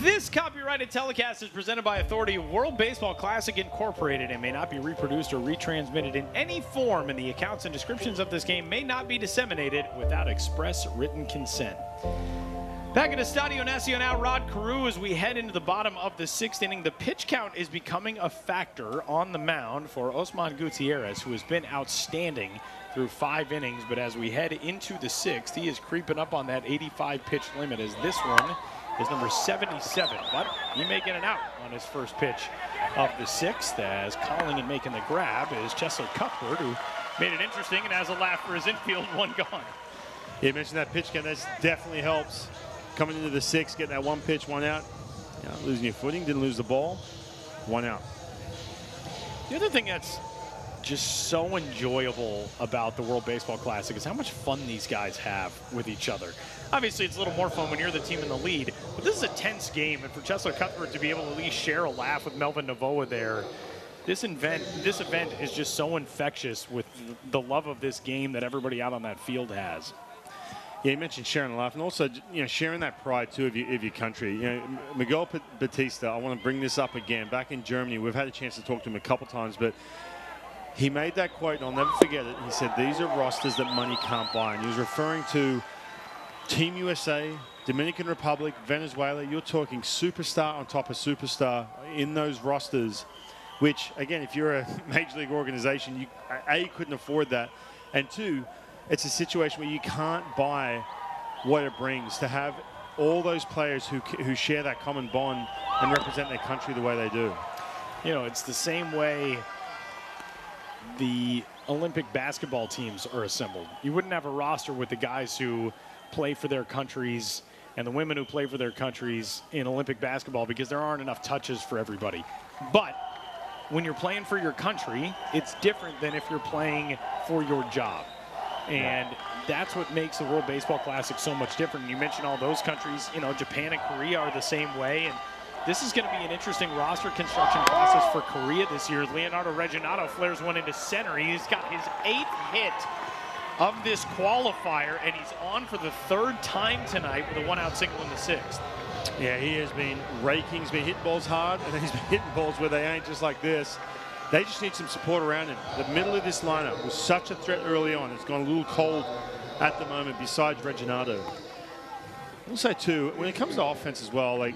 This copyrighted telecast is presented by authority of World Baseball Classic Incorporated and may not be reproduced or retransmitted in any form, and the accounts and descriptions of this game may not be disseminated without express written consent. Back in Estadio Nacional, Rod Carew, as we head into the bottom of the 6th inning. The pitch count is becoming a factor on the mound for Osman Gutierrez, who has been outstanding through 5 innings, but as we head into the 6th, he is creeping up on that 85 pitch limit, as this one is number 77, but he may get an out on his first pitch of the 6th, as calling and making the grab is Cheslor Cuthbert, who made it interesting and has a laugh for his infield. 1 gone. You mentioned that pitch count. That definitely helps. Coming into the 6th, getting that 1 pitch, 1 out. You know, losing your footing, didn't lose the ball. 1 out. The other thing that's just so enjoyable about the World Baseball Classic is how much fun these guys have with each other. Obviously, it's a little more fun when you're the team in the lead, but this is a tense game, and for Cheslor Cuthbert to be able to at least share a laugh with Melvin Novoa there, this event is just so infectious with the love of this game that everybody out on that field has. Yeah, you mentioned sharing a laugh, and also, you know, sharing that pride too of your country. You know, Miguel Batista, I want to bring this up again. Back in Germany, we've had a chance to talk to him a couple times, but he made that quote, and I'll never forget it. He said, "These are rosters that money can't buy," and he was referring to Team USA, Dominican Republic, Venezuela. You're talking superstar on top of superstar in those rosters, which, again, if you're a major league organization, you, A, couldn't afford that, and 2, it's a situation where you can't buy what it brings to have all those players who share that common bond and represent their country the way they do. You know, it's the same way the Olympic basketball teams are assembled. You wouldn't have a roster with the guys who play for their countries and the women who play for their countries in Olympic basketball because there aren't enough touches for everybody. But when you're playing for your country, it's different than if you're playing for your job. And that's what makes the World Baseball Classic so much different. You mentioned all those countries, you know, Japan and Korea are the same way. And this is going to be an interesting roster construction process for Korea this year. Leonardo Reginato flares one into center. He's got his 8th hit of this qualifier, and he's on for the 3rd time tonight with a 1-out single in the 6th. Yeah, he has been raking. He's been hitting balls hard, and then he's been hitting balls where they ain't, just like this. They just need some support around him. The middle of this lineup was such a threat early on. It's gone a little cold at the moment besides Reginato. I'll say too, when it comes to offense as well, like,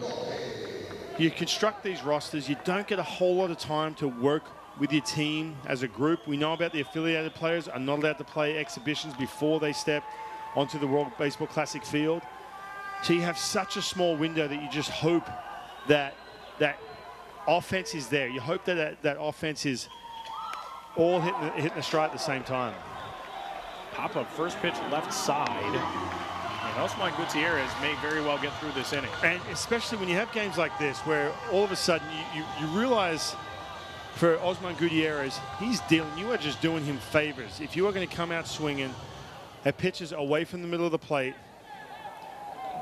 you construct these rosters, you don't get a whole lot of time to work with your team as a group. We know about the affiliated players are not allowed to play exhibitions before they step onto the World Baseball Classic field. So you have such a small window that you just hope that that offense is there. You hope that that offense is all hitting the stride at the same time. Pop-up first pitch left side. And Osman Gutierrez may very well get through this inning. And especially when you have games like this where all of a sudden you realize for Osman Gutierrez, you are just doing him favors. If you are going to come out swinging at pitches away from the middle of the plate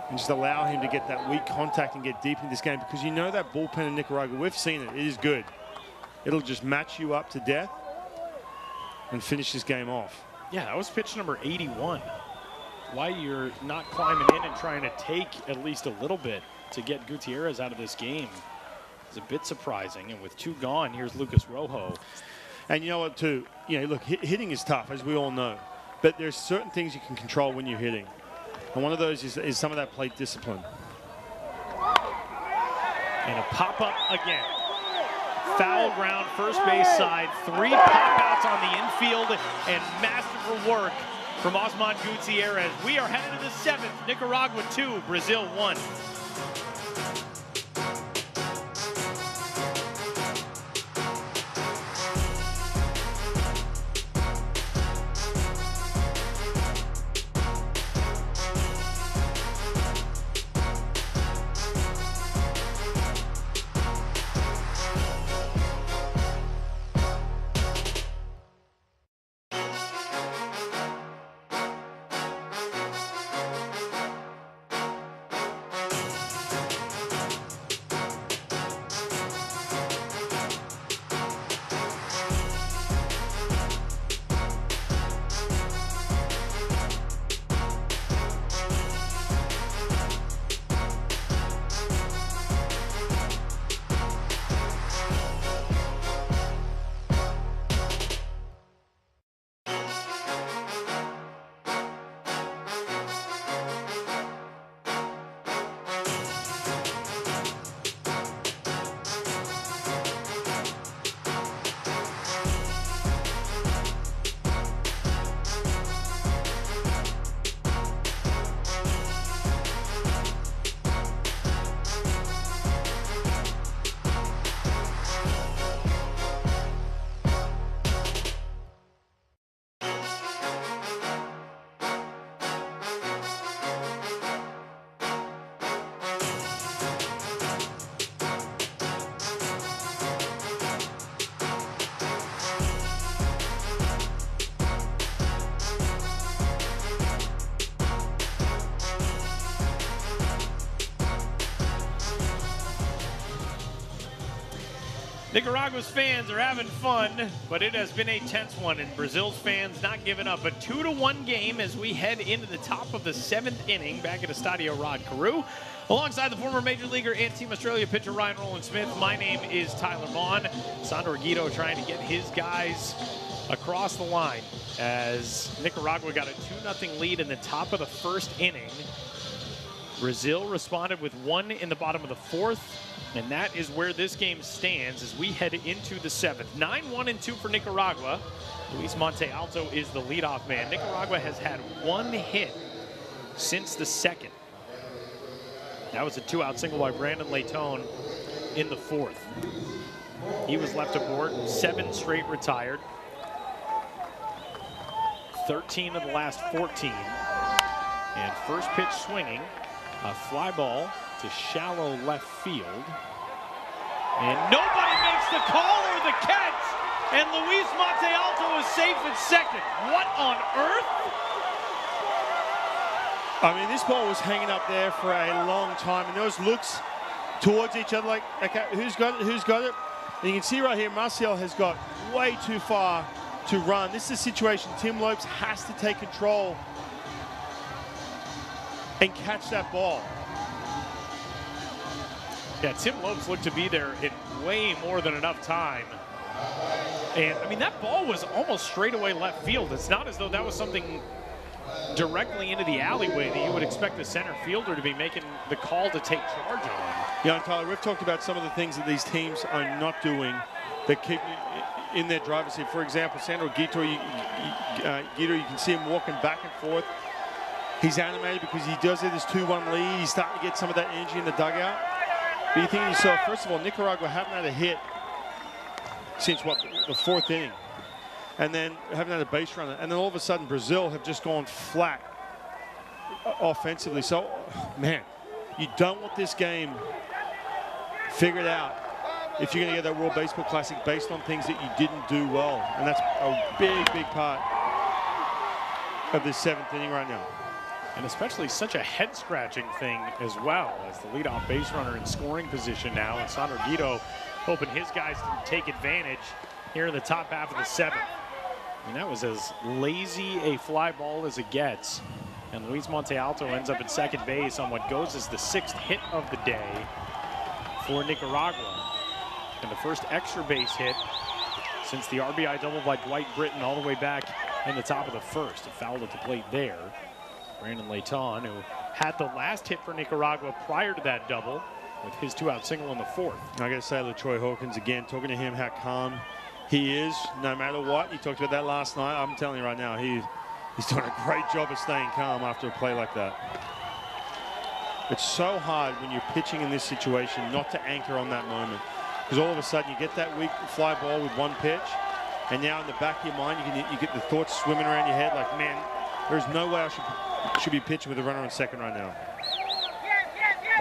and just allow him to get that weak contact and get deep in this game, because you know that bullpen in Nicaragua, we've seen it, it is good. It'll just match you up to death and finish this game off. Yeah, that was pitch number 81. Why you're not climbing in and trying to take at least a little bit to get Gutierrez out of this game is a bit surprising. And with 2 gone, here's Lucas Rojo. And you know what, too? You know, look, hitting is tough, as we all know. But there's certain things you can control when you're hitting. And one of those is some of that plate discipline. And a pop-up again. Foul ground, first base side. 3 pop-outs on the infield and masterful work from Osman Gutierrez. We are headed to the 7th. Nicaragua 2, Brazil 1. Nicaragua's fans are having fun, but it has been a tense one, and Brazil's fans not giving up. A 2-1 game as we head into the top of the 7th inning back at Estadio Rod Carew. Alongside the former Major Leaguer and Team Australia pitcher Ryan Rowland-Smith, my name is Tyler Vaughn. Sandro Guido trying to get his guys across the line as Nicaragua got a 2-0 lead in the top of the 1st inning. Brazil responded with 1 in the bottom of the 4th. And that is where this game stands as we head into the 7th. 9-1-2 for Nicaragua. Luis Monte Alto is the leadoff man. Nicaragua has had 1 hit since the 2nd. That was a 2-out single by Brandon Layton in the 4th. He was left aboard, 7 straight retired. 13 of the last 14. And first pitch swinging, a fly ball to shallow left field. And nobody makes the call or the catch. And Luis Monte Alto is safe at 2nd. What on earth? I mean, this ball was hanging up there for a long time, and those looks towards each other like, okay, who's got it, who's got it? And you can see right here, Martial has got way too far to run. This is a situation Tim Lopes has to take control and catch that ball. Yeah, Tim Lopes looked to be there in way more than enough time. And, I mean, that ball was almost straight away left field. It's not as though that was something directly into the alleyway that you would expect the center fielder to be making the call to take charge on. Yeah, and Tyler, we've talked about some of the things that these teams are not doing that keep in their driver's seat. For example, Sandro Guito, you can see him walking back and forth. He's animated because he does it as 2-1 lead. He's starting to get some of that energy in the dugout. But you think to yourself, first of all, Nicaragua haven't had a hit since, what, the 4th inning. And then haven't had a base runner. And then all of a sudden, Brazil have just gone flat offensively. So, man, you don't want this game figured out if you're going to get that World Baseball Classic based on things that you didn't do well. And that's a big, big part of this 7th inning right now. And especially such a head-scratching thing as well, as the leadoff base runner in scoring position now. And Sandro Guito hoping his guys can take advantage here in the top half of the 7th. I mean, that was as lazy a fly ball as it gets. And Luis Montealto ends up at second base on what goes as the 6th hit of the day for Nicaragua. And the first extra base hit since the RBI double by Dwight Britton all the way back in the top of the 1st. A foul at the plate there. Brandon Leighton, who had the last hit for Nicaragua prior to that double with his 2-out single in the 4th. I got to say, LaTroy Hawkins, again, talking to him how calm he is, no matter what. He talked about that last night. I'm telling you right now, he's doing a great job of staying calm after a play like that. It's so hard when you're pitching in this situation not to anchor on that moment. Because all of a sudden you get that weak fly ball with one pitch, and now in the back of your mind you get the thoughts swimming around your head like, man, there's no way I should be pitching with a runner on second right now.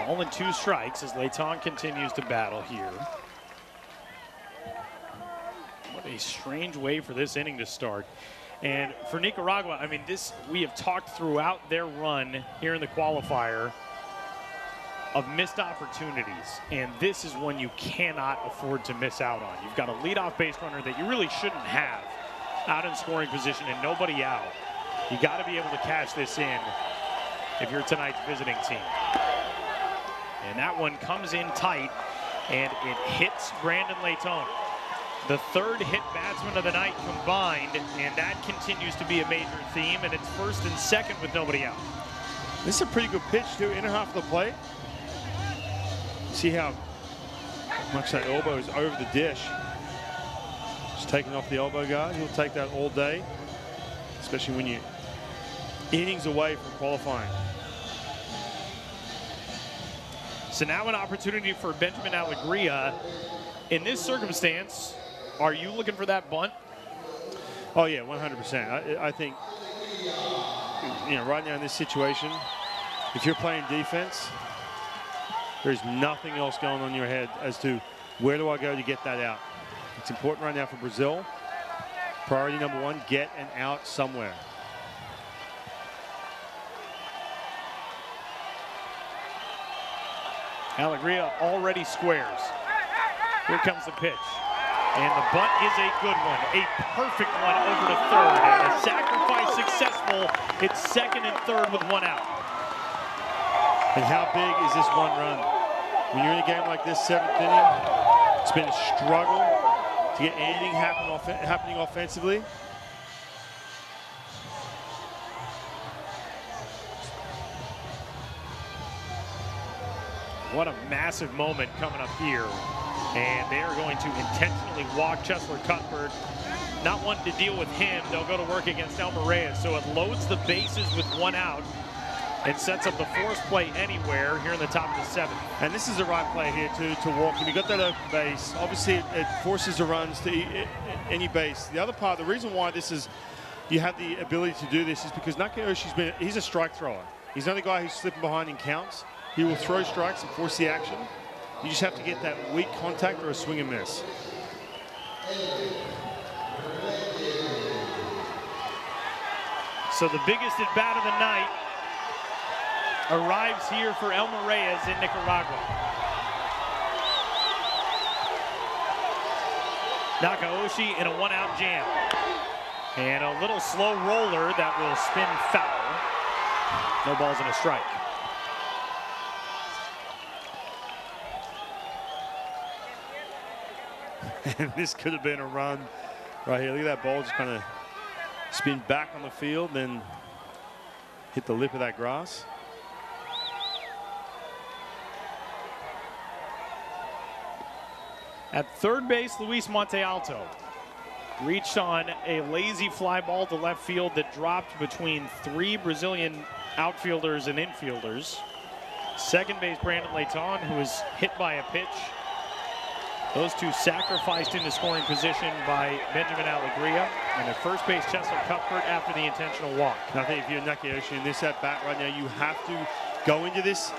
Ball and 2 strikes as Leighton continues to battle here. What a strange way for this inning to start. And for Nicaragua, I mean, we have talked throughout their run here in the qualifier of missed opportunities, and this is one you cannot afford to miss out on. You've got a leadoff base runner that you really shouldn't have out in scoring position and nobody out. You got to be able to cash this in if you're tonight's visiting team. And that one comes in tight, and it hits Brandon Leighton. The 3rd hit batsman of the night combined, and that continues to be a major theme, and it's 1st and 2nd with nobody out. This is a pretty good pitch, too, inner half of the plate. See how much that elbow is over the dish. Just taking off the elbow guard. He'll take that all day, especially when you're innings away from qualifying. So now an opportunity for Benjamin Alegria. In this circumstance, are you looking for that bunt? Oh, yeah, 100%. I think, you know, right now in this situation, if you're playing defense, there's nothing else going on in your head as to where do I go to get that out. It's important right now for Brazil. Priority number 1, get an out somewhere. Alegria already squares. Here comes the pitch. And the bunt is a good one. A perfect one over to 3rd. And a sacrifice successful. It's 2nd and 3rd with 1 out. And how big is this 1 run? When you're in a game like this, 7th inning, it's been a struggle to get anything happening offensively. What a massive moment coming up here. And they are going to intentionally walk Cheslor Cuthbert. Not wanting to deal with him, they'll go to work against Elmer Reyes. So it loads the bases with 1 out and sets up the force play anywhere here in the top of the 7th. And this is the right play here to walk him. You got that open base. Obviously, it forces the runs to any base. The other part, the reason why you have the ability to do this is because Nakayoshi's he's a strike thrower. He's not a guy who's slipping behind in counts. He will throw strikes and force the action. You just have to get that weak contact or a swing and miss. So the biggest at bat of the night arrives here for Elmer Reyes in Nicaragua. Nakaoshi in a one-out jam. And a little slow roller that will spin foul. No balls and a strike. And this could have been a run right here. Look at that ball just kind of spin back on the field, then hit the lip of that grass. At third base, Luis Montealto reached on a lazy fly ball to left field that dropped between 3 Brazilian outfielders and infielders. Second base, Brandon Leighton, who was hit by a pitch. Those two sacrificed into scoring position by Benjamin Alegria. And at first base, Chester Cuthbert after the intentional walk. I think if you're Nakayoshi in this at bat right now, you have to go into this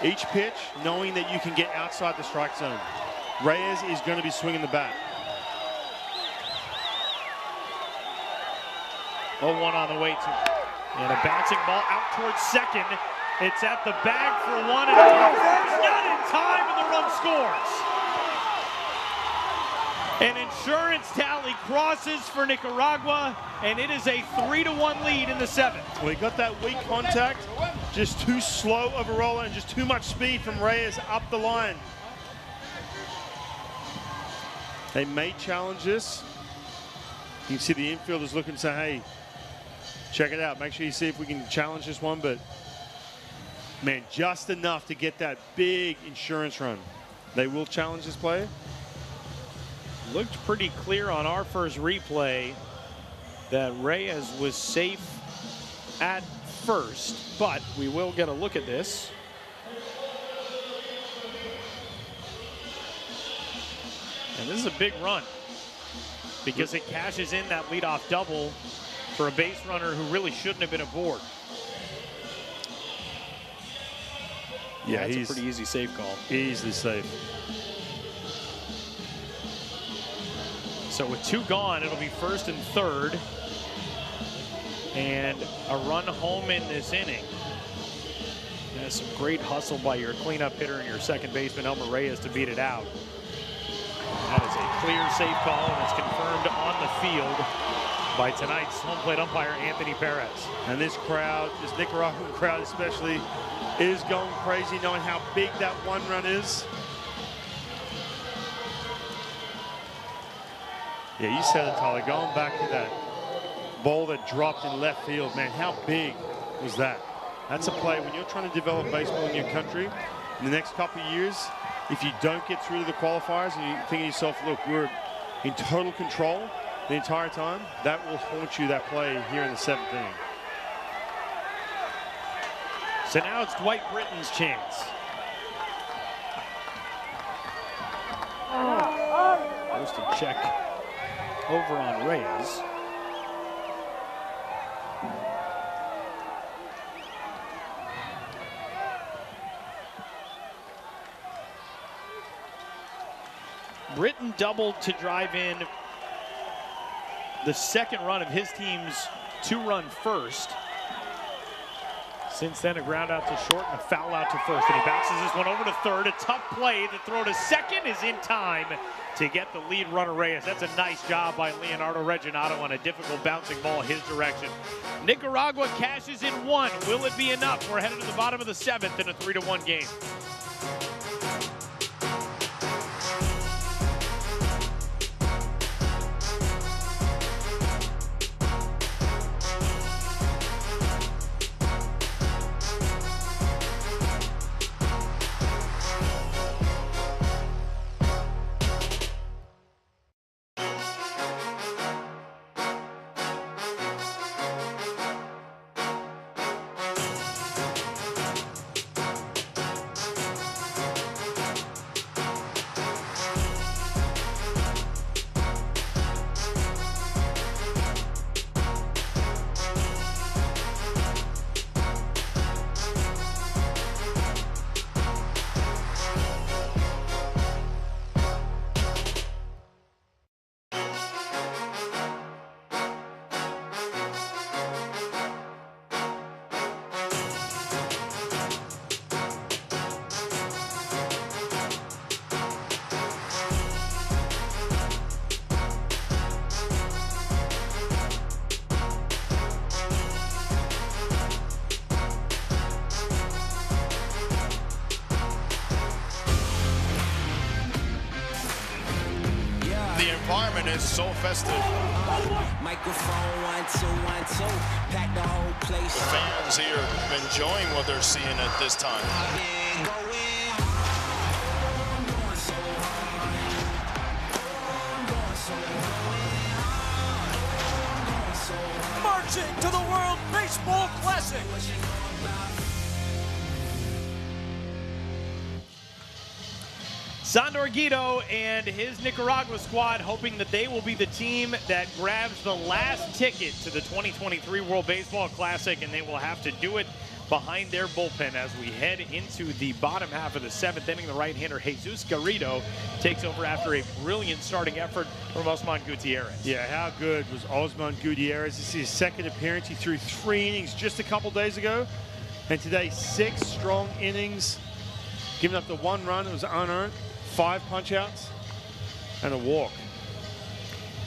each pitch knowing that you can get outside the strike zone. Reyes is going to be swinging the bat. 0-1 on the way to. And a bouncing ball out towards second. It's at the bag for one, and it's not in time, and the run scores. An insurance tally crosses for Nicaragua, and it is a 3-1 lead in the 7th. Well, he got that weak contact, just too slow of a roller, and just too much speed from Reyes up the line. They may challenge this. You can see the infielders looking and say, hey, check it out. Make sure you see if we can challenge this one. But, man, just enough to get that big insurance run. They will challenge this play. Looked pretty clear on our first replay that Reyes was safe at first, but we will get a look at this. And this is a big run because it cashes in that leadoff double for a base runner who really shouldn't have been aboard. Yeah, that's a pretty easy save call. Easily safe. So with 2 gone, it'll be first and third. And a run home in this inning. That's some great hustle by your cleanup hitter and your second baseman, Elmer Reyes, to beat it out. That is a clear save call, and it's confirmed on the field by tonight's home plate umpire, Anthony Perez. And this crowd, this Nicaraguan crowd especially, is going crazy knowing how big that one run is. Yeah, you said it, Tyler. Going back to that ball that dropped in left field, man, how big was that? That's a play when you're trying to develop baseball in your country in the next couple of years. If you don't get through to the qualifiers and you think to yourself, look, we're in total control the entire time, that will haunt you, that play here in the 7th inning. So now it's Dwight Britton's chance. First and check over on Reyes. Britton doubled to drive in the second run of his team's 2-run first. Since then, a ground out to short and a foul out to first. And he bounces this one over to third. A tough play. The throw to second is in time to get the lead runner Reyes. That's a nice job by Leonardo Reginato on a difficult bouncing ball his direction. Nicaragua cashes in 1. Will it be enough? We're headed to the bottom of the 7th in a 3-1 game. and it's so festive. Microphone 1 2 1 2. Pack the whole place. The fans here enjoying what they're seeing at this time. Marching to the World Baseball Classic. Sandor Guido and his Nicaragua squad hoping that they will be the team that grabs the last ticket to the 2023 World Baseball Classic, and they will have to do it behind their bullpen as we head into the bottom half of the 7th inning. The right-hander Jesus Garrido takes over after a brilliant starting effort from Osman Gutierrez. Yeah, how good was Osman Gutierrez? This is his 2nd appearance. He threw 3 innings just a couple days ago, and today 6 strong innings, giving up the 1 run. It was unearned. 5 punch-outs and a walk.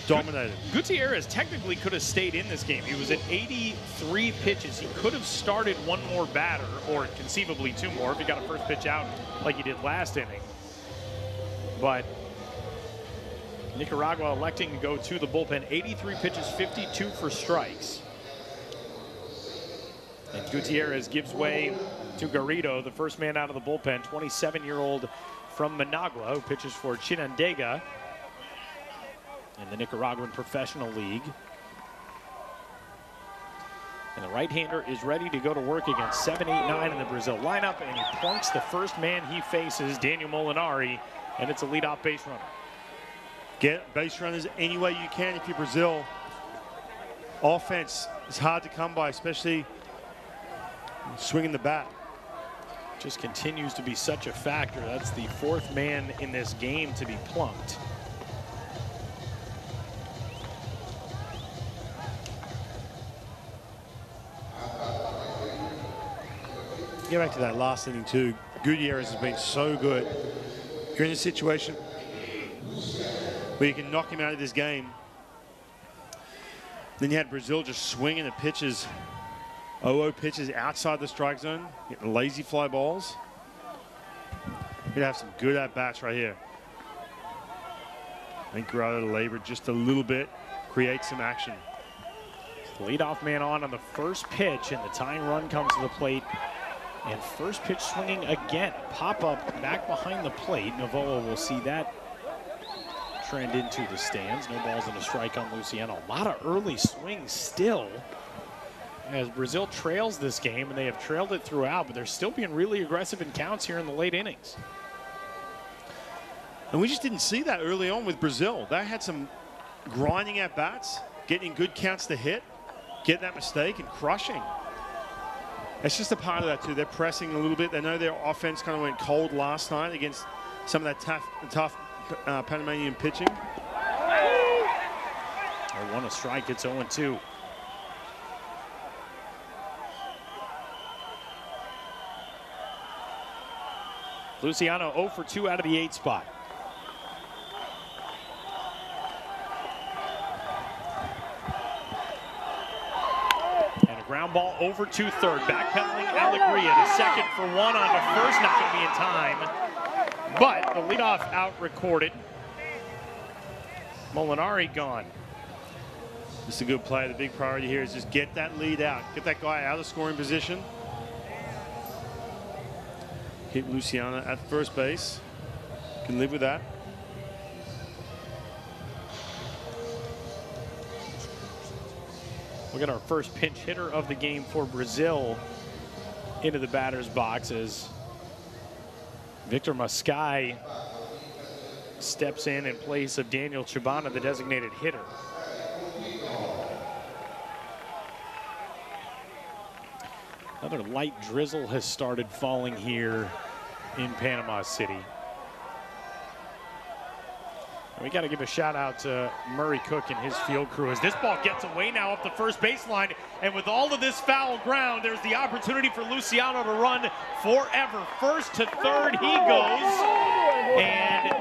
Dominated. Gutierrez technically could have stayed in this game. He was at 83 pitches. He could have started 1 more batter, or conceivably 2 more if he got a first pitch out like he did last inning. But Nicaragua electing to go to the bullpen. 83 pitches, 52 for strikes. And Gutierrez gives way to Garrido, the first man out of the bullpen, 27-year-old from Managua, who pitches for Chinandega in the Nicaraguan Professional League. And the right-hander is ready to go to work against 7, 8, 9 in the Brazil lineup, and he plunks the first man he faces, Daniel Molinari, and it's a leadoff base runner. Get base runners any way you can if you're Brazil. Offense is hard to come by, especially swinging the bat. Just continues to be such a factor. That's the 4th man in this game to be plunked. Get back to that last inning too. Gutierrez has been so good. You're in a situation where you can knock him out of this game. Then you had Brazil just swinging at pitches. 0-0 pitches outside the strike zone, getting lazy fly balls. You're gonna have some good at-bats right here. I think Garrido to labor just a little bit, create some action. The leadoff man on the first pitch, and the tying run comes to the plate. And first pitch swinging again. Pop up back behind the plate. Novoa will see that trend into the stands. No balls and a strike on Luciano. A lot of early swings still, as Brazil trails this game, and they have trailed it throughout, but they're still being really aggressive in counts here in the late innings. And we just didn't see that early on with Brazil. They had some grinding at bats, getting good counts to hit, get that mistake, and crushing. It's just a part of that too. They're pressing a little bit. They know their offense kind of went cold last night against some of that tough Panamanian pitching. They want a strike, it's 0-2. Luciano 0 for 2 out of the 8 spot. And a ground ball over to third. Backpedaling Alegria to second for 1 on to first. Not going to be in time. But the leadoff out recorded. Molinari gone. This is a good play. The big priority here is just get that lead out. Get that guy out of scoring position. Hit Luciano at first base. Can live with that. We'll get our first pinch hitter of the game for Brazil into the batter's box as Victor Mascai steps in place of Daniel Chibana, the designated hitter. Another light drizzle has started falling here in Panama City. And we got to give a shout out to Murray Cook and his field crew as this ball gets away now up the first baseline. And with all of this foul ground, there's the opportunity for Luciano to run forever. First to third he goes. And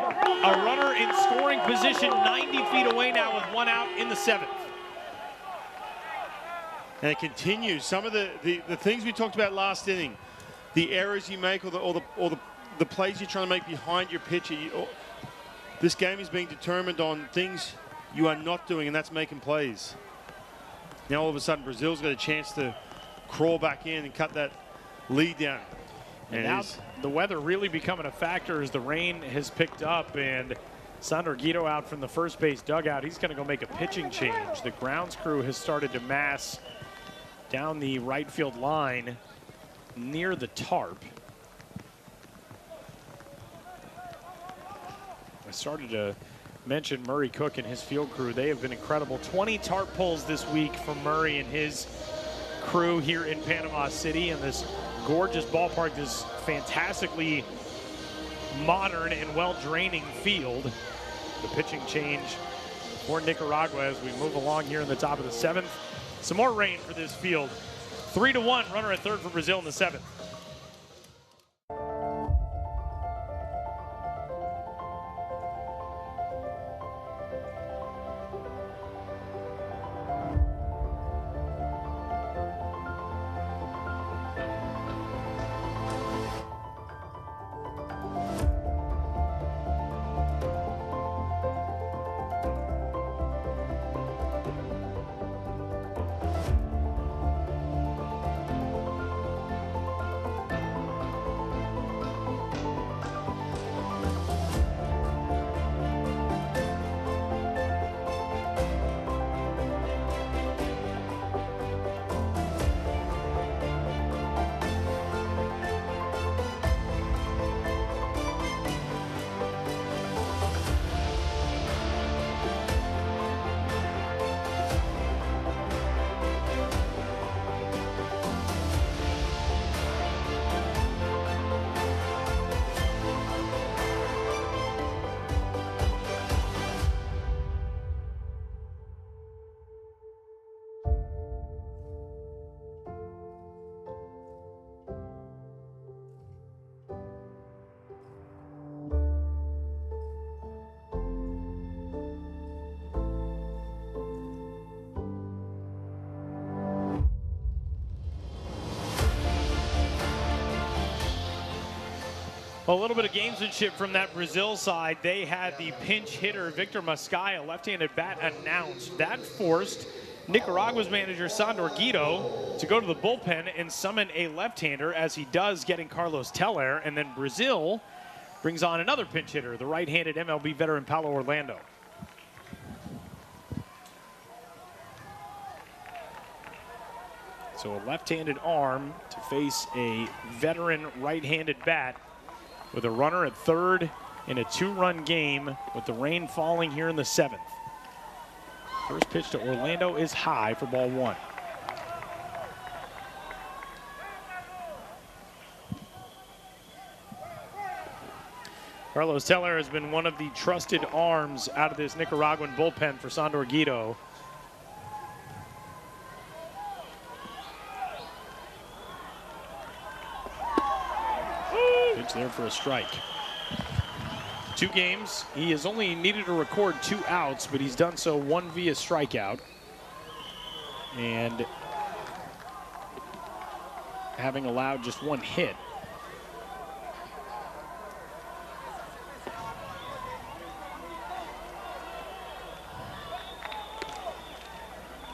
a runner in scoring position 90 feet away now with 1 out in the 7th. And it continues. Some of the things we talked about last inning, the errors you make or the plays you're trying to make behind your pitcher. This game is being determined on things you are not doing, and that's making plays. Now all of a sudden Brazil's got a chance to crawl back in and cut that lead down. And now the weather really becoming a factor as the rain has picked up, and Sandor Guido out from the first base dugout. He's going to go make a pitching change. The grounds crew has started to mass down the right field line near the tarp. I started to mention Murray Cook and his field crew. They have been incredible. 20 tarp pulls this week from Murray and his crew here in Panama City, and this gorgeous ballpark, this fantastically modern and well-draining field. The pitching change for Nicaragua as we move along here in the top of the 7th. Some more rain for this field. 3-1, runner at third for Brazil in the 7th. Well, a little bit of gamesmanship from that Brazil side. They had the pinch hitter, Victor Mascaya, left-handed bat announced. That forced Nicaragua's manager, Sandor Guido, to go to the bullpen and summon a left-hander, as he does, getting Carlos Teller. And then Brazil brings on another pinch hitter, the right-handed MLB veteran, Paulo Orlando. So a left-handed arm to face a veteran right-handed bat, with a runner at third in a 2-run game with the rain falling here in the 7th. First pitch to Orlando is high for ball 1. Carlos Teller has been one of the trusted arms out of this Nicaraguan bullpen for Sandor Guido. There for a strike. 2 games. He has only needed to record 2 outs, but he's done so 1 via strikeout. And having allowed just 1 hit.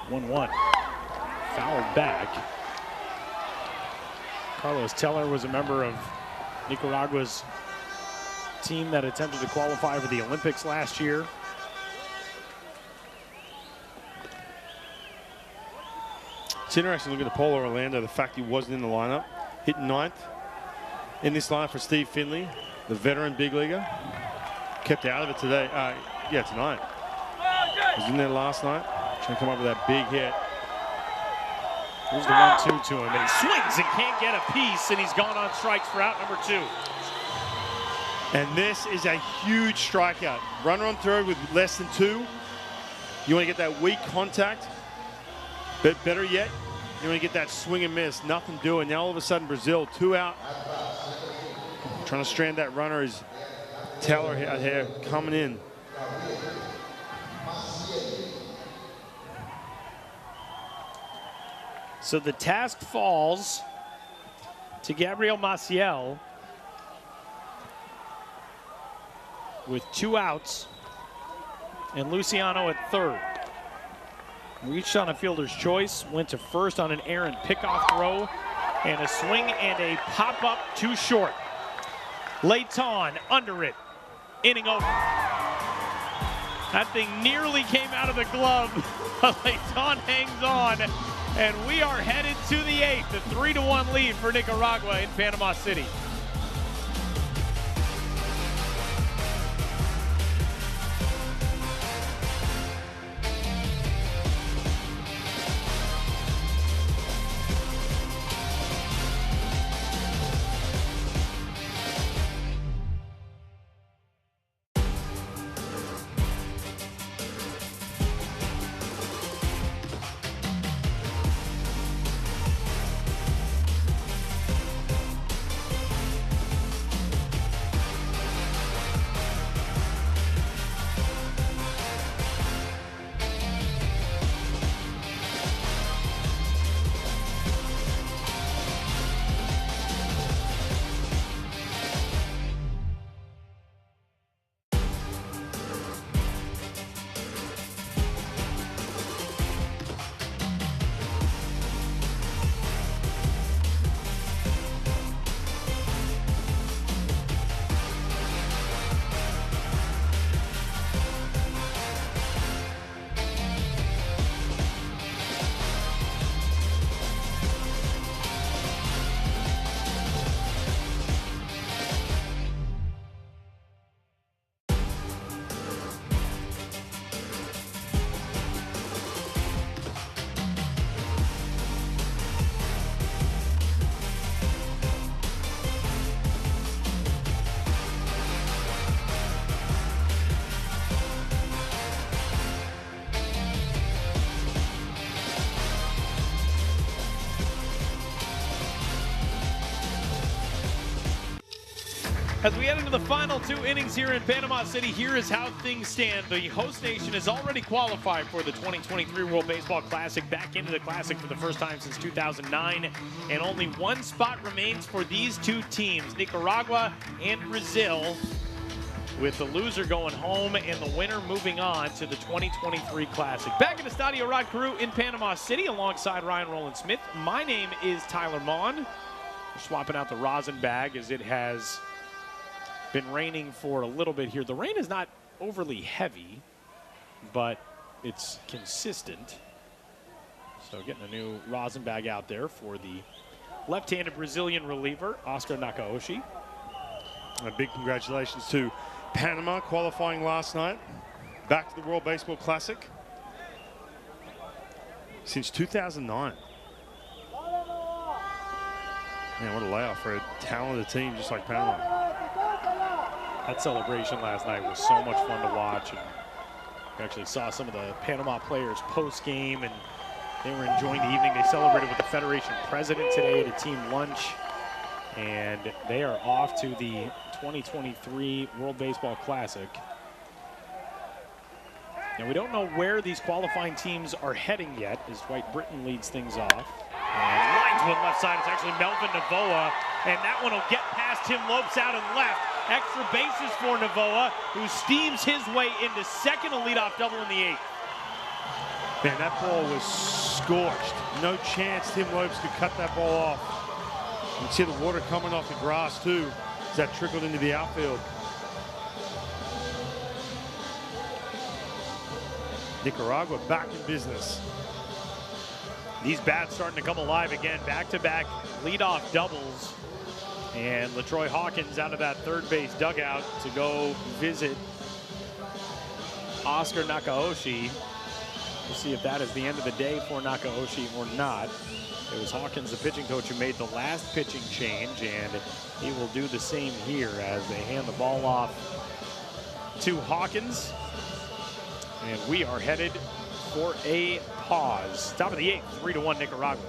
One. Fouled back. Carlos Teller was a member of Nicaragua's team that attempted to qualify for the Olympics last year. It's interesting looking at Paulo Orlando, the fact he wasn't in the lineup. Hit 9th in this lineup for Steve Finley, the veteran big leaguer. Kept out of it today. Tonight. Was in there last night. Trying to come up with that big hit. Here's the 1-2 to him, and he swings and can't get a piece, and he's gone on strikes for out number 2. And this is a huge strikeout. Runner on third with less than 2. You want to get that weak contact, but better yet, you want to get that swing and miss. Nothing doing. Now all of a sudden Brazil 2 out. Trying to strand that runner is Teller out here coming in. So the task falls to Gabriel Maciel with 2 outs and Luciano at third. Reached on a fielder's choice, went to first on an errant pickoff throw, and a swing and a pop-up too short. Leighton under it, inning over. That thing nearly came out of the glove, but Leighton hangs on, and we are headed to the 8th, a 3-1 lead for Nicaragua in Panama City. As we head into the final 2 innings here in Panama City, here is how things stand. The host nation has already qualified for the 2023 World Baseball Classic, back into the Classic for the first time since 2009. And only one spot remains for these 2 teams, Nicaragua and Brazil, with the loser going home and the winner moving on to the 2023 Classic. Back in the Estadio Rod Carew in Panama City alongside Ryan Roland Smith. My name is Tyler Maughan. We're swapping out the rosin bag as it has been raining for a little bit here. The rain is not overly heavy, but it's consistent. So getting a new rosin bag out there for the left-handed Brazilian reliever, Oscar Nakaoshi. A big congratulations to Panama qualifying last night. Back to the World Baseball Classic since 2009. Man, what a layoff for a talented team just like Panama. That celebration last night was so much fun to watch. And we actually saw some of the Panama players post-game, and they were enjoying the evening. They celebrated with the Federation president today at a team lunch, and they are off to the 2023 World Baseball Classic. Now, we don't know where these qualifying teams are heading yet, as Dwight Britton leads things off. And line to the left side, it's actually Melvin Novoa, and that one will get past Tim Lopes out and left. Extra bases for Novoa, who steams his way into second, a leadoff double in the 8th. Man, that ball was scorched. No chance Tim Lopes could cut that ball off. You can see the water coming off the grass too, as that trickled into the outfield. Nicaragua back in business. These bats starting to come alive again. Back-to-back leadoff doubles. And LaTroy Hawkins out of that third base dugout to go visit Oscar Nakaoshi. We'll see if that is the end of the day for Nakaoshi or not. It was Hawkins, the pitching coach, who made the last pitching change, and he will do the same here as they hand the ball off to Hawkins. And we are headed for a pause. Top of the 8th, 3-1 Nicaragua.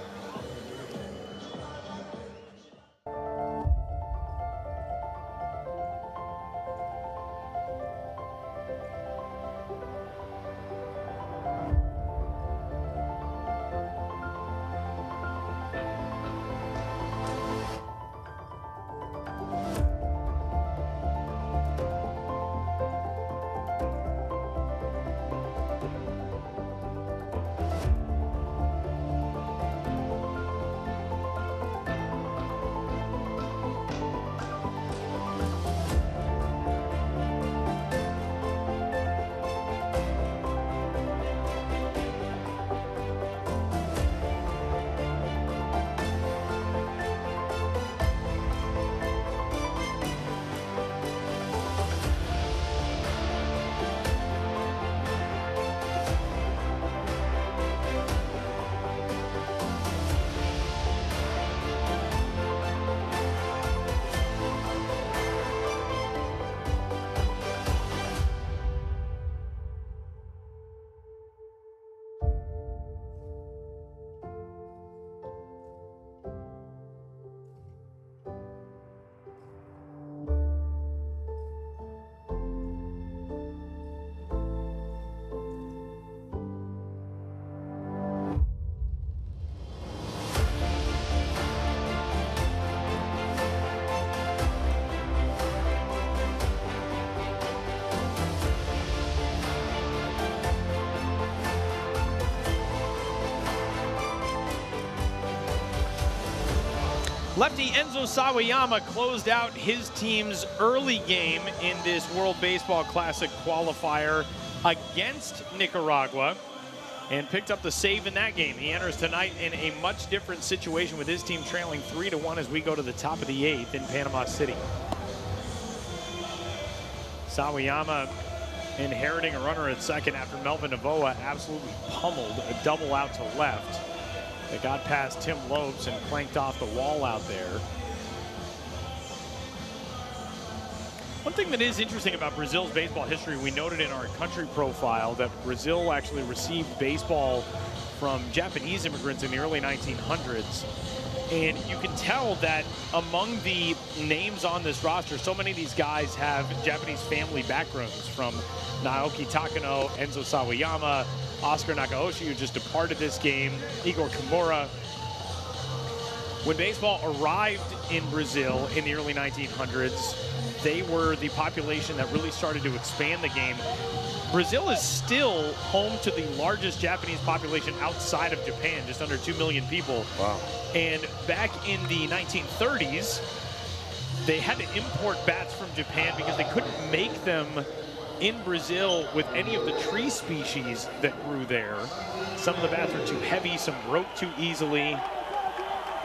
Lefty Enzo Sawayama closed out his team's early game in this World Baseball Classic qualifier against Nicaragua and picked up the save in that game. He enters tonight in a much different situation with his team trailing 3-1 as we go to the top of the 8th in Panama City. Sawayama inheriting a runner at second after Melvin Navoa absolutely pummeled a double out to left. They got past Tim Lopes and clanked off the wall out there. One thing that is interesting about Brazil's baseball history, we noted in our country profile that Brazil actually received baseball from Japanese immigrants in the early 1900s. And you can tell that among the names on this roster, so many of these guys have Japanese family backgrounds, from Naoki Takano, Enzo Sawayama, Oscar Nakaoshi, who just departed this game, Igor Kimura. When baseball arrived in Brazil in the early 1900s, they were the population that really started to expand the game. Brazil is still home to the largest Japanese population outside of Japan, just under 2 million people. Wow. And back in the 1930s, they had to import bats from Japan because they couldn't make them in Brazil with any of the tree species that grew there. Some of the bats were too heavy, some broke too easily.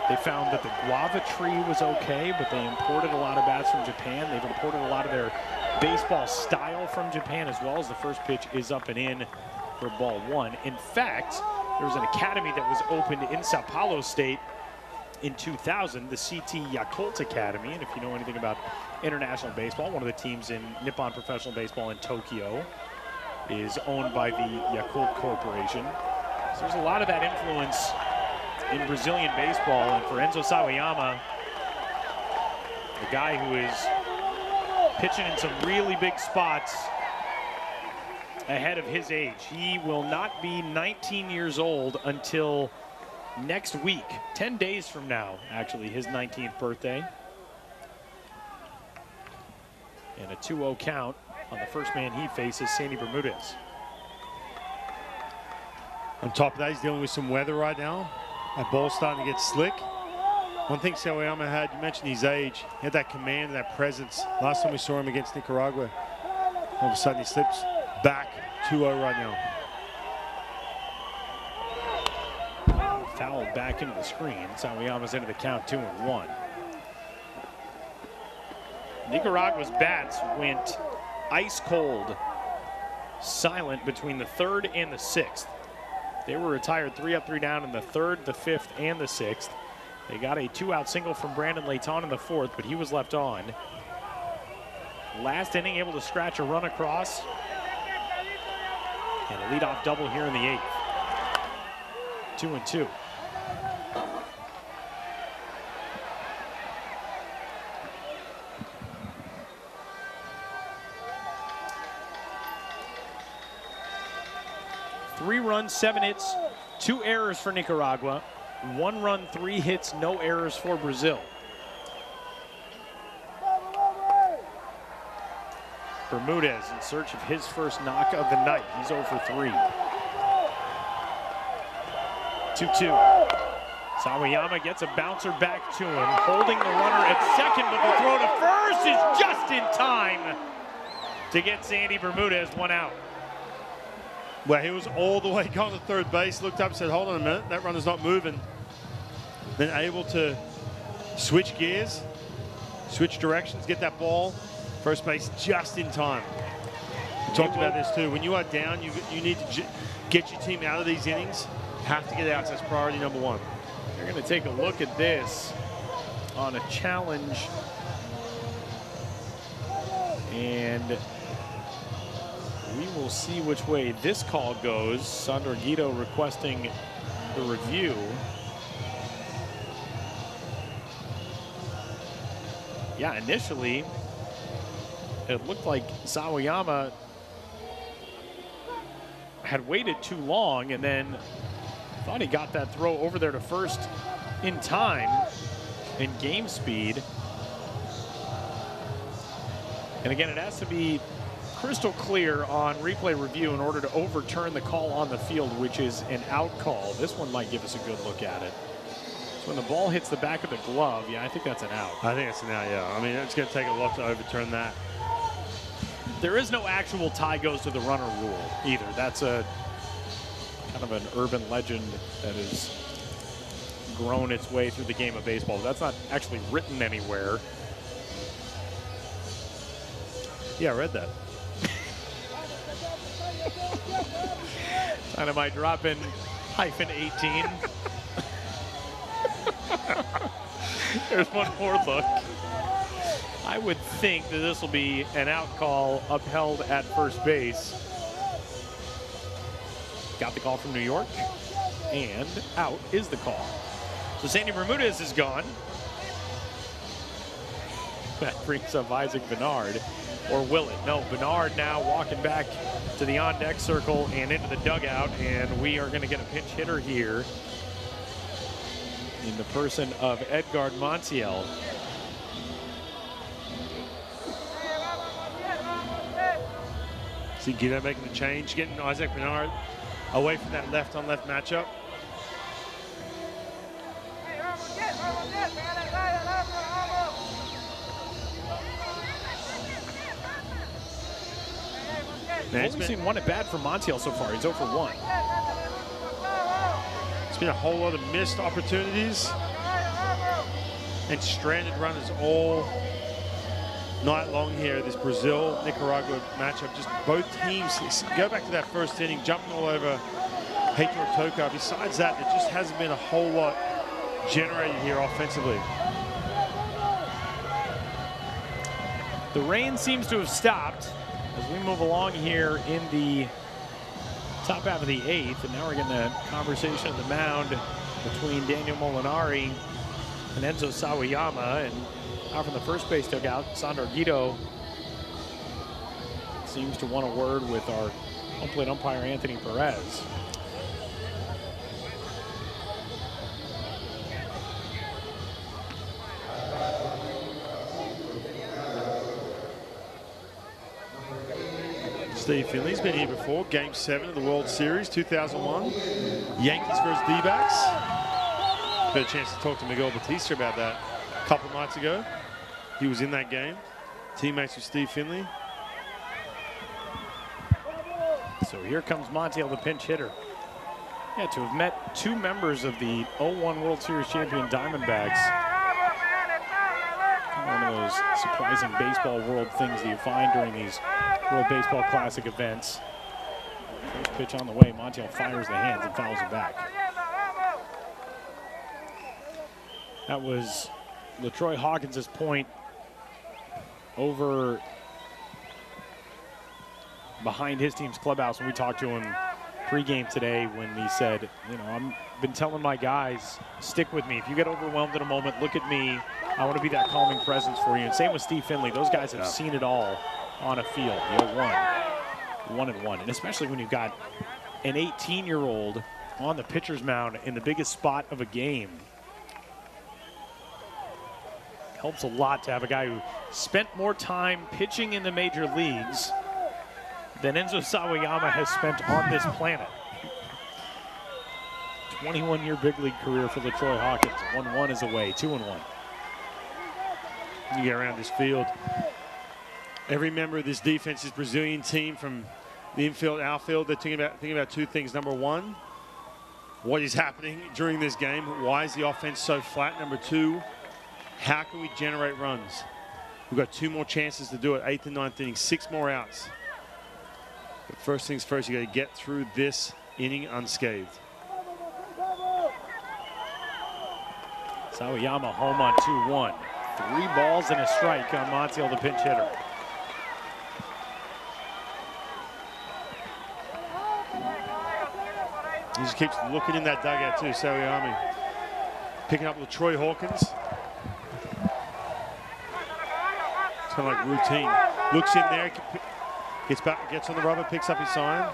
They found that the guava tree was okay, but they imported a lot of bats from Japan. They've imported a lot of their baseball style from Japan, as well as the first pitch is up and in for ball one. In fact, there was an academy that was opened in Sao Paulo State in 2000, the CT Yakult Academy. And if you know anything about international baseball, one of the teams in Nippon Professional Baseball in Tokyo is owned by the Yakult Corporation. So there's a lot of that influence in Brazilian baseball. And for Enzo Sawayama, a guy who is pitching in some really big spots ahead of his age. He will not be 19 years old until next week, 10 days from now, actually, his 19th birthday. And a 2-0 count on the first man he faces, Sandy Bermudez. On top of that, he's dealing with some weather right now. That ball's starting to get slick. One thing Sawayama had, you mentioned his age, he had that command and that presence. Last time we saw him against Nicaragua, all of a sudden he slips back 2-0 right now. Fouled back into the screen. Sawayama's into the count, 2-1. Nicaragua's bats went ice cold, silent between the 3rd and the 6th. They were retired 3 up, 3 down in the 3rd, the 5th, and the 6th. They got a 2-out single from Brandon Leighton in the 4th, but he was left on. Last inning, able to scratch a run across. And a leadoff double here in the 8th. 2-2. Three runs, 7 hits, 2 errors for Nicaragua. 1 run, 3 hits, no errors for Brazil. Bermudez in search of his first knock of the night. He's 0 for 3. 2-2. Sawayama gets a bouncer back to him, holding the runner at second, but the throw to first is just in time to get Sandy Bermudez 1 out. Well, he was all the way gone to third base, looked up and said, hold on a minute, that runner's not moving. Then able to switch gears, switch directions, get that ball, first base just in time. We talked about this too. When you are down, you need to get your team out of these innings. Have to get out, so that's priority number 1. You're going to take a look at this on a challenge. And we will see which way this call goes. Sandro Guido requesting the review. Yeah, initially, it looked like Sawayama had waited too long and then thought he got that throw over there to first in time in game speed. And again, it has to be crystal clear on replay review in order to overturn the call on the field, which is an out call. This one might give us a good look at it. when the ball hits the back of the glove, yeah, I think that's an out. I think it's an out, yeah. I mean, it's going to take a lot to overturn that. There is no actual tie goes to the runner rule either. That's a kind of an urban legend that has grown its way through the game of baseball. That's not actually written anywhere. Yeah, I read that. Dynamite dropping -18. There's one more look. I would think that this will be an out call upheld at first base. Got the call from New York, and out is the call. So Sandy Bermudez is gone. That brings up Isaac Bernard, or will it? No, Bernard now walking back to the on-deck circle and into the dugout, and we are going to get a pinch hitter here in the person of Edgard Montiel. See Guido making the change, getting Isaac Bernard away from that left-on-left matchup. I've only seen one at bat from Montiel so far. He's 0 for 1. It's been a whole lot of missed opportunities and stranded runners all night long here. This Brazil-Nicaragua matchup, just both teams go back to that first inning, jumping all over Heitor Toca. Besides that, there just hasn't been a whole lot generated here offensively. The rain seems to have stopped as we move along here in the top half of the 8th, and now we're getting a conversation at the mound between Daniel Molinari and Enzo Sawayama, and out from the first base dugout, Sandro Guido seems to want a word with our home plate umpire Anthony Perez. Steve Finley's been here before, Game 7 of the World Series, 2001. Yankees versus D-backs. Got a chance to talk to Miguel Batista about that a couple nights ago. He was in that game, teammates with Steve Finley. So here comes Montiel, the pinch hitter. Yeah, to have met two members of the 01 World Series champion Diamondbacks. One of those surprising baseball world things that you find during these World Baseball Classic events. First pitch on the way, Montiel fires the hands and fouls it back. That was LaTroy Hawkins' point over behind his team's clubhouse when we talked to him pregame today, when he said, you know, I've been telling my guys, stick with me. If you get overwhelmed in a moment, look at me. I want to be that calming presence for you. And same with Steve Finley. Those guys have seen it all on a field. The 1-1. And especially when you've got an 18-year-old on the pitcher's mound in the biggest spot of a game. Helps a lot to have a guy who spent more time pitching in the major leagues than Enzo Sawayama has spent on this planet. 21-year big league career for LaTroy Hawkins. 1-1 is away, 2-1. You get around this field, every member of this defense's Brazilian team, from the infield, outfield, they're thinking about two things. Number one, what is happening during this game? Why is the offense so flat? Number two, how can we generate runs? We've got 2 more chances to do it, 8th and 9th inning, 6 more outs. But first things first, you got to get through this inning unscathed. Sawayama home on 2-1. 3 balls and a strike on Montiel, the pinch hitter. He just keeps looking in that dugout too, Sawayama. Picking up LaTroy Hawkins. It's kind of like routine. Looks in there, gets back, gets on the rubber, picks up his sign,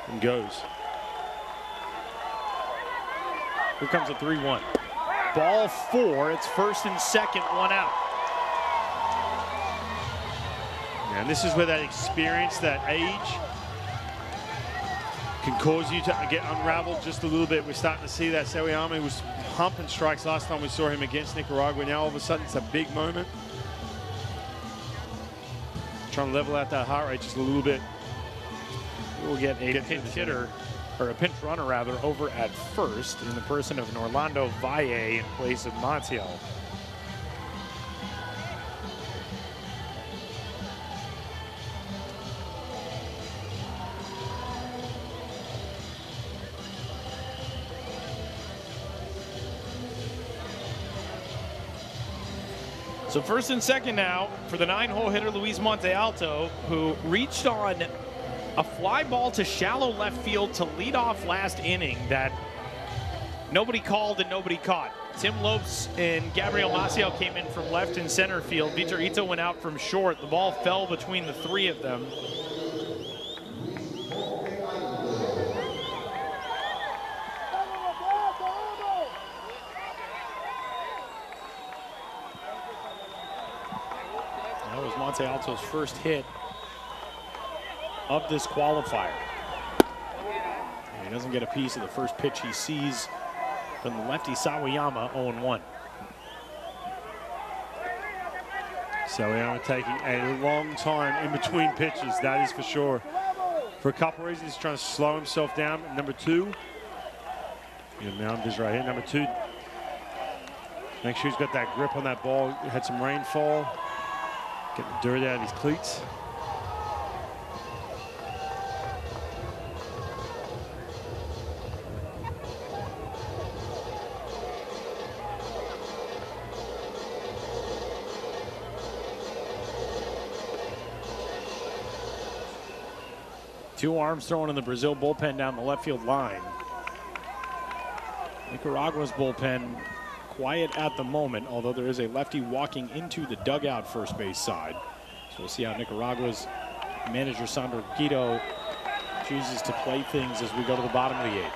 and goes. Here comes a 3-1. Ball 4, it's first and second, 1 out. And this is where that experience, that age, can cause you to get unraveled just a little bit. We're starting to see that. Sawayama was pumping strikes last time we saw him against Nicaragua. Now all of a sudden it's a big moment. Trying to level out that heart rate just a little bit. We'll get a pinch hitter, or a pinch runner rather, over at first in the person of Orlando Valle in place of Montiel. So first and second now for the 9-hole hitter Luis Montealto, who reached on a fly ball to shallow left field to lead off last inning that nobody called and nobody caught. Tim Lopes and Gabriel Maciel came in from left and center field. Vitor Ito went out from short. The ball fell between the three of them. That was Montealto's first hit of this qualifier. And he doesn't get a piece of the first pitch he sees from the lefty Sawayama, 0-1. Sawayama taking a long time in between pitches, that is for sure. For a couple of reasons, he's trying to slow himself down. Number two, the mound is right here. Number two, make sure he's got that grip on that ball. Had some rainfall, getting the dirt out of his cleats. Two arms thrown in the Brazil bullpen down the left field line. Nicaragua's bullpen quiet at the moment, although there is a lefty walking into the dugout first base side. So we'll see how Nicaragua's manager Sandro Guido chooses to play things as we go to the bottom of the eighth.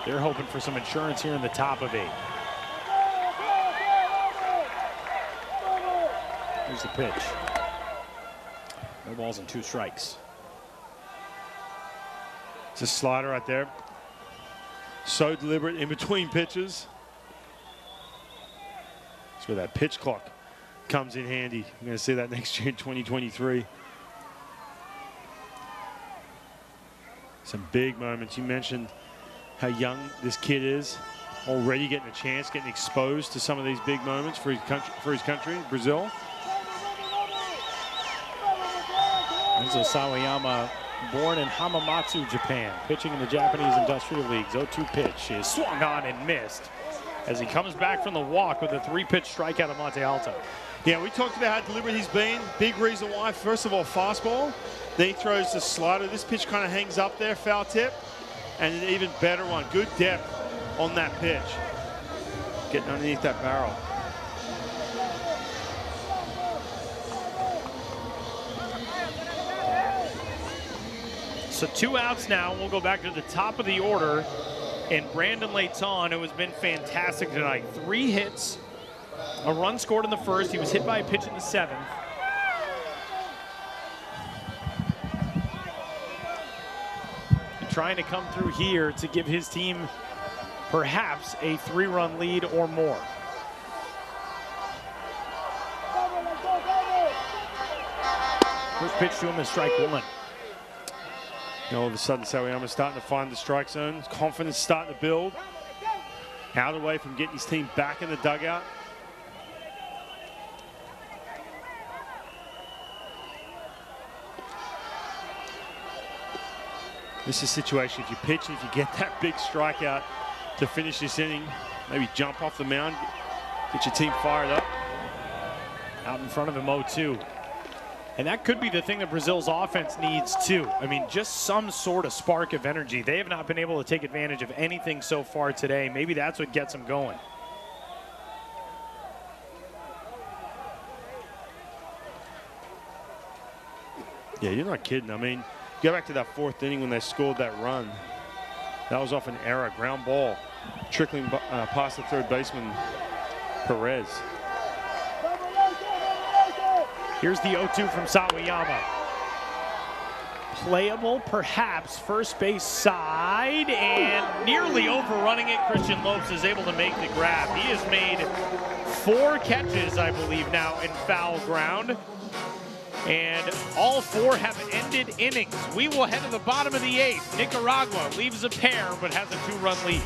They're hoping for some insurance here in the top of eight. Here's the pitch. No balls and 2 strikes. It's a slider right there. So deliberate in between pitches. That's where that pitch clock comes in handy. We're going to see that next year in 2023. Some big moments. You mentioned how young this kid is. Already getting a chance, getting exposed to some of these big moments for his country, Brazil. Enzo Sawayama, born in Hamamatsu, Japan, pitching in the Japanese Industrial Leagues. 0-2 pitch is swung on and missed as he comes back from the walk with a 3-pitch strikeout of Montealto. Yeah, we talked about how deliberate he's been. Big reason why. First of all, fastball. Then he throws the slider. This pitch kind of hangs up there, foul tip. And an even better one. Good depth on that pitch. Getting underneath that barrel. So 2 outs now. We'll go back to the top of the order. And Brandon Leighton, who has been fantastic tonight. 3 hits, a run scored in the first. He was hit by a pitch in the 7th. And trying to come through here to give his team perhaps a 3-run lead or more. First pitch to him is strike 1. All of a sudden, Sawayama's starting to find the strike zone. Confidence starting to build. Out away from getting his team back in the dugout. This is a situation, if you pitch and if you get that big strikeout to finish this inning, maybe jump off the mound, get your team fired up. Out in front of him, 0-2. And that could be the thing that Brazil's offense needs too. I mean, just some sort of spark of energy. They have not been able to take advantage of anything so far today. Maybe that's what gets them going. Yeah, you're not kidding. I mean, go back to that 4th inning when they scored that run. That was off an error, ground ball, trickling past the 3rd baseman, Perez. Here's the 0-2 from Sawayama. playable, perhaps, first base side, and nearly overrunning it. Christian Lopes is able to make the grab. He has made 4 catches, I believe, now in foul ground, and all 4 have ended innings. We will head to the bottom of the 8th. Nicaragua leaves a pair, but has a 2-run lead.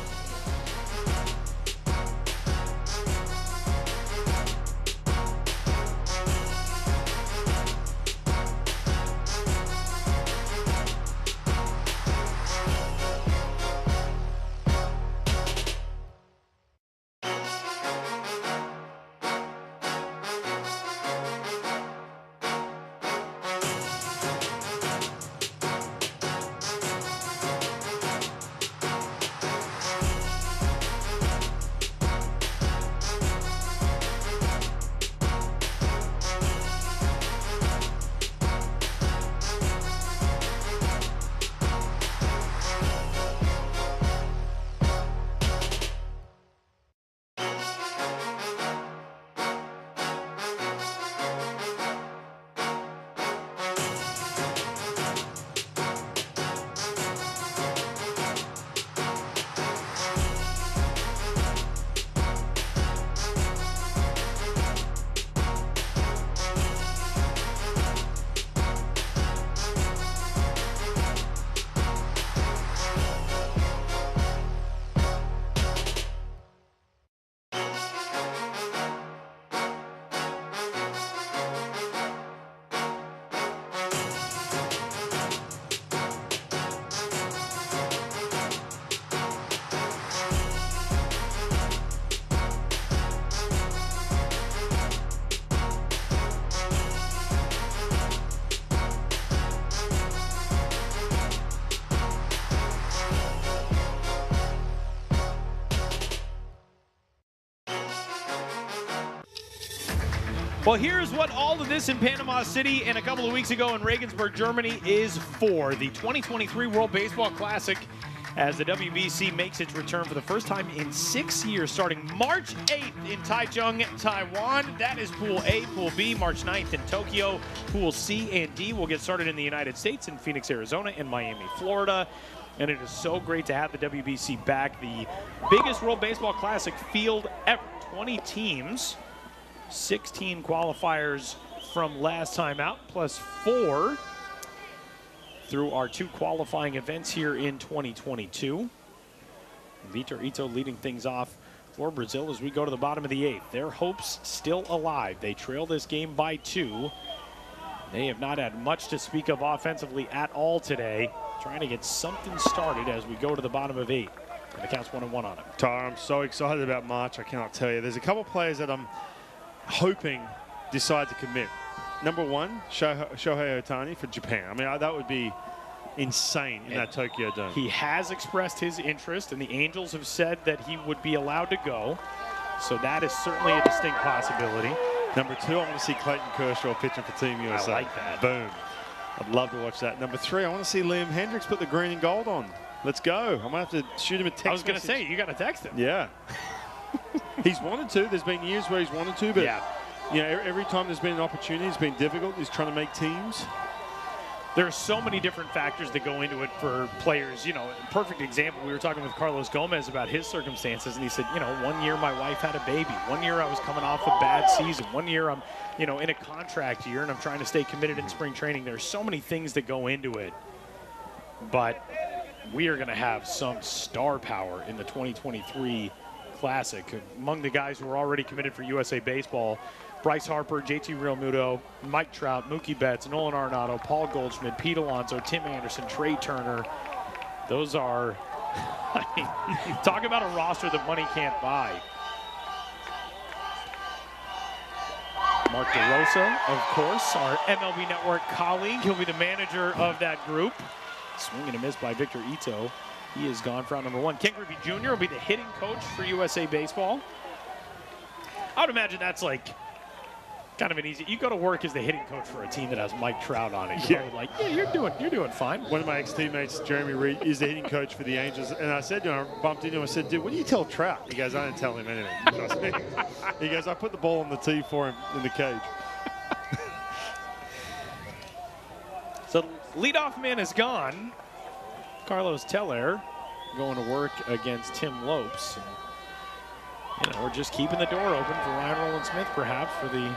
Well, here's what all of this in Panama City and a couple of weeks ago in Regensburg, Germany is for. The 2023 World Baseball Classic, as the WBC makes its return for the first time in 6 years, starting March 8th in Taichung, Taiwan. That is Pool A. Pool B, March 9th in Tokyo. Pool C and D will get started in the United States in Phoenix, Arizona, and Miami, Florida. And it is so great to have the WBC back. The biggest World Baseball Classic field ever. 20 teams. 16 qualifiers from last time out, plus 4 through our 2 qualifying events here in 2022. Vitor Ito leading things off for Brazil as we go to the bottom of the 8th. Their hopes still alive. They trail this game by 2. They have not had much to speak of offensively at all today. Trying to get something started as we go to the bottom of 8. And the count's 1-1 on it. Tyler, I'm so excited about March, I cannot tell you. There's a couple players that I'm hoping decide to commit. Number 1, Shohei Ohtani for Japan. I mean, that would be insane in that Tokyo Dome. He has expressed his interest, and the Angels have said that he would be allowed to go. So that is certainly a distinct possibility. Number 2, I want to see Clayton Kershaw pitching for Team USA. I like that. Boom. I'd love to watch that. Number 3, I want to see Liam Hendricks put the green and gold on. Let's go. I might have to shoot him a text I was going to message. say, you got to text him. Yeah. He's wanted to. There's been years where he's wanted to, but yeah. You know, every time there's been an opportunity, it's been difficult. He's trying to make teams. There are so many different factors that go into it for players. You know, perfect example, we were talking with Carlos Gomez about his circumstances, and he said, you know, 1 year my wife had a baby. 1 year I was coming off a bad season. 1 year I'm, you know, in a contract year, and I'm trying to stay committed in spring training. There's so many things that go into it. But we are going to have some star power in the 2023 Classic. Among the guys who are already committed for USA Baseball, Bryce Harper, JT Realmuto, Mike Trout, Mookie Betts, Nolan Arenado, Paul Goldschmidt, Pete Alonso, Tim Anderson, Trey Turner. Those are, I mean, talk about a roster that money can't buy. Mark DeRosa, of course, our MLB Network colleague. He'll be the manager of that group. Swing and a miss by Victor Ito. He is gone for out number 1. Ken Griffey Jr. will be the hitting coach for USA Baseball. I would imagine that's like kind of an easy. You go to work as the hitting coach for a team that has Mike Trout on it. You're probably like, yeah, you're doing fine. One of my ex-teammates, Jeremy Reed, is the hitting coach for the Angels, and I said to him, I bumped into him, I said, dude, what do you tell Trout? He goes, I didn't tell him anything. Trust me. He goes, I put the ball on the tee for him in the cage. So Leadoff man is gone. Carlos Teller going to work against Tim Lopes. We're just keeping the door open for Ryan Rowland-Smith, perhaps, for the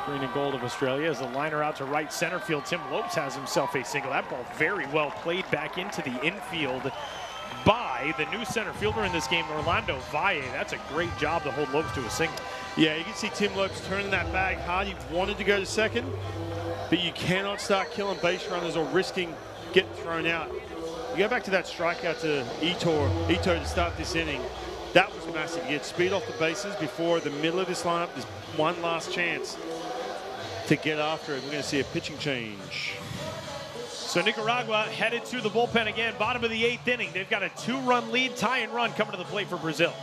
green and gold of Australia. As the liner out to right center field, Tim Lopes has himself a single. That ball very well played back into the infield by the new center fielder in this game, Orlando Valle. That's a great job to hold Lopes to a single. Yeah, you can see Tim Lopes turning that bag hard. He wanted to go to second, but you cannot start killing base runners or risking getting thrown out. You go back to that strikeout to Ito to start this inning. That was massive. You get speed off the bases before the middle of this lineup. There's one last chance to get after it. We're going to see a pitching change. So Nicaragua headed to the bullpen again, bottom of the 8th inning. They've got a 2-run lead, tie and run coming to the plate for Brazil.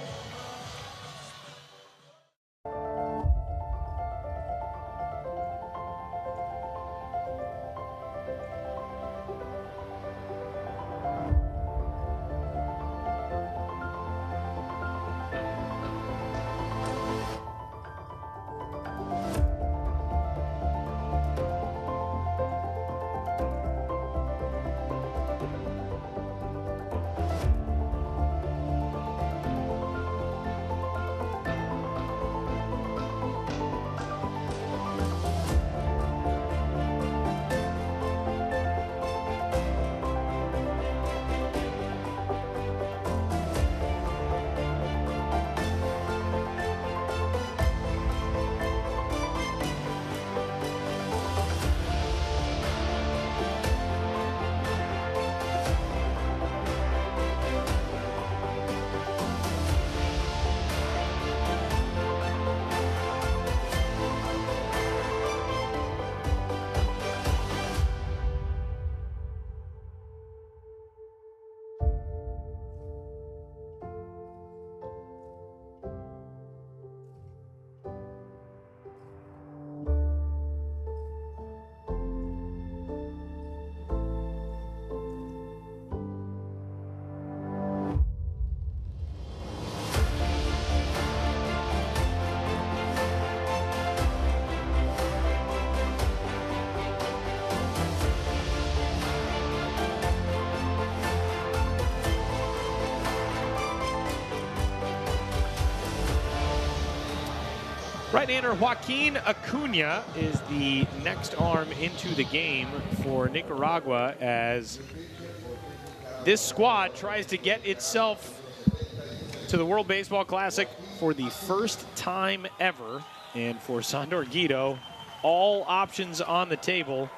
Right-hander Joaquin Acuna is the next arm into the game for Nicaragua as this squad tries to get itself to the World Baseball Classic for the first time ever. And for Sandor Guido, all options on the table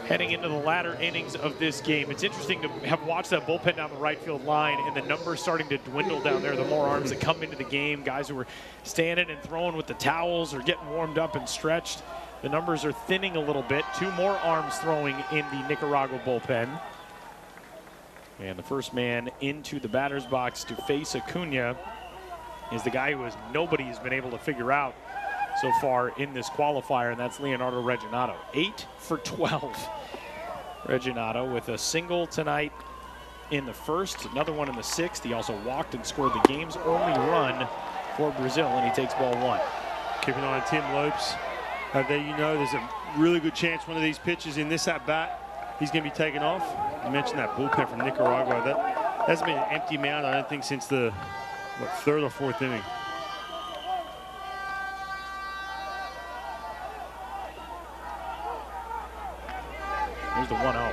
heading into the latter innings of this game. It's interesting to have watched that bullpen down the right field line and the numbers starting to dwindle down there. The more arms that come into the game, guys who were standing and throwing with the towels or getting warmed up and stretched, the numbers are thinning a little bit. 2 more arms throwing in the Nicaragua bullpen. And the first man into the batter's box to face Acuna is the guy who nobody's been able to figure out so far in this qualifier, and that's Leonardo Reginato. 8 for 12. Reginato with a single tonight in the first, another one in the 6th. He also walked and scored the game's only run for Brazil, and he takes ball 1. Keep an eye on Tim Lopes. There you know there's a really good chance one of these pitches in this at-bat, he's going to be taken off. You mentioned that bullpen from Nicaragua. That hasn't been an empty mound, I don't think, since the 3rd or 4th inning. Here's the 1-0.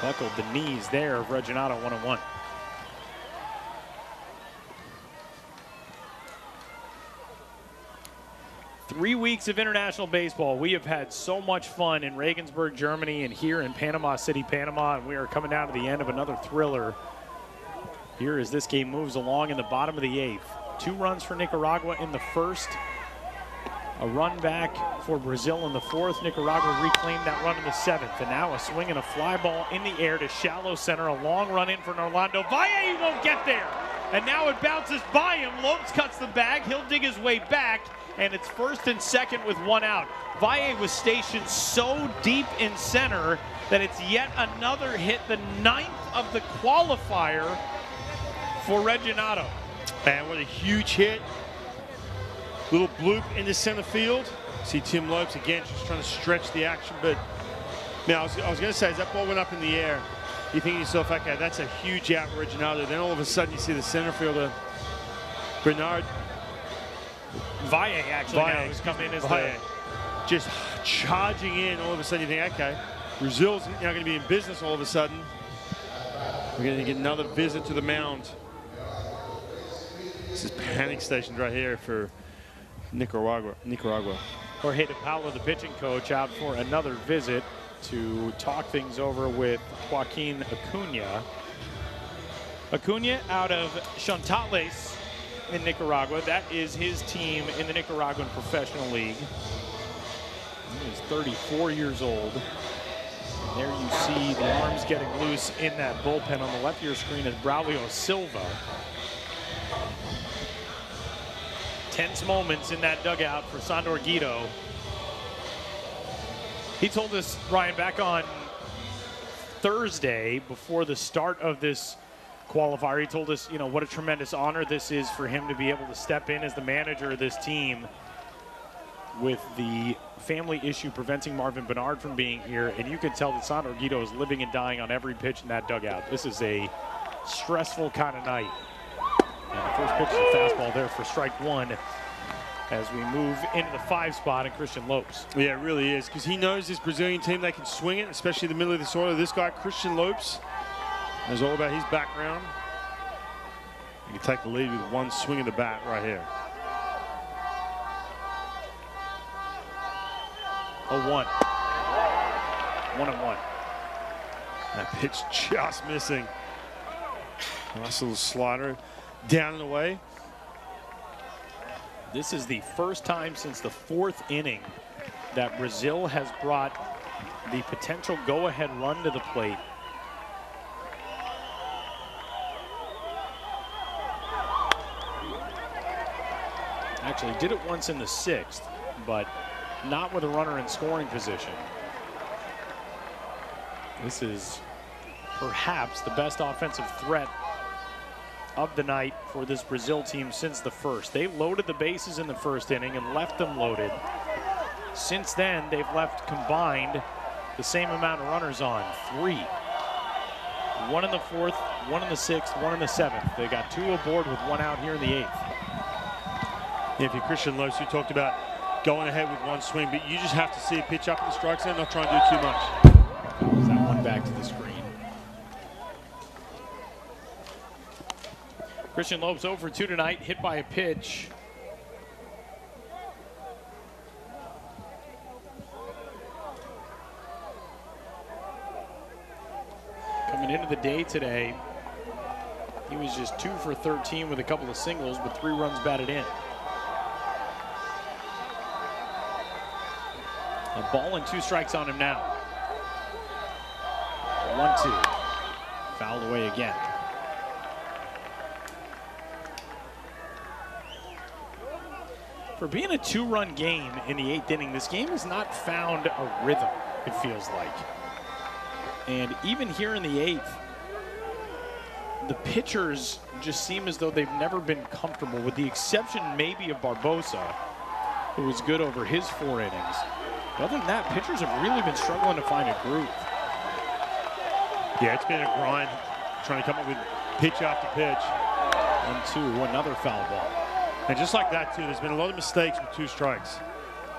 Buckled the knees there of Reginato, 1-1. Three weeks of international baseball. We have had so much fun in Regensburg, Germany, and here in Panama City, Panama, and we are coming down to the end of another thriller here as this game moves along in the bottom of the 8th. 2 runs for Nicaragua in the first. A run back for Brazil in the 4th. Nicaragua reclaimed that run in the 7th. And now a swing and a fly ball in the air to shallow center. A long run in for Orlando Valle. He won't get there. And now it bounces by him. Lopes cuts the bag. He'll dig his way back. And it's 1st and 2nd with 1 out. Valle was stationed so deep in center that it's yet another hit, the 9th of the qualifier for Reginato. And what a huge hit. Little bloop into center field. See Tim Lopes again just trying to stretch the action, but now I was going to say, as that ball went up in the air, you think to yourself, okay, that's a huge out for Reginaldo. Then all of a sudden you see the center fielder, Bernard Valle actually now has come in as the just charging in. All of a sudden you think, okay, Brazil's now going to be in business all of a sudden. We're going to get another visit to the mound. This is panic stations right here for Nicaragua. Jorge de Paula, the pitching coach, out for another visit to talk things over with Joaquin Acuna. Acuna out of Chontales in Nicaragua. That is his team in the Nicaraguan Professional League. He is 34 years old. And there you see the arms getting loose in that bullpen. On the left of your screen is Braulio Silva. Tense moments in that dugout for Sandor Guido. He told us, Ryan, back on Thursday before the start of this qualifier, he told us, you know, what a tremendous honor this is for him to be able to step in as the manager of this team with the family issue preventing Marvin Bernard from being here. And you can tell that Sandor Guido is living and dying on every pitch in that dugout. This is a stressful kind of night. And the first pitch is a fastball there for strike one as we move into the 5 spot in Christian Lopes. Yeah, it really is, because he knows this Brazilian team, they can swing it, especially in the middle of this order. This guy, Christian Lopes, knows all about his background. He can take the lead with one swing of the bat right here. 0-1. 1-1. That pitch just missing. Nice little slider down and away. This is the first time since the 4th inning that Brazil has brought the potential go-ahead run to the plate. Actually did it once in the 6th, but not with a runner in scoring position. This is perhaps the best offensive threat of the night for this Brazil team since the 1st. They loaded the bases in the 1st inning and left them loaded. Since then, they've left combined the same amount of runners on, 3. 1 in the 4th, 1 in the 6th, 1 in the 7th. They got 2 aboard with 1 out here in the 8th. Yeah, if you're Christian Lopes, you talked about going ahead with 1 swing, but you just have to see a pitch up in the strike zone, not try and do too much. Moves that one back to the screen. Christian Lopes 0 for 2 tonight, hit by a pitch. Coming into the day today, he was just 2 for 13 with a couple of singles, but 3 runs batted in. A ball and 2 strikes on him now. 1-2. Fouled away again. For being a 2-run game in the 8th inning, this game has not found a rhythm, it feels like. And even here in the 8th, the pitchers just seem as though they've never been comfortable, with the exception maybe of Barbosa, who was good over his 4 innings. But other than that, pitchers have really been struggling to find a groove. Yeah, it's been a grind trying to come up with pitch after pitch. 1-2, another foul ball. And just like that, too, there's been a lot of mistakes with 2 strikes.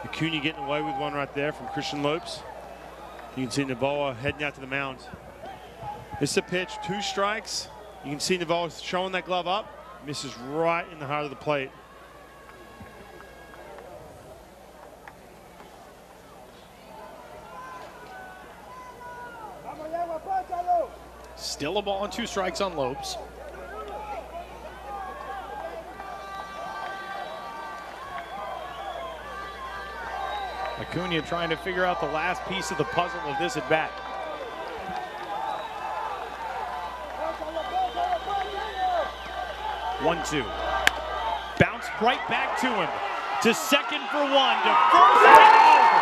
Acuna getting away with one right there from Christian Lopes. You can see Navoa heading out to the mound. This is a pitch, 2 strikes. You can see Navoa showing that glove up. Misses right in the heart of the plate. Still a ball and 2 strikes on Lopes. Acuna trying to figure out the last piece of the puzzle of this at bat. One-two. Bounce right back to him. To second for 1. To first and over.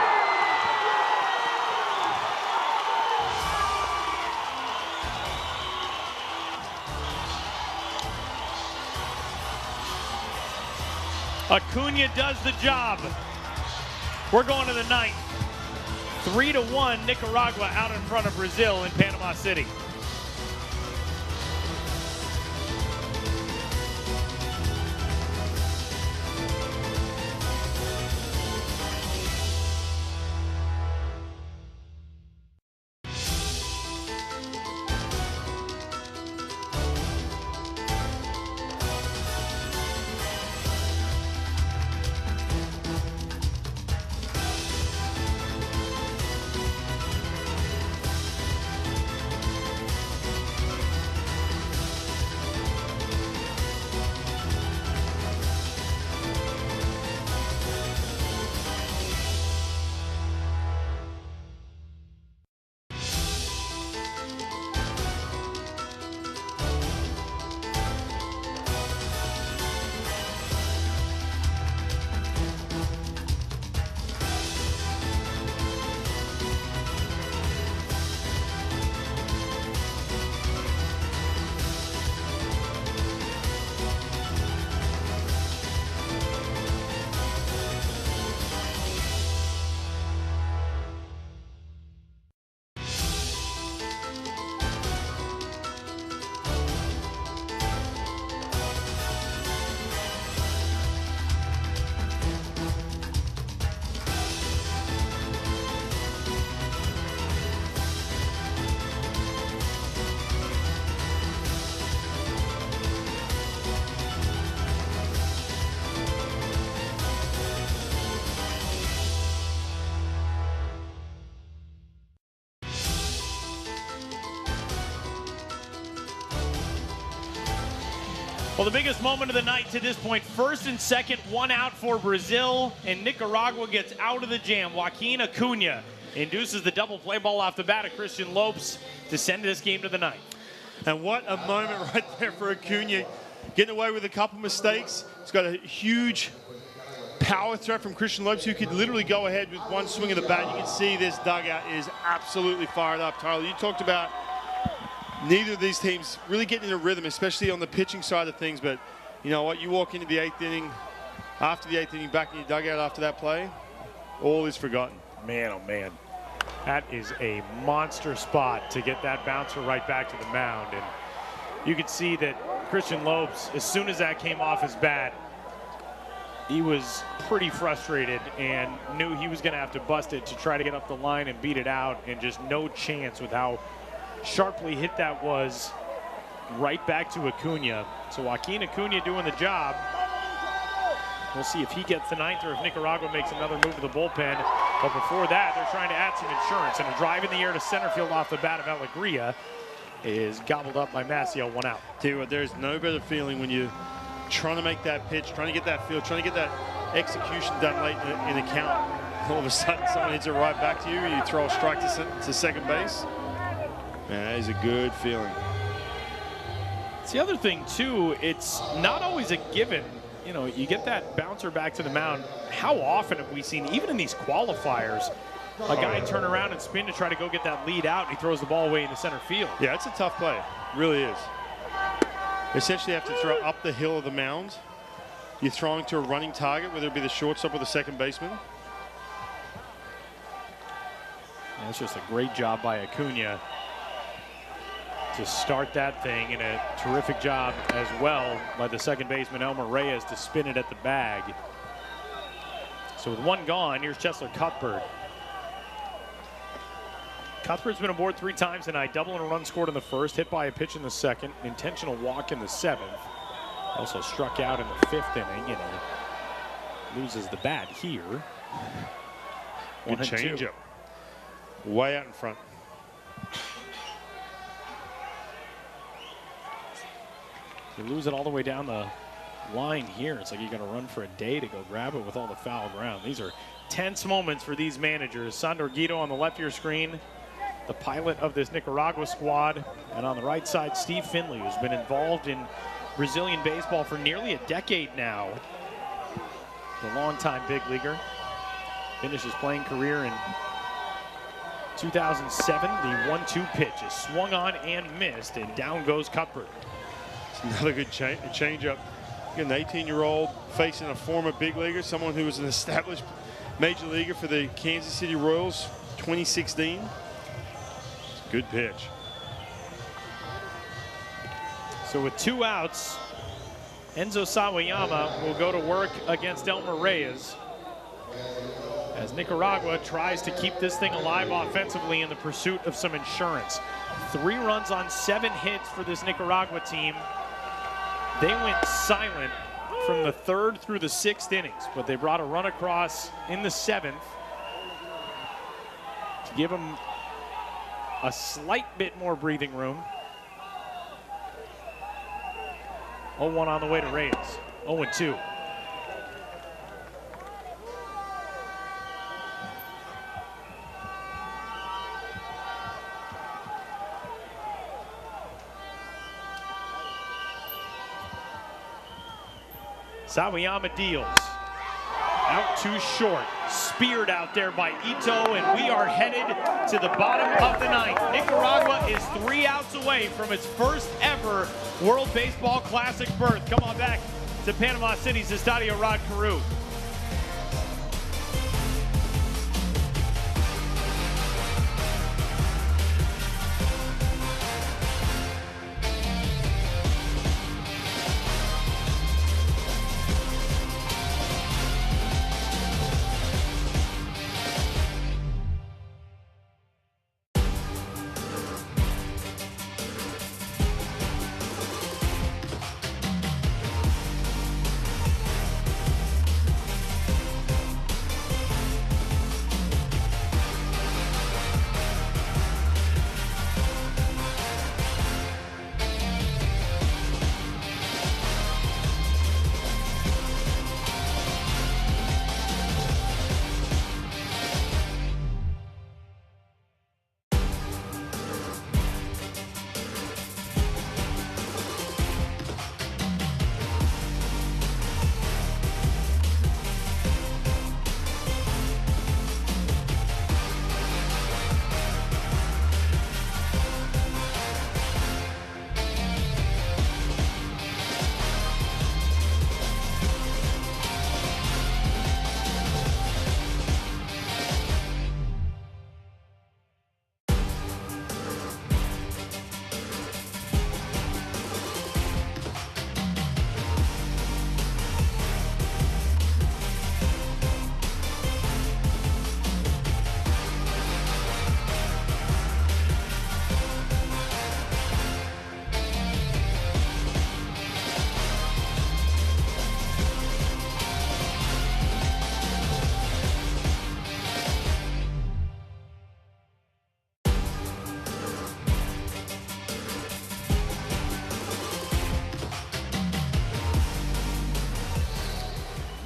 Acuna does the job. We're going to the ninth. 3-1 Nicaragua out in front of Brazil in Panama City. Well, the biggest moment of the night to this point, first and second, one out for Brazil, and Nicaragua gets out of the jam. Joaquin Acuna induces the double play ball off the bat of Christian Lopes to send this game to the ninth. And what a moment right there for Acuna, getting away with a couple mistakes. He's got a huge power threat from Christian Lopes, who could literally go ahead with one swing of the bat. You can see this dugout is absolutely fired up. Tyler, you talked about neither of these teams really getting in a rhythm, especially on the pitching side of things. But you know what? You walk into the eighth inning, after the eighth inning, back in your dugout after that play, all is forgotten. Man, oh man. That is a monster spot to get that bouncer right back to the mound. And you could see that Christian Lopes, as soon as that came off his bat, he was pretty frustrated and knew he was going to have to bust it to try to get up the line and beat it out, and just no chance with how sharply hit that was right back to Acuna. So Joaquin Acuna doing the job. We'll see if he gets the ninth or if Nicaragua makes another move to the bullpen. But before that, they're trying to add some insurance, and a drive in the air to center field off the bat of Alegria is gobbled up by Maciel, one out. Tell you what, there's no better feeling when you're trying to make that pitch, trying to get that field, trying to get that execution done late in the count. All of a sudden, someone hits it right back to you, and you throw a strike to second base. Man, that is a good feeling. It's the other thing, too, it's not always a given. You know, you get that bouncer back to the mound. How often have we seen, even in these qualifiers, a guy turn around and spin to try to go get that lead out, and he throws the ball away into center field? Yeah, it's a tough play. It really is. Essentially, you have to throw up the hill of the mound. You're throwing to a running target, whether it be the shortstop or the second baseman. That's just a great job by Acuna to start that thing, and a terrific job as well by the second baseman Elmer Reyes to spin it at the bag. So with one gone, here's Cheslor Cuthbert. Cuthbert's been aboard 3 times tonight, double and a run scored in the first, hit by a pitch in the second, intentional walk in the 7th. Also struck out in the 5th inning, and he loses the bat here. Good changeup. Way out in front. You lose it all the way down the line here. It's like you got to run for a day to go grab it with all the foul ground. These are tense moments for these managers. Sandor Guido on the left of your screen, the pilot of this Nicaragua squad. And on the right side, Steve Finley, who's been involved in Brazilian baseball for nearly a decade now. The longtime big leaguer. Finished his playing career in 2007. The 1-2 pitch is swung on and missed, and down goes Cuthbert. Another good change up. An 18-year-old facing a former big leaguer, someone who was an established major leaguer for the Kansas City Royals, 2016. Good pitch. So with 2 outs, Enzo Sawayama will go to work against Elmer Reyes as Nicaragua tries to keep this thing alive offensively in the pursuit of some insurance. 3 runs on 7 hits for this Nicaragua team. They went silent from the 3rd through the 6th innings, but they brought a run across in the 7th to give them a slight bit more breathing room. 0-1 on the way to Reyes. 0-2. Sawayama deals. Out too short. Speared out there by Ito, and we are headed to the bottom of the 9th. Nicaragua is 3 outs away from its first ever World Baseball Classic berth. Come on back to Panama City's Estadio Rod Carew.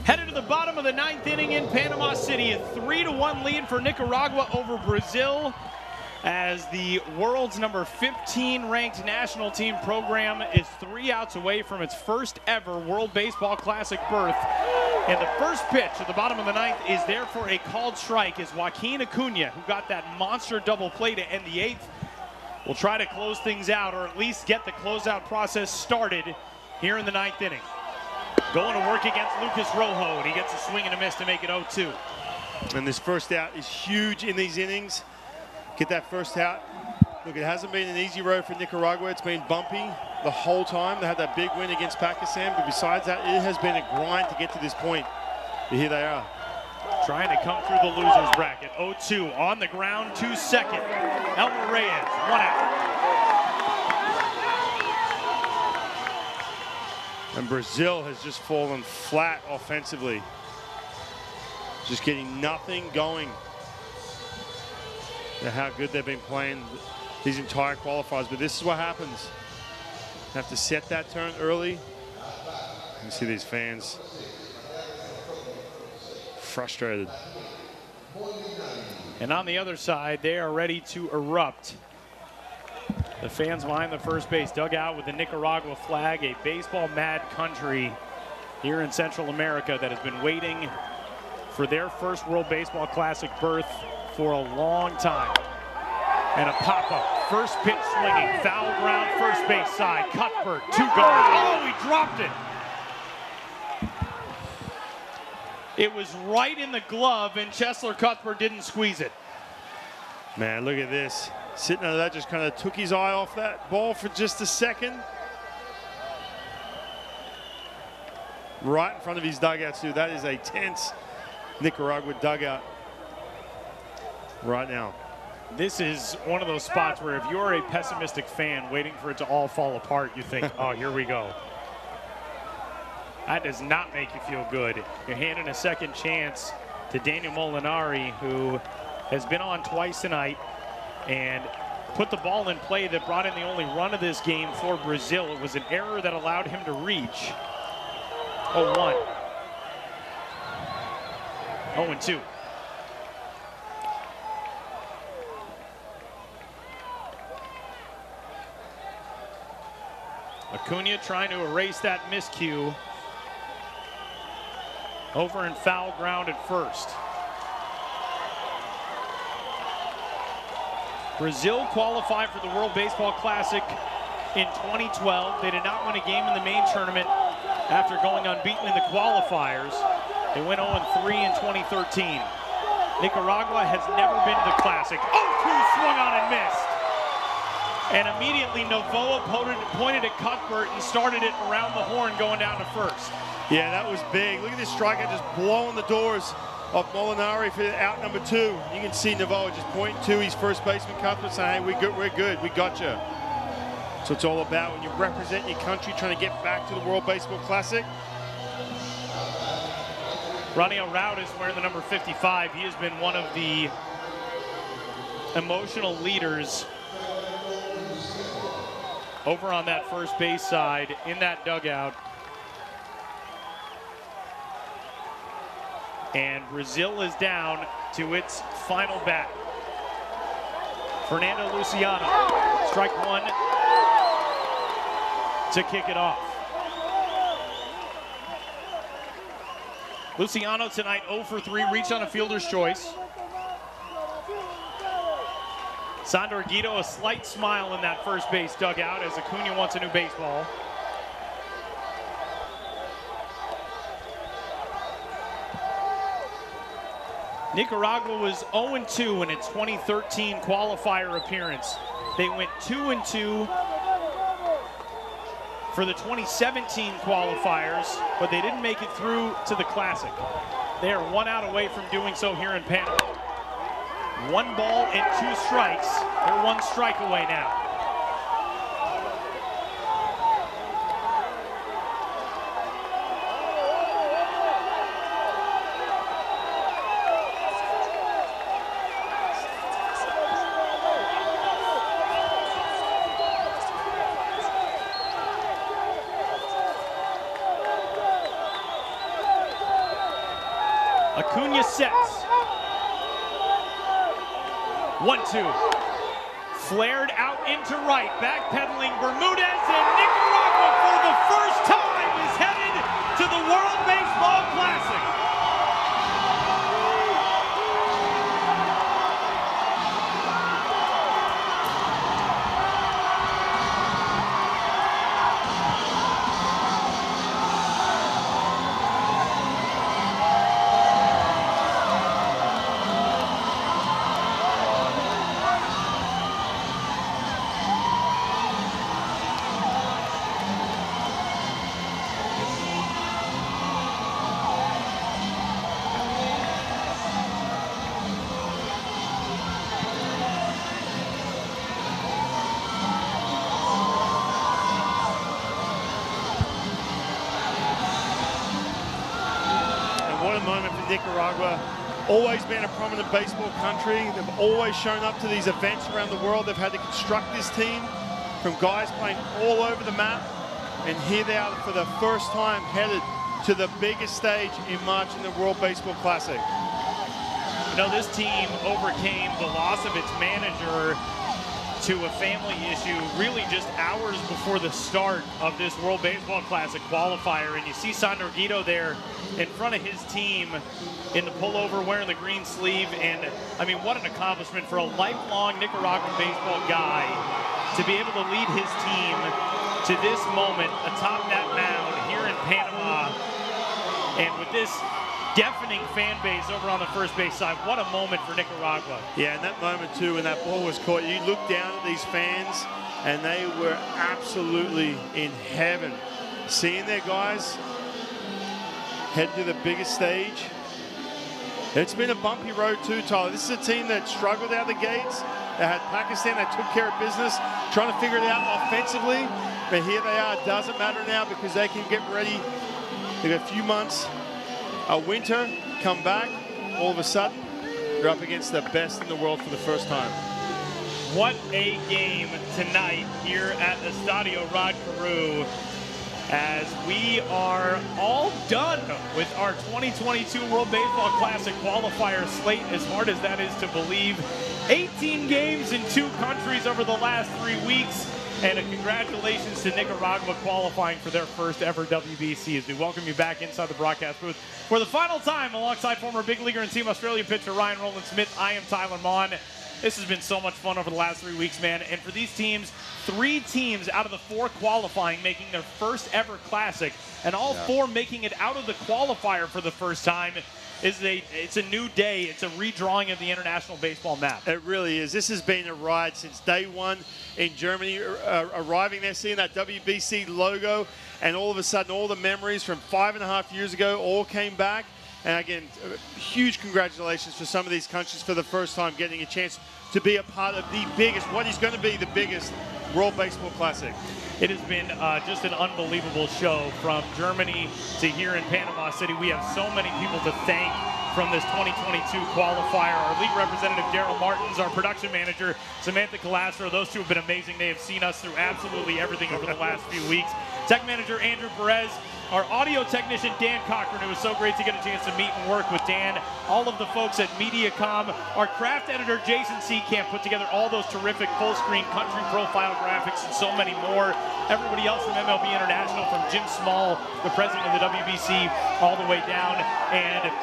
Headed to the bottom of the 9th inning in Panama City, a 3-1 lead for Nicaragua over Brazil, as the world's number 15 ranked national team program is 3 outs away from its first ever World Baseball Classic berth. And the first pitch at the bottom of the 9th is there for a called strike, as Joaquin Acuna, who got that monster double play to end the 8th, will try to close things out, or at least get the closeout process started here in the 9th inning. Going to work against Lucas Rojo, and he gets a swing and a miss to make it 0-2. And this first out is huge in these innings. Get that first out. Look, it hasn't been an easy road for Nicaragua. It's been bumpy the whole time. They had that big win against Pakistan, but besides that, it has been a grind to get to this point. But here they are. Trying to come through the losers bracket. 0-2 on the ground to second. Elmer Reyes, 1 out. And Brazil has just fallen flat offensively. Just getting nothing going. How good they've been playing these entire qualifiers, but this is what happens. Have to set that turn early. You can see these fans frustrated. And on the other side, they are ready to erupt. The fans behind the first base dugout with the Nicaragua flag, a baseball-mad country here in Central America that has been waiting for their first World Baseball Classic berth for a long time. And a pop-up, first pitch swinging, foul ground, first base side, Cuthbert, 2 gone. Oh, he dropped it. It was right in the glove, and Cheslor Cuthbert didn't squeeze it. Man, look at this. Sitting under that, just kind of took his eye off that ball for just a second. Right in front of his dugout, too. That is a tense Nicaragua dugout right now. This is one of those spots where if you're a pessimistic fan waiting for it to all fall apart, you think, oh, here we go. That does not make you feel good. You're handing a second chance to Daniel Molinari, who has been on twice tonight and put the ball in play that brought in the only run of this game for Brazil. It was an error that allowed him to reach. 0-1. 0-2. Acuna trying to erase that miscue. Over in foul ground at first. Brazil qualified for the World Baseball Classic in 2012. They did not win a game in the main tournament after going unbeaten in the qualifiers. They went 0-3 in 2013. Nicaragua has never been to the Classic. 0-2 swung on and missed. And immediately Novoa pointed at Cuthbert and started it around the horn going down to first. Yeah, that was big. Look at this strikeout just blowing the doors of Molinari for out number 2. You can see Novoa just pointing to his first baseman Cuthbert saying, hey, we're good, we got you. So it's all about when you represent your country trying to get back to the World Baseball Classic. Ronnie O'Roud is wearing the number 55. He has been one of the emotional leaders over on that first base side in that dugout. And Brazil is down to its final bat. Fernando Luciano, strike one to kick it off. Luciano tonight 0 for 3, reached on a fielder's choice. Sandor Guido, a slight smile in that first base dugout as Acuna wants a new baseball. Nicaragua was 0-2 in its 2013 qualifier appearance. They went 2-2 for the 2017 qualifiers, but they didn't make it through to the Classic. They are 1 out away from doing so here in Panama. 1 ball and 2 strikes. They're 1 strike away now. Acuna sets. 1-2. Flared out into right. Backpedaling Bermudez, and Nicaragua for the first time is headed to the World Baseball Classic. Nicaragua, always been a prominent baseball country. They've always shown up to these events around the world. They've had to construct this team from guys playing all over the map. And here they are for the first time headed to the biggest stage in March in the World Baseball Classic. You know, this team overcame the loss of its manager to a family issue really just hours before the start of this World Baseball Classic qualifier. And you see Sandor Guido there in front of his team in the pullover wearing the green sleeve. And I mean, what an accomplishment for a lifelong Nicaraguan baseball guy to be able to lead his team to this moment atop that mound here in Panama. And with this deafening fan base over on the first base side. What a moment for Nicaragua. Yeah, and that moment too, when that ball was caught, you look down at these fans, and they were absolutely in heaven. Seeing their guys head to the biggest stage. It's been a bumpy road too, Tyler. This is a team that struggled out the gates. They had Pakistan that took care of business, trying to figure it out offensively. But here they are. It doesn't matter now because they can get ready. They've got a few months, a winter, come back. All of a sudden, they're up against the best in the world for the first time. What a game tonight here at Estadio Rod Carew, as we are all done with our 2022 World Baseball Classic qualifier slate, as hard as that is to believe. 18 games in 2 countries over the last 3 weeks, and a congratulations to Nicaragua qualifying for their first ever WBC, as we welcome you back inside the broadcast booth for the final time alongside former big leaguer and Team Australia pitcher Ryan Rowland-Smith. I am Tyler Mon. This has been so much fun over the last 3 weeks, man. And for these teams, 3 teams out of the 4 qualifying making their first ever Classic, and all 4 making it out of the qualifier for the first time. It's a new day. It's a redrawing of the international baseball map. It really is. This has been a ride since day one in Germany, arriving there, seeing that WBC logo, and all of a sudden all the memories from 5.5 years ago all came back. And again, huge congratulations for some of these countries for the first time getting a chance to be a part of the biggest, what is going to be the biggest World Baseball Classic. It has been just an unbelievable show from Germany to here in Panama City. We have so many people to thank from this 2022 qualifier. Our league representative, Daryl Martins, our production manager, Samantha Calastro. Those two have been amazing. They have seen us through absolutely everything over the last few weeks. Tech manager, Andrew Perez. Our audio technician, Dan Cochran. It was so great to get a chance to meet and work with Dan. All of the folks at MediaCom. Our craft editor, Jason Seacamp, put together all those terrific full-screen country profile graphics and so many more. Everybody else from MLB International, from Jim Small, the president of the WBC, all the way down. And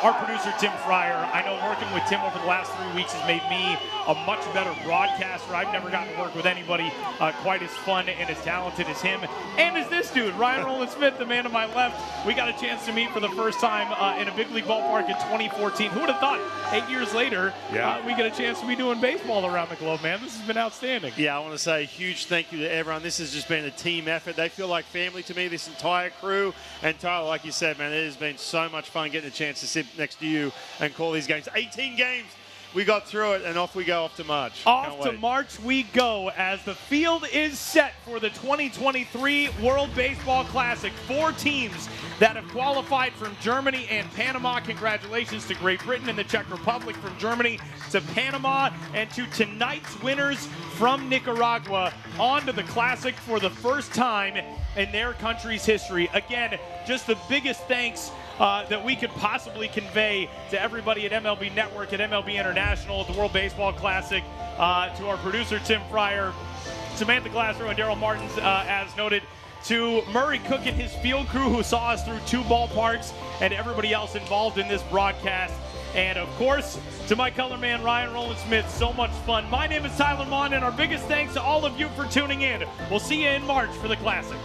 our producer, Tim Fryer. I know working with Tim over the last 3 weeks has made me a much better broadcaster. I've never gotten to work with anybody quite as fun and as talented as him. And as this dude, Ryan Rowland-Smith, the man to my left. We got a chance to meet for the first time in a big league ballpark in 2014. Who would have thought 8 years later we get a chance to be doing baseball around the globe, man? This has been outstanding. Yeah, I want to say a huge thank you to everyone. This has just been a team effort. They feel like family to me, this entire crew. And Tyler, like you said, man, it has been so much fun getting a chance to sit next to you and call these games. 18 games. We got through it, and off we go off to March. Off to March we go as the field is set for the 2023 World Baseball Classic. 4 teams that have qualified from Germany and Panama. Congratulations to Great Britain and the Czech Republic, from Germany to Panama, and to tonight's winners from Nicaragua on to the Classic for the first time in their country's history. Again, just the biggest thanks that we could possibly convey to everybody at MLB Network, at MLB International, at the World Baseball Classic, to our producer, Tim Fryer, Samantha Calastro, and Daryl Martins, as noted, to Murray Cook and his field crew who saw us through 2 ballparks, and everybody else involved in this broadcast. And of course, to my color man, Ryan Rowland-Smith, so much fun. My name is Tyler Mon, and our biggest thanks to all of you for tuning in. We'll see you in March for the Classic.